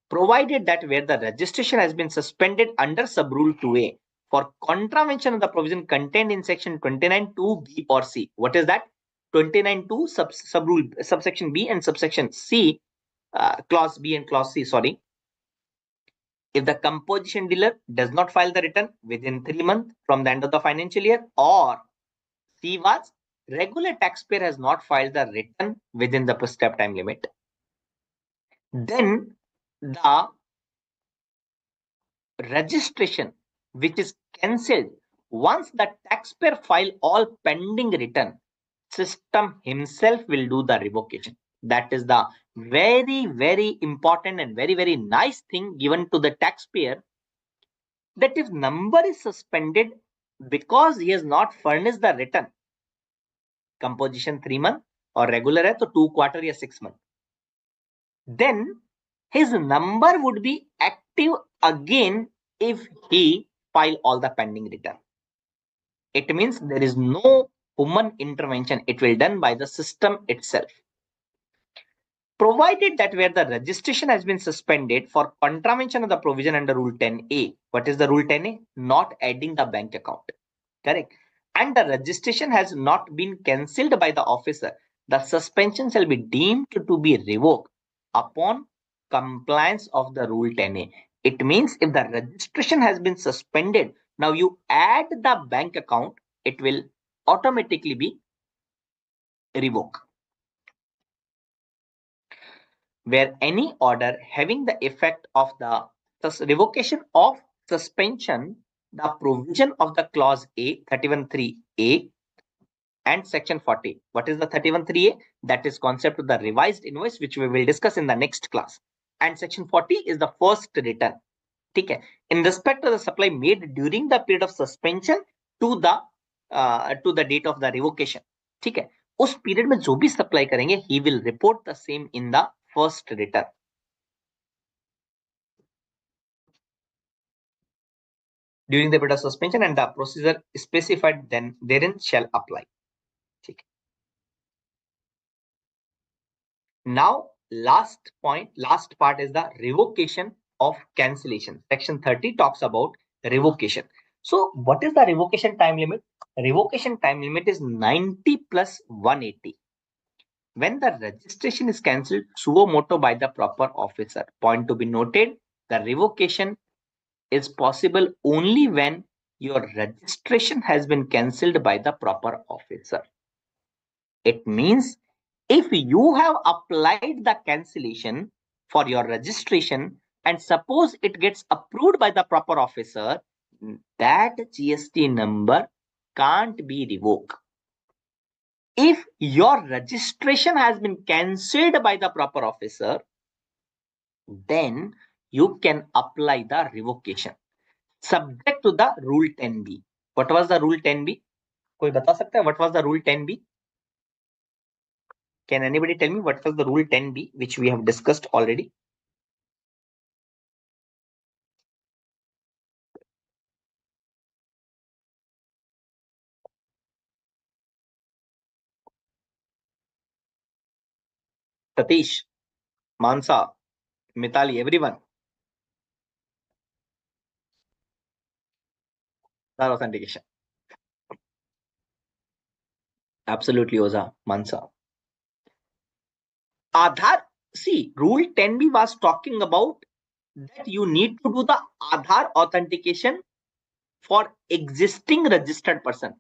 Provided that where the registration has been suspended under Sub-Rule 2A for contravention of the provision contained in Section 29(2)(b) or C. What is that? 29(2) Sub-Rule subsection B and subsection C, Clause B and Clause C, sorry. if the composition dealer does not file the return within 3 months from the end of the financial year, or C was regular taxpayer has not filed the return within the prescribed time limit, then the registration which is cancelled once the taxpayer file all pending return, system himself will do the revocation. That is the very important and very nice thing given to the taxpayer, that if number is suspended because he has not furnished the return, composition 3 month और regular है तो 2 quarter या 6 month, then his number would be active again if he file all the pending return. It means there is no human intervention. It will done by the system itself. Provided that where the registration has been suspended for contravention of the provision under Rule 10A. What is the Rule 10A? Not adding the bank account. Correct. And the registration has not been cancelled by the officer. The suspension shall be deemed to be revoked upon compliance of the Rule 10A. It means if the registration has been suspended, now you add the bank account, it will automatically be revoked. Where any order having the effect of the revocation of suspension, the provision of the clause A, 31(3)(a) and section 40. What is the 31(3)(a)? That is concept of the revised invoice, which we will discuss in the next class. And section 40 is the first return. Okay. In respect of the supply made during the period of suspension to the date of the revocation. ठीक है, उस period में जो भी supply करेंगे, he will report the same in the first return. During the period of suspension and the procedure specified then therein shall apply. ठीक. Now, last part is the revocation of cancellation. Section 30 talks about revocation. So, what is the revocation time limit? Revocation time limit is 90 plus 180. When the registration is cancelled suo motu by the proper officer. Point to be noted, the revocation is possible only when your registration has been cancelled by the proper officer. It means if you have applied the cancellation for your registration and suppose it gets approved by the proper officer, that GST number can't be revoked. If your registration has been cancelled by the proper officer, then you can apply the revocation subject to the Rule 10B. What was the Rule 10B? कोई बता सकता है what was the Rule 10B? Can anybody tell me what was the Rule 10B which we have discussed already? Satish, Mansa, Mitali, everyone. Aadhaar authentication. Absolutely, Oza, Mansa. Aadhaar, see, Rule 10B was talking about that you need to do the Aadhaar authentication for existing registered person,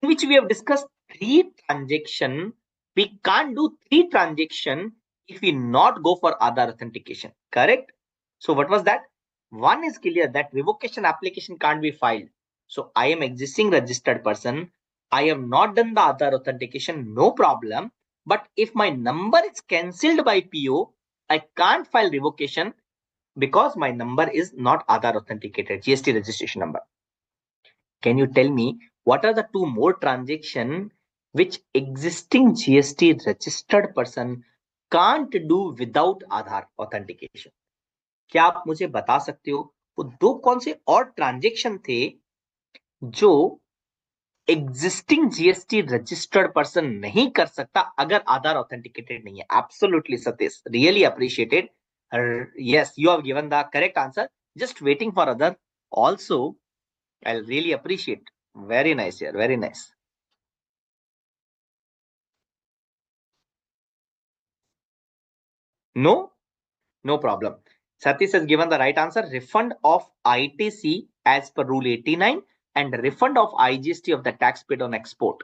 in which we have discussed 3 transactions. We can't do 3 transactions if we not go for Aadhaar authentication. Correct? So what was that? One is clear that revocation application can't be filed. So I am existing registered person. I have not done the Aadhaar authentication, no problem. But if my number is cancelled by PO, I can't file revocation because my number is not Aadhaar authenticated, GST registration number. Can you tell me what are the 2 more transactions which existing GST registered person can't do without Aadhaar authentication? क्या आप मुझे बता सकते हो वो 2 कौन से और ट्रांजेक्शन थे जो एग्जिस्टिंग जीएसटी रजिस्टर्ड पर्सन नहीं कर सकता अगर आधार ऑथेंटिकेटेड नहीं है? Absolutely Satish, really appreciated. Yes, you have given the correct answer. Just waiting for other also. I'll really appreciate. Very nice here, very nice. No problem. Satish has given the right answer. Refund of ITC as per Rule 89 and refund of IGST of the tax paid on export.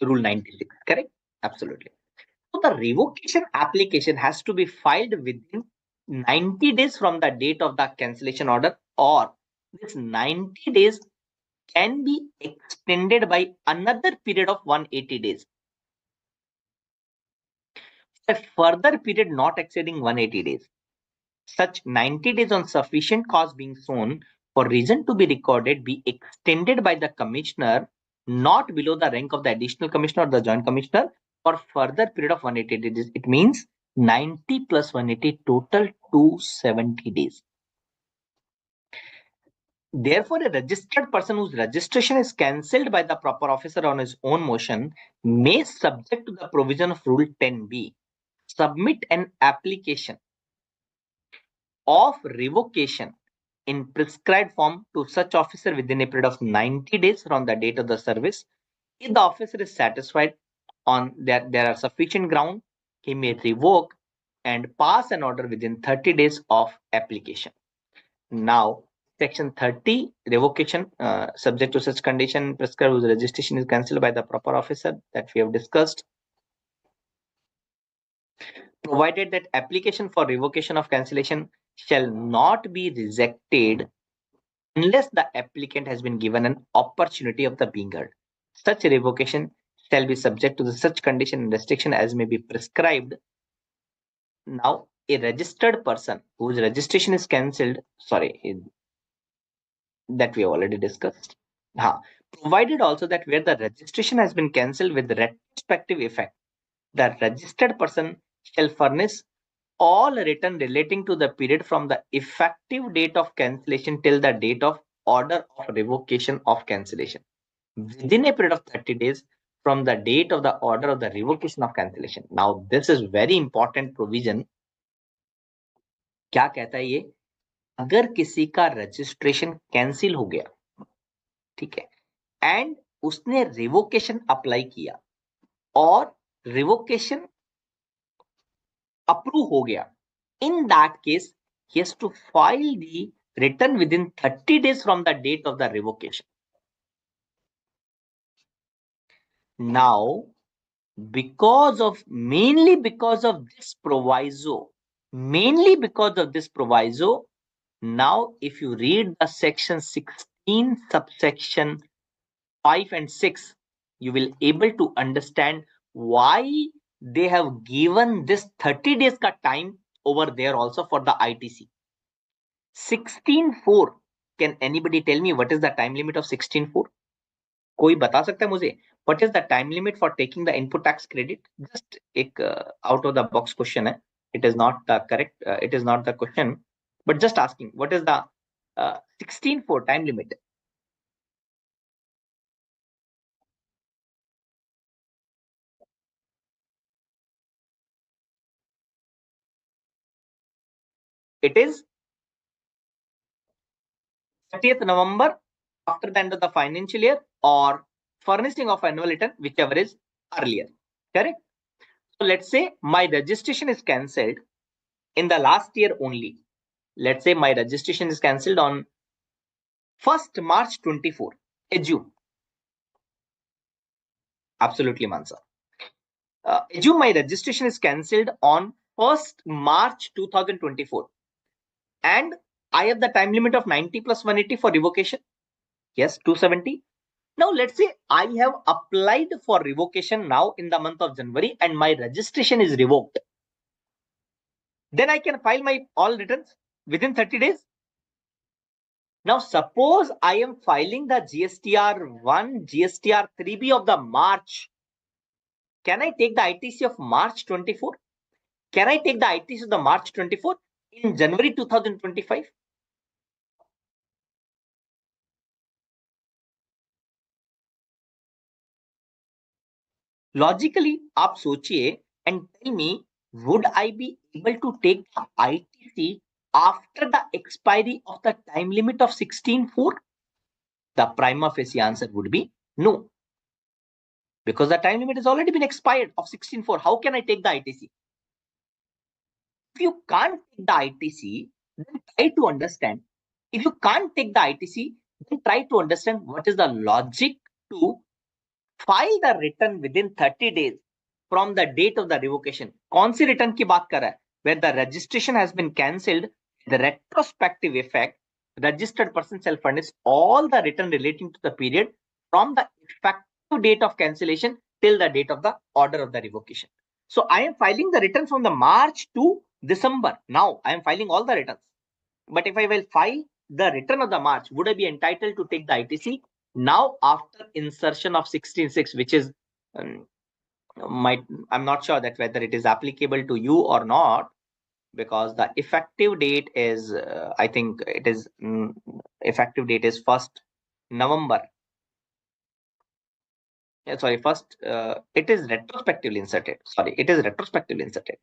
Rule 96, correct? Absolutely. So the revocation application has to be filed within 90 days from the date of the cancellation order, or this 90 days can be extended by another period of 180 days. A further period not exceeding 180 days. Such 90 days on sufficient cause being shown for reason to be recorded be extended by the commissioner not below the rank of the additional commissioner or the joint commissioner for further period of 180 days. It means 90 plus 180 total 270 days. Therefore, a registered person whose registration is cancelled by the proper officer on his own motion may, subject to the provision of Rule 10b, submit an application of revocation in prescribed form to such officer within a period of 90 days from the date of the service. If the officer is satisfied on that there are sufficient ground, he may revoke and pass an order within 30 days of application. Now, Section 30, revocation subject to such condition prescribed whose registration is cancelled by the proper officer that we have discussed. Provided that application for revocation of cancellation shall not be rejected unless the applicant has been given an opportunity of the being heard. Such revocation shall be subject to the such condition and restriction as may be prescribed. Now, a registered person whose registration is cancelled, that we have already discussed. Provided also that where the registration has been cancelled with retrospective effect, the registered person shall furnish all written relating to the period from the effective date of cancellation till the date of order of revocation of cancellation within a period of 30 days from the date of the order of the revocation of cancellation. Now, this is very important provision. क्या कहता है ये? अगर किसी का registration cancel हो गया, ठीक है, एंड उसने रिवोकेशन अप्लाई किया और रिवोकेशन अप्रूव हो गया, in that case he has to file the return within 30 days from the date of the revocation. Now, mainly because of this proviso, now if you read the section 16 subsection 5 and 6, you will able to understand why they have given this 30 days ka time over there also for the ITC. 16.4, can anybody tell me what is the time limit of 16.4? कोई बता सकता है मुझे what is the time limit for taking the input tax credit? Just एक out of the box question है. It is not correct. It is not the question, but just asking what is the 16.4 time limit? It is 30th November after the end of the financial year or furnishing of annual return, whichever is earlier. Correct? So let's say my registration is cancelled in the last year only. Let's say my registration is cancelled on 1st March 24. Assume. Absolutely, Mansa. Assume my registration is cancelled on 1st March 2024. And I have the time limit of 90 plus 180 for revocation. Yes, 270. Now, let's say I have applied for revocation now in the month of January and my registration is revoked. Then I can file my all returns within 30 days. Now, suppose I am filing the GSTR 1, GSTR 3B of the March. Can I take the ITC of March 24? Can I take the ITC of the March 24 in January 2025? Logically, आप सोचिए and tell me, would I be able to take the ITC after the expiry of the time limit of 16.4? The prima facie answer would be no. Because the time limit has already been expired of 16.4. How can I take the ITC? If you can't take the ITC, then try to understand. If you can't take the ITC, then try to understand what is the logic to file the return within 30 days from the date of the revocation. कौन सी return की बात कर रहा है? Where the registration has been cancelled, the retrospective effect, registered person shall furnish all the return relating to the period from the effective date of cancellation till the date of the order of the revocation. So I am filing the return from the March to December. Now I am filing all the returns. But if I will file the return of the March, would I be entitled to take the ITC? Now, after insertion of 16.6, which is I'm not sure that whether it is applicable to you or not, because the effective date is I think it is effective date is 1st November. Yeah, sorry, first it is retrospectively inserted. Sorry, it is retrospectively inserted.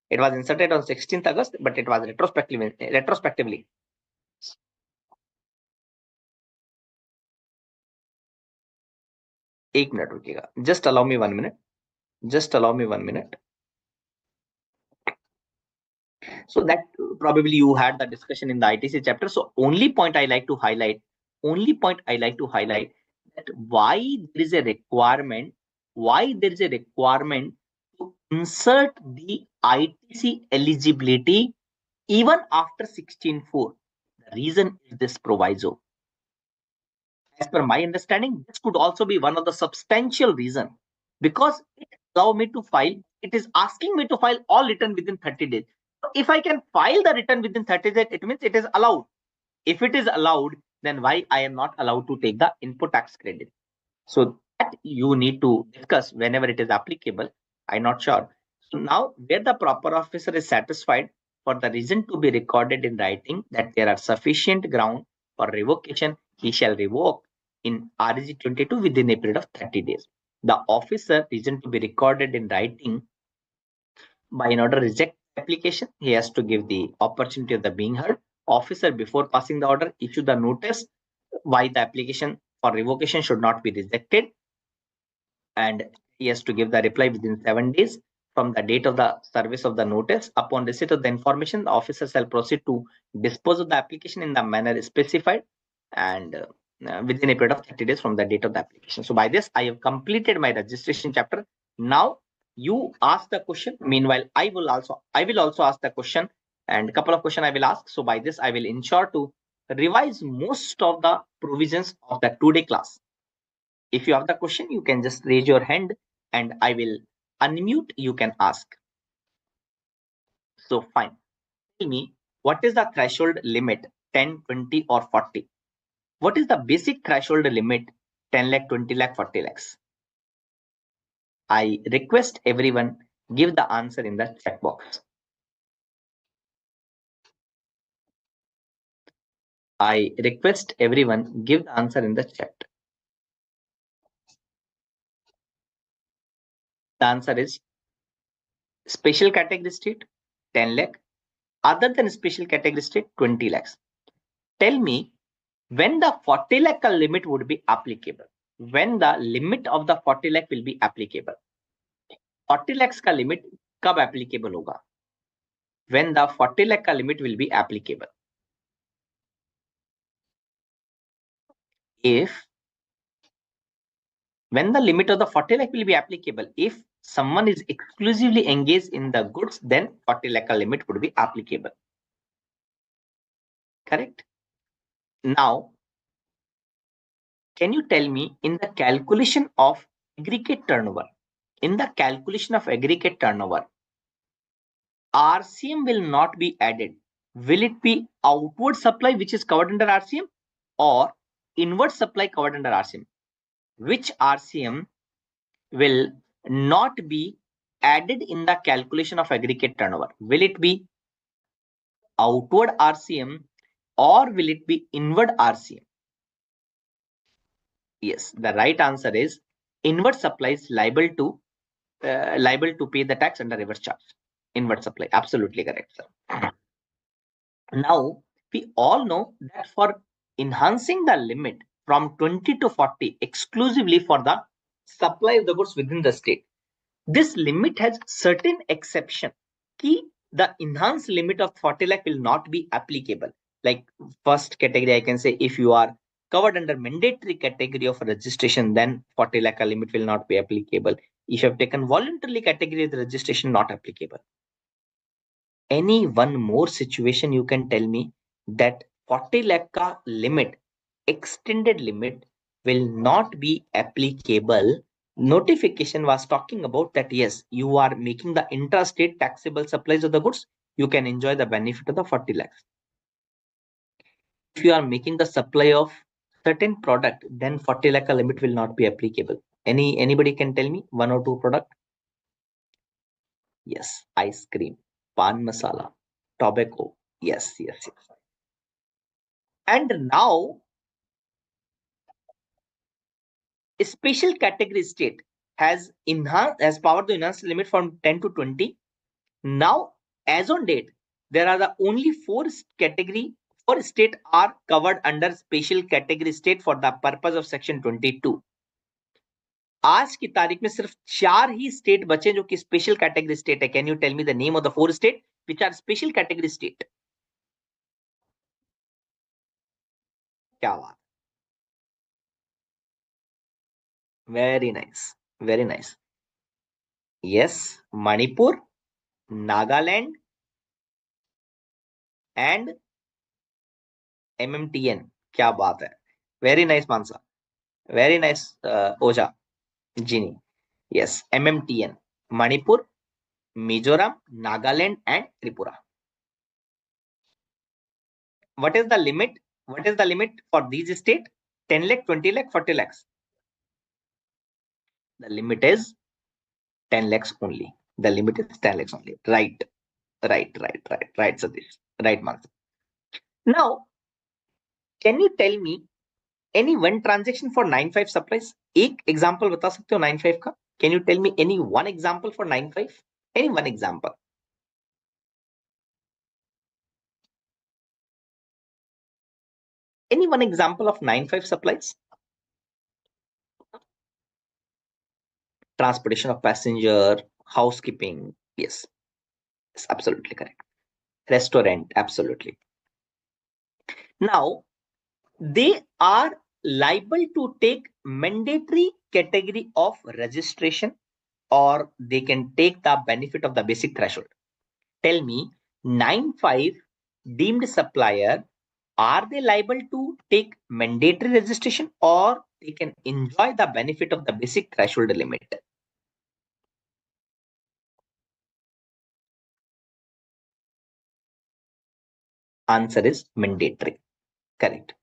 It was inserted on 16th August, but it was retrospectively. एक minute रुकिएगा. Just allow me 1 minute. Just allow me 1 minute. So that probably you had the discussion in the ITC chapter. So only point I like to highlight that why there is a requirement to insert the ITC eligibility even after 16.4. The reason is this proviso. As per my understanding, this could also be one of the substantial reason, because it allows me to file. It is asking me to file all return within 30 days. So if I can file the return within 30 days, it means it is allowed. If it is allowed, then why I am not allowed to take the input tax credit? So that you need to discuss whenever it is applicable. I'm not sure. So now, where the proper officer is satisfied for the reason to be recorded in writing that there are sufficient ground for revocation, he shall revoke in RG 22 within a period of 30 days. The officer reason to be recorded in writing by an order reject application, he has to give the opportunity of the being heard. Officer, before passing the order, issue the notice why the application for revocation should not be rejected, and he has to give the reply within 7 days from the date of the service of the notice. Upon receipt of the information, the officer shall proceed to dispose of the application in the manner specified and within a period of 30 days from the date of the application. So by this, I have completed my registration chapter. Now you ask the question. Meanwhile, I will also ask the question, and a couple of questions I will ask. So by this, I will ensure to revise most of the provisions of the today class. If you have the question, you can just raise your hand and I will unmute. You can ask. So fine. Tell me, what is the threshold limit? 10, 20 or 40? What is the basic threshold limit? 10 lakh, 20 lakh, 40 lakhs. I request everyone give the answer in the chat box. I request everyone give the answer in the chat. The answer is special category state 10 lakh, other than special category state 20 lakhs. Tell me when the 40 lakh limit would be applicable. When the limit of the 40 lakh will be applicable. 40 lakhs का limit कब applicable होगा? When the 40 lakh का limit will be applicable. When the limit of the 40 lakh will be applicable, if someone is exclusively engaged in the goods, then 40 lakh limit would be applicable. Correct? Now, can you tell me in the calculation of aggregate turnover, RCM will not be added. Will it be outward supply which is covered under RCM or inward supply covered under RCM? Which RCM will not be added in the calculation of aggregate turnover? Will it be outward RCM or will it be inward RCM? Yes, the right answer is inward supply is liable to pay the tax under reverse charge. Inward supply, absolutely correct, sir. Now we all know that for enhancing the limit from 20 to 40 exclusively for the supply of the goods within the state, this limit has certain exception. Key the enhanced limit of 40 lakh will not be applicable. Like first category, I can say if you are covered under mandatory category of registration, then 40 lakh limit will not be applicable. If you have taken voluntarily category of the registration, not applicable. Any one more situation you can tell me that 40 lakh ka limit, extended limit, will not be applicable. Notification was talking about that yes, you are making the intrastate taxable supplies of the goods, you can enjoy the benefit of the 40 lakhs. If you are making the supply of certain product, then 40 lakh limit will not be applicable. Anybody can tell me one or two product? Yes, ice cream, pan masala, tobacco. Yes, yes, yes. And now, a special category state has power to enhance limit from 10 to 20. Now, as on date, there are the only four state are covered under special category state for the purpose of section 22. आज की तारीख में सिर्फ 4 ही state बचे जो कि special category state है. Can you tell me the name of the 4 state which are special category state? क्या बात, very nice, very nice. Yes, Manipur, Nagaland and MMTN. क्या बात है, very nice Mansa, very nice Ojha जिनी. Yes, MMTN, Manipur, Mizoram, Nagaland and Tripura. What is the limit? What is the limit for these state? 10 lakh, 20 lakh, 40 lakhs. The limit is 10 lakhs only. The limit is 10 lakhs only. Right, Satish. Right, Mansa. Now, can you tell me any one transaction for 95 supplies? एक example बता सकते हो 95 का? Can you tell me any one example for 95? Any one example. Any one example of 95 supplies? Transportation of passenger, housekeeping. Yes, yes, absolutely correct. Restaurant, absolutely. Now, they are liable to take mandatory category of registration, or they can take the benefit of the basic threshold. Tell me, 95 deemed supplier, are they liable to take mandatory registration, or they can enjoy the benefit of the basic threshold limit? Answer is mandatory. Correct.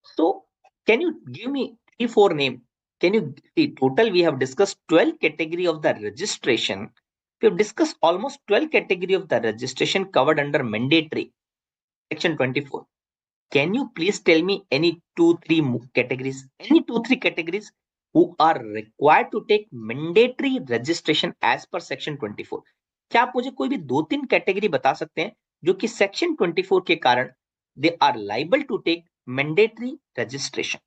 So, can you give me 3-4 name? Can you see total? We have discussed 12 category of the registration. We have discussed almost 12 category of the registration covered under mandatory section 24. Can you please tell me any 2-3 categories? Any 2-3 categories who are required to take mandatory registration as per section 24? क्या आप मुझे कोई भी 2-3 category बता सकते हैं जो कि सेक्शन 24 के कारण they are liable to take mandatory registration?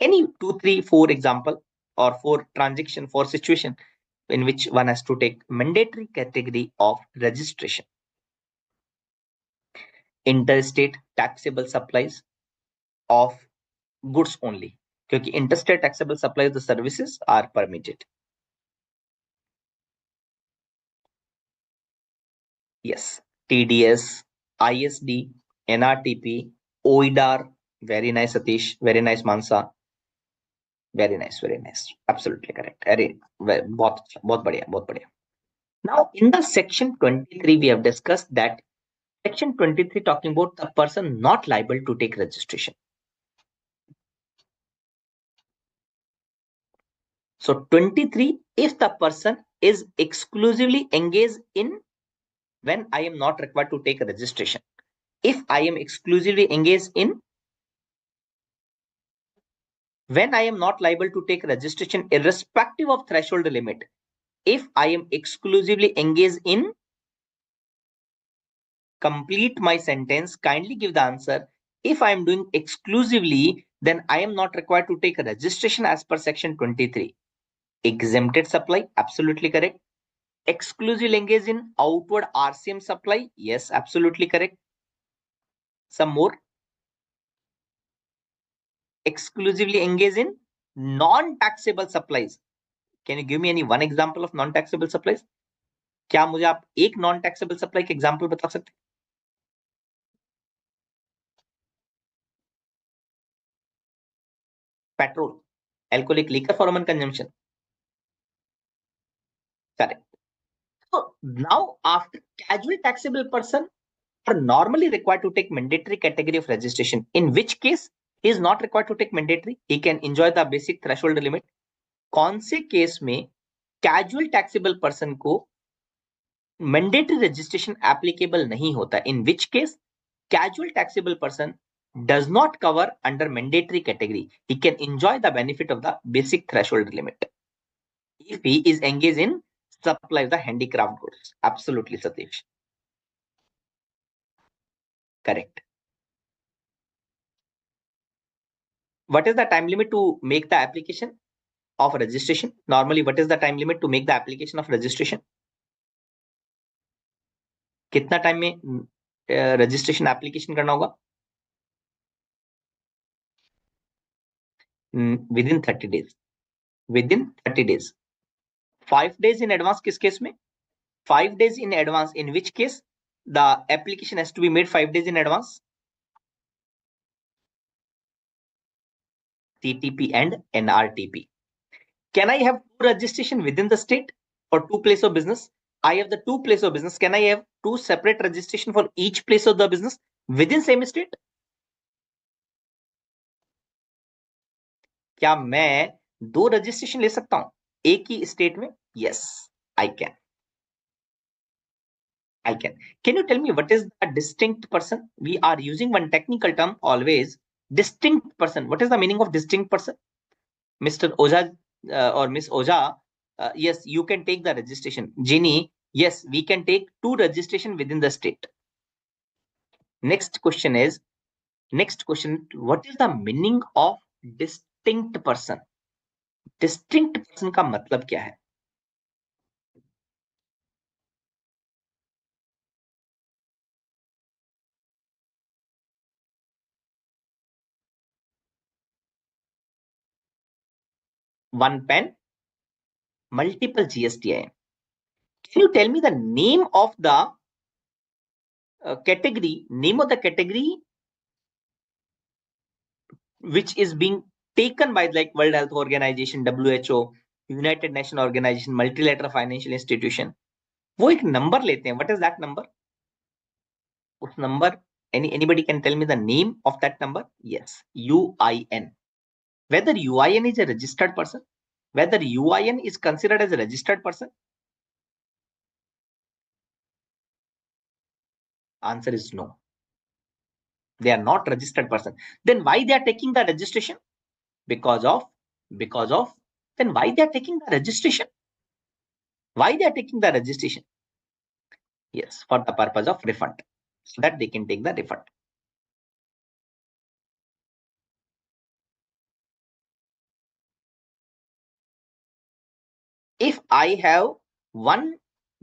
Any 2-3-4 example or 4 transaction, 4 situation in which one has to take mandatory category of registration. Interstate taxable supplies of goods only, क्योंकि interstate taxable supplies of the services are permitted. Yes, TDS, ISD, NRTP, OIDAR. Very nice, Satish. Very nice, Mansa. Very nice, very nice. Absolutely correct. अरे बहुत बढ़िया, बहुत बढ़िया. Now, in the section 23, we have discussed that section 23 talking about the person not liable to take registration. So 23, if the person is exclusively engaged in when I am not required to take a registration. If I am exclusively engaged in when I am not liable to take registration irrespective of threshold limit. If I am exclusively engaged in, complete my sentence, kindly give the answer. If I am doing exclusively, then I am not required to take a registration as per section 23. Exempted supply, absolutely correct. Exclusively engage in outward RCM supply. Yes, absolutely correct. Some more. Exclusively engage in non-taxable supplies. Can you give me any one example of non-taxable supplies? क्या मुझे आप एक non taxable supply के example बता सकते हैं? Petrol, alcoholic liquor for human consumption. Correct. So now after casual taxable person are normally required to take mandatory category of registration, in which case he is not required to take mandatory, he can enjoy the basic threshold limit. कौन से case में casual taxable person को mandatory registration applicable नहीं होता? In which case casual taxable person does not cover under mandatory category, he can enjoy the benefit of the basic threshold limit if he is engaged in supply of the handicraft goods. Absolutely, Satish. Correct. What is the time limit to make the application of registration? Normally, what is the time limit to make the application of registration? कितना time में registration application करना होगा? Within 30 days. Within 30 days. 5 days in advance किस case में? 5 days in advance, in which case the application has to be made 5 days in advance. CTP and NRTP. Can I have two registration within the state or two place of business? I have the two place of business. Can I have two separate registration for each place of the business within same state? क्या मैं दो registration ले सकता हूं एक ही state में? Yes, I can. I can. Can you tell me what is a distinct person? We are using one technical term always. Distinct person. What is the meaning of distinct person? Mr. Oja or Miss Oja, yes, you can take the registration. Ginny, yes, we can take two registration within the state. Next question, what is the meaning of distinct person? Distinct person का मतलब क्या है? One pen, multiple GSTIN. Can you tell me the name of the category? Name of the category which is being taken by like World Health Organization, WHO, United Nations Organization, Multilateral Financial Institution. वो एक number लेते हैं. What is that number? उस number, anybody can tell me the name of that number? Yes, UIN. Whether UIN is a registered person, whether UIN is considered as a registered person? Answer is no. They are not registered person. Then why they are taking the registration? Because of, then why they are taking the registration? Why they are taking the registration? Yes, for the purpose of refund, so that they can take the refund. If I have one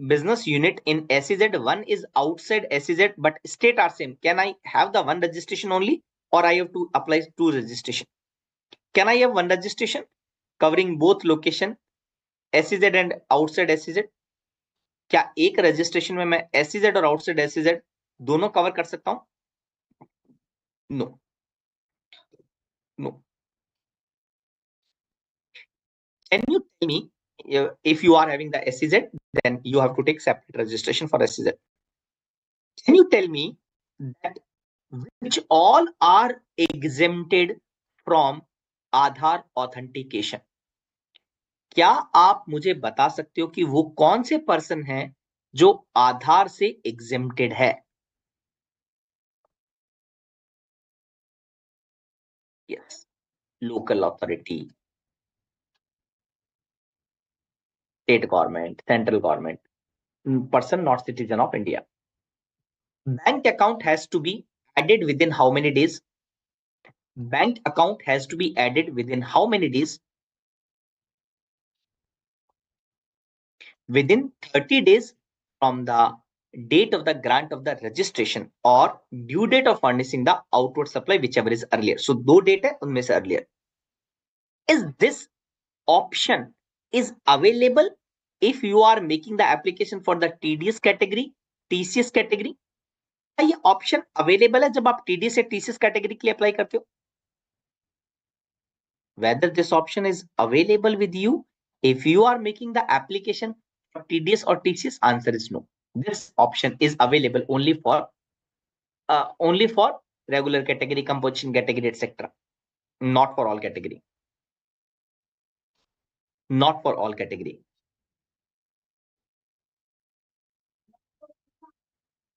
business unit in SEZ, one is outside SEZ, but state are same, can I have the one registration only, or I have to apply two registration? Can I have one registration covering both location, SEZ and outside SEZ? क्या एक registration में मैं SEZ और outside SEZ दोनों cover कर सकता हूं? No, no. Can you tell me, if you are having the SEZ, then you have to take separate registration for SEZ. Can you tell me that which all are exempted from Aadhaar authentication? क्या आप मुझे बता सकते हो कि वो कौन से पर्सन हैं जो आधार से एग्जेम्प्टेड है? Yes, local authority, state government, central government, person not citizen of India. Bank account has to be added within how many days? Bank account has to be added within how many days? within 30 days from the date of the grant of the registration or due date of furnishing the outward supply, whichever is earlier. So दो date है उनमें से earlier. Is this option is available if you are making the application for the TDS category, TCS category? क्या ये option available है जब आप TDS या TCS category के लिए apply करते हो? Whether this option is available with you if you are making the application for TDS or TCS, answer is no. This option is available only for regular category, composition category, etc. Not for all category. Not for all category.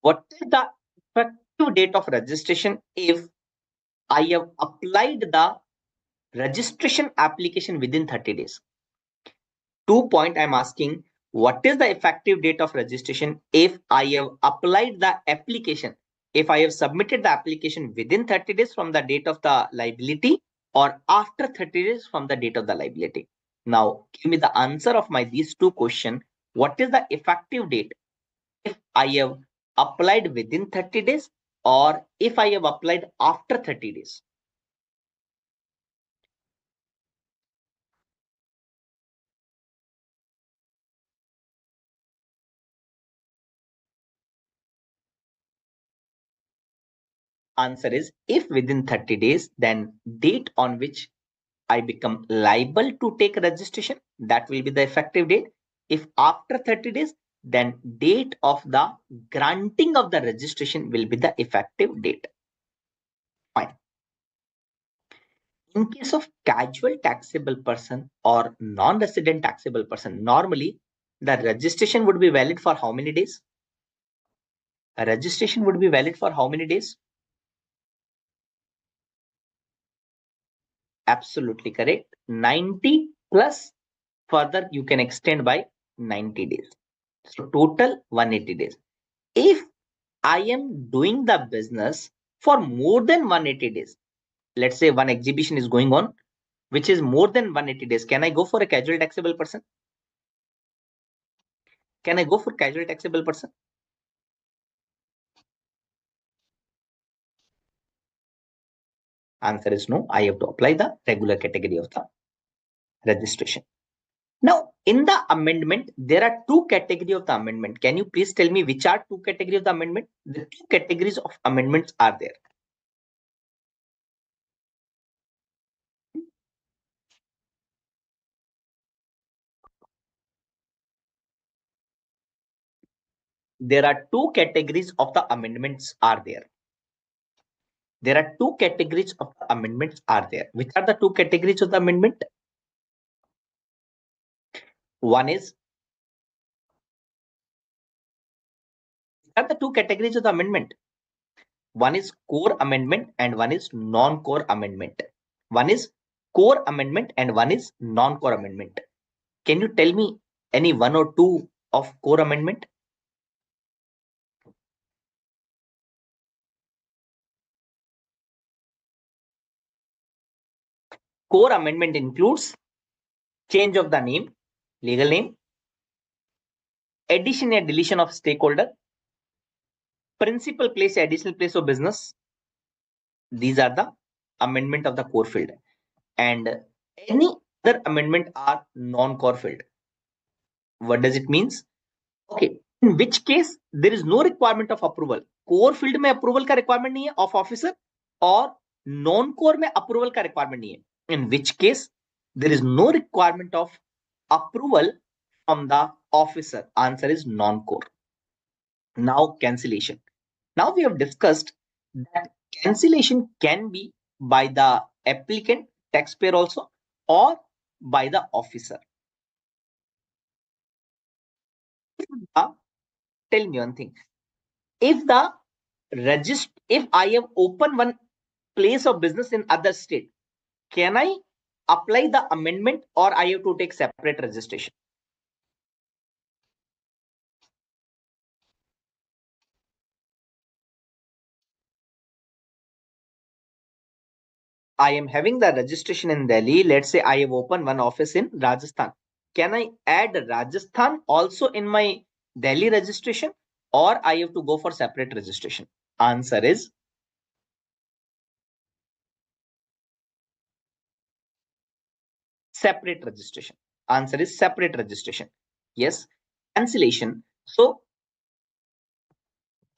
What is the effective date of registration if I have applied the registration application within 30 days? 2 point I'm asking, what is the effective date of registration if I have applied the application, if I have submitted the application within 30 days from the date of the liability or after 30 days from the date of the liability? Now, give me the answer of my these two questions. What is the effective date if I have applied within 30 days or if I have applied after 30 days? Answer is if within 30 days, then date on which I become liable to take registration, that will be the effective date. If after 30 days, then date of the granting of the registration will be the effective date. Fine. In case of casual taxable person or non-resident taxable person, normally the registration would be valid for how many days? A registration would be valid for how many days? Absolutely correct. 90 plus further you can extend by 90 days. So total 180 days. If I am doing the business for more than 180 days, let's say one exhibition is going on, which is more than 180 days, can I go for a casual taxable person? Can I go for casual taxable person? Answer is no. I have to apply the regular category of the registration. Now, in the amendment, there are two categories of the amendment. Can you please tell me which are two categories of the amendment? The two categories of amendments are there. There are two categories of the amendments are there. There are two categories of the amendments are there. Which are the two categories of the amendment? One is, are the two categories of the amendment? One is core amendment and one is non-core amendment. One is core amendment and one is non-core amendment. Can you tell me any one or two of core amendment? Core amendment includes change of the name, legal name, addition and deletion of stakeholder, principal place, additional place of business. These are the amendment of the core field. And any other amendment are non-core field. What does it means? Okay, in which case there is no requirement of approval. Core field में approval का requirement नहीं है of officer और non-core में approval का requirement नहीं है. In which case there is no requirement of approval from the officer. Answer is non-core. Now cancellation. Now we have discussed that cancellation can be by the applicant, taxpayer also, or by the officer. Tell me one thing. If I have opened one place of business in other state, can I apply the amendment or I have to take separate registration? I am having the registration in Delhi. Let's say I have opened one office in Rajasthan. can I add Rajasthan also in my Delhi registration, or I have to go for separate registration? Answer is separate registration. Answer is separate registration. Yes. Cancellation. So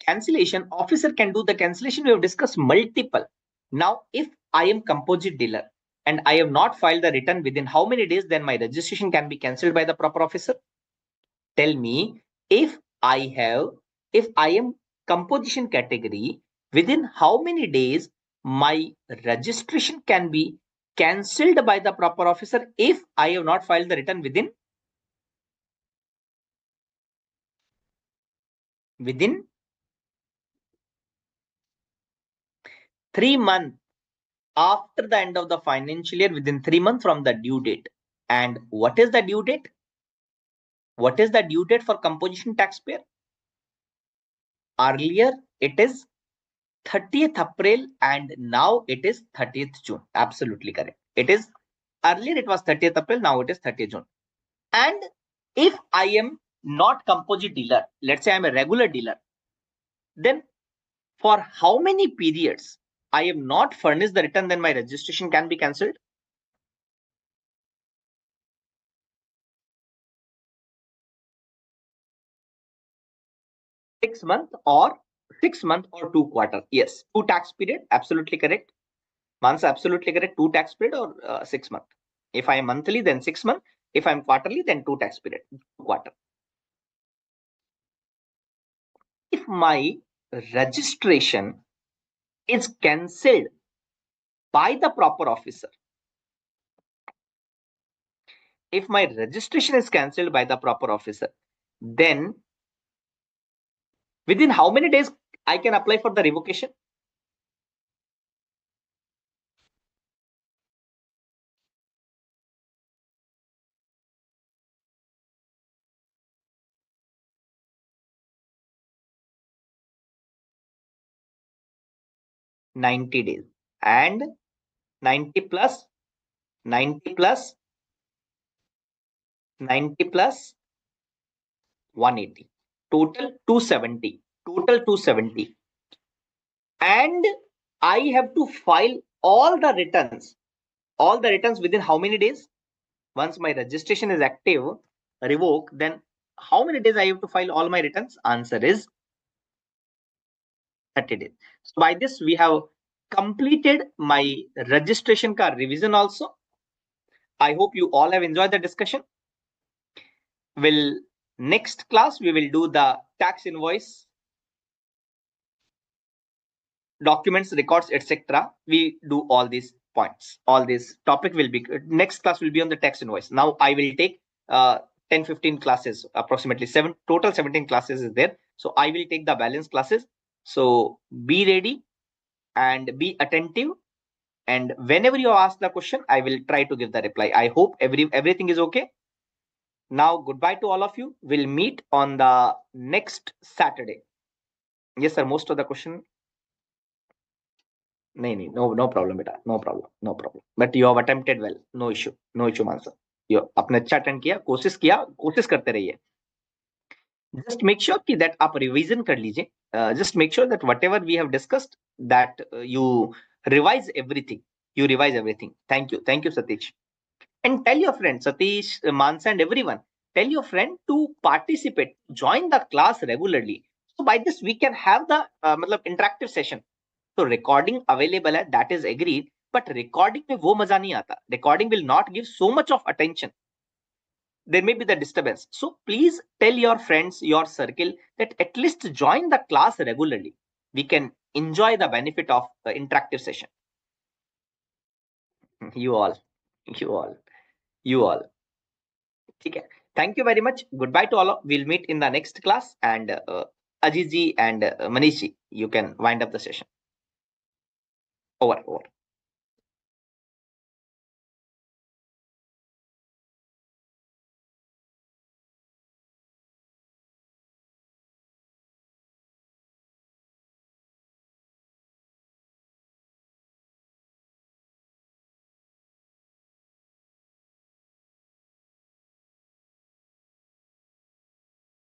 cancellation, officer can do the cancellation. We have discussed multiple. Now, if I am composite dealer and I have not filed the return within how many days, then my registration can be cancelled by the proper officer? Tell me, if I am composition category, within how many days my registration can be cancelled by the proper officer if I have not filed the return within 3 months after the end of the financial year, within 3 months from the due date. And what is the due date? What is the due date for composition taxpayer? Earlier it is 30th April and now it is 30th June. Absolutely correct. It is earlier it was 30th April, now it is 30th June. And if I am not composite dealer, let's say I'm a regular dealer, then for how many periods I have not furnished the return, then my registration can be cancelled? Six month or 2 quarter. Yes, 2 tax period. Absolutely correct. Months, absolutely correct. 2 tax period or 6 month. If I am monthly, then 6 month. If I am quarterly, then 2 tax period, 2 quarter. If my registration is cancelled by the proper officer, if my registration is cancelled by the proper officer, then within how many days I can apply for the revocation? $90 days. And 90 plus 90 plus 90 plus 180, total 270, and I have to file all the returns within how many days? Once my registration is active, revoke, then how many days I have to file all my returns? Answer is 30 days. So by this we have completed my registration ka revision also. I hope you all have enjoyed the discussion. Next class we will do the tax invoice, documents, records, etc. We do all these points. All this topic will be, next class will be on the tax invoice. Now I will take 10-15 classes, approximately 17 classes is there. So I will take the balance classes. So be ready and be attentive. And whenever you ask the question, I will try to give the reply. I hope everything is okay. Now, goodbye to all of you. We'll meet on the next Saturday. Yes, sir. Most of the question. No problem, beta. No problem. But you have attempted well. No issue, Mansa. You आपने अच्छा attend किया, कोशिश करते रहिए. Just make sure that आप revision कर लीजिए. Just make sure that whatever we have discussed, that you revise everything. Thank you, Satish. And tell your friend, Satish, Mansa, and everyone. Tell your friend to participate, join the class regularly. So by this we can have the interactive session. So recording available है, that is agreed, but recording में वो मजा नहीं आता. Recording will not give so much of attention. There may be the disturbance. So please tell your friends, your circle, that at least join the class regularly. We can enjoy the benefit of the interactive session. You all. Okay. Thank you very much. Goodbye to all. We'll meet in the next class. And Ajit ji and Manish ji, you can wind up the session. Over.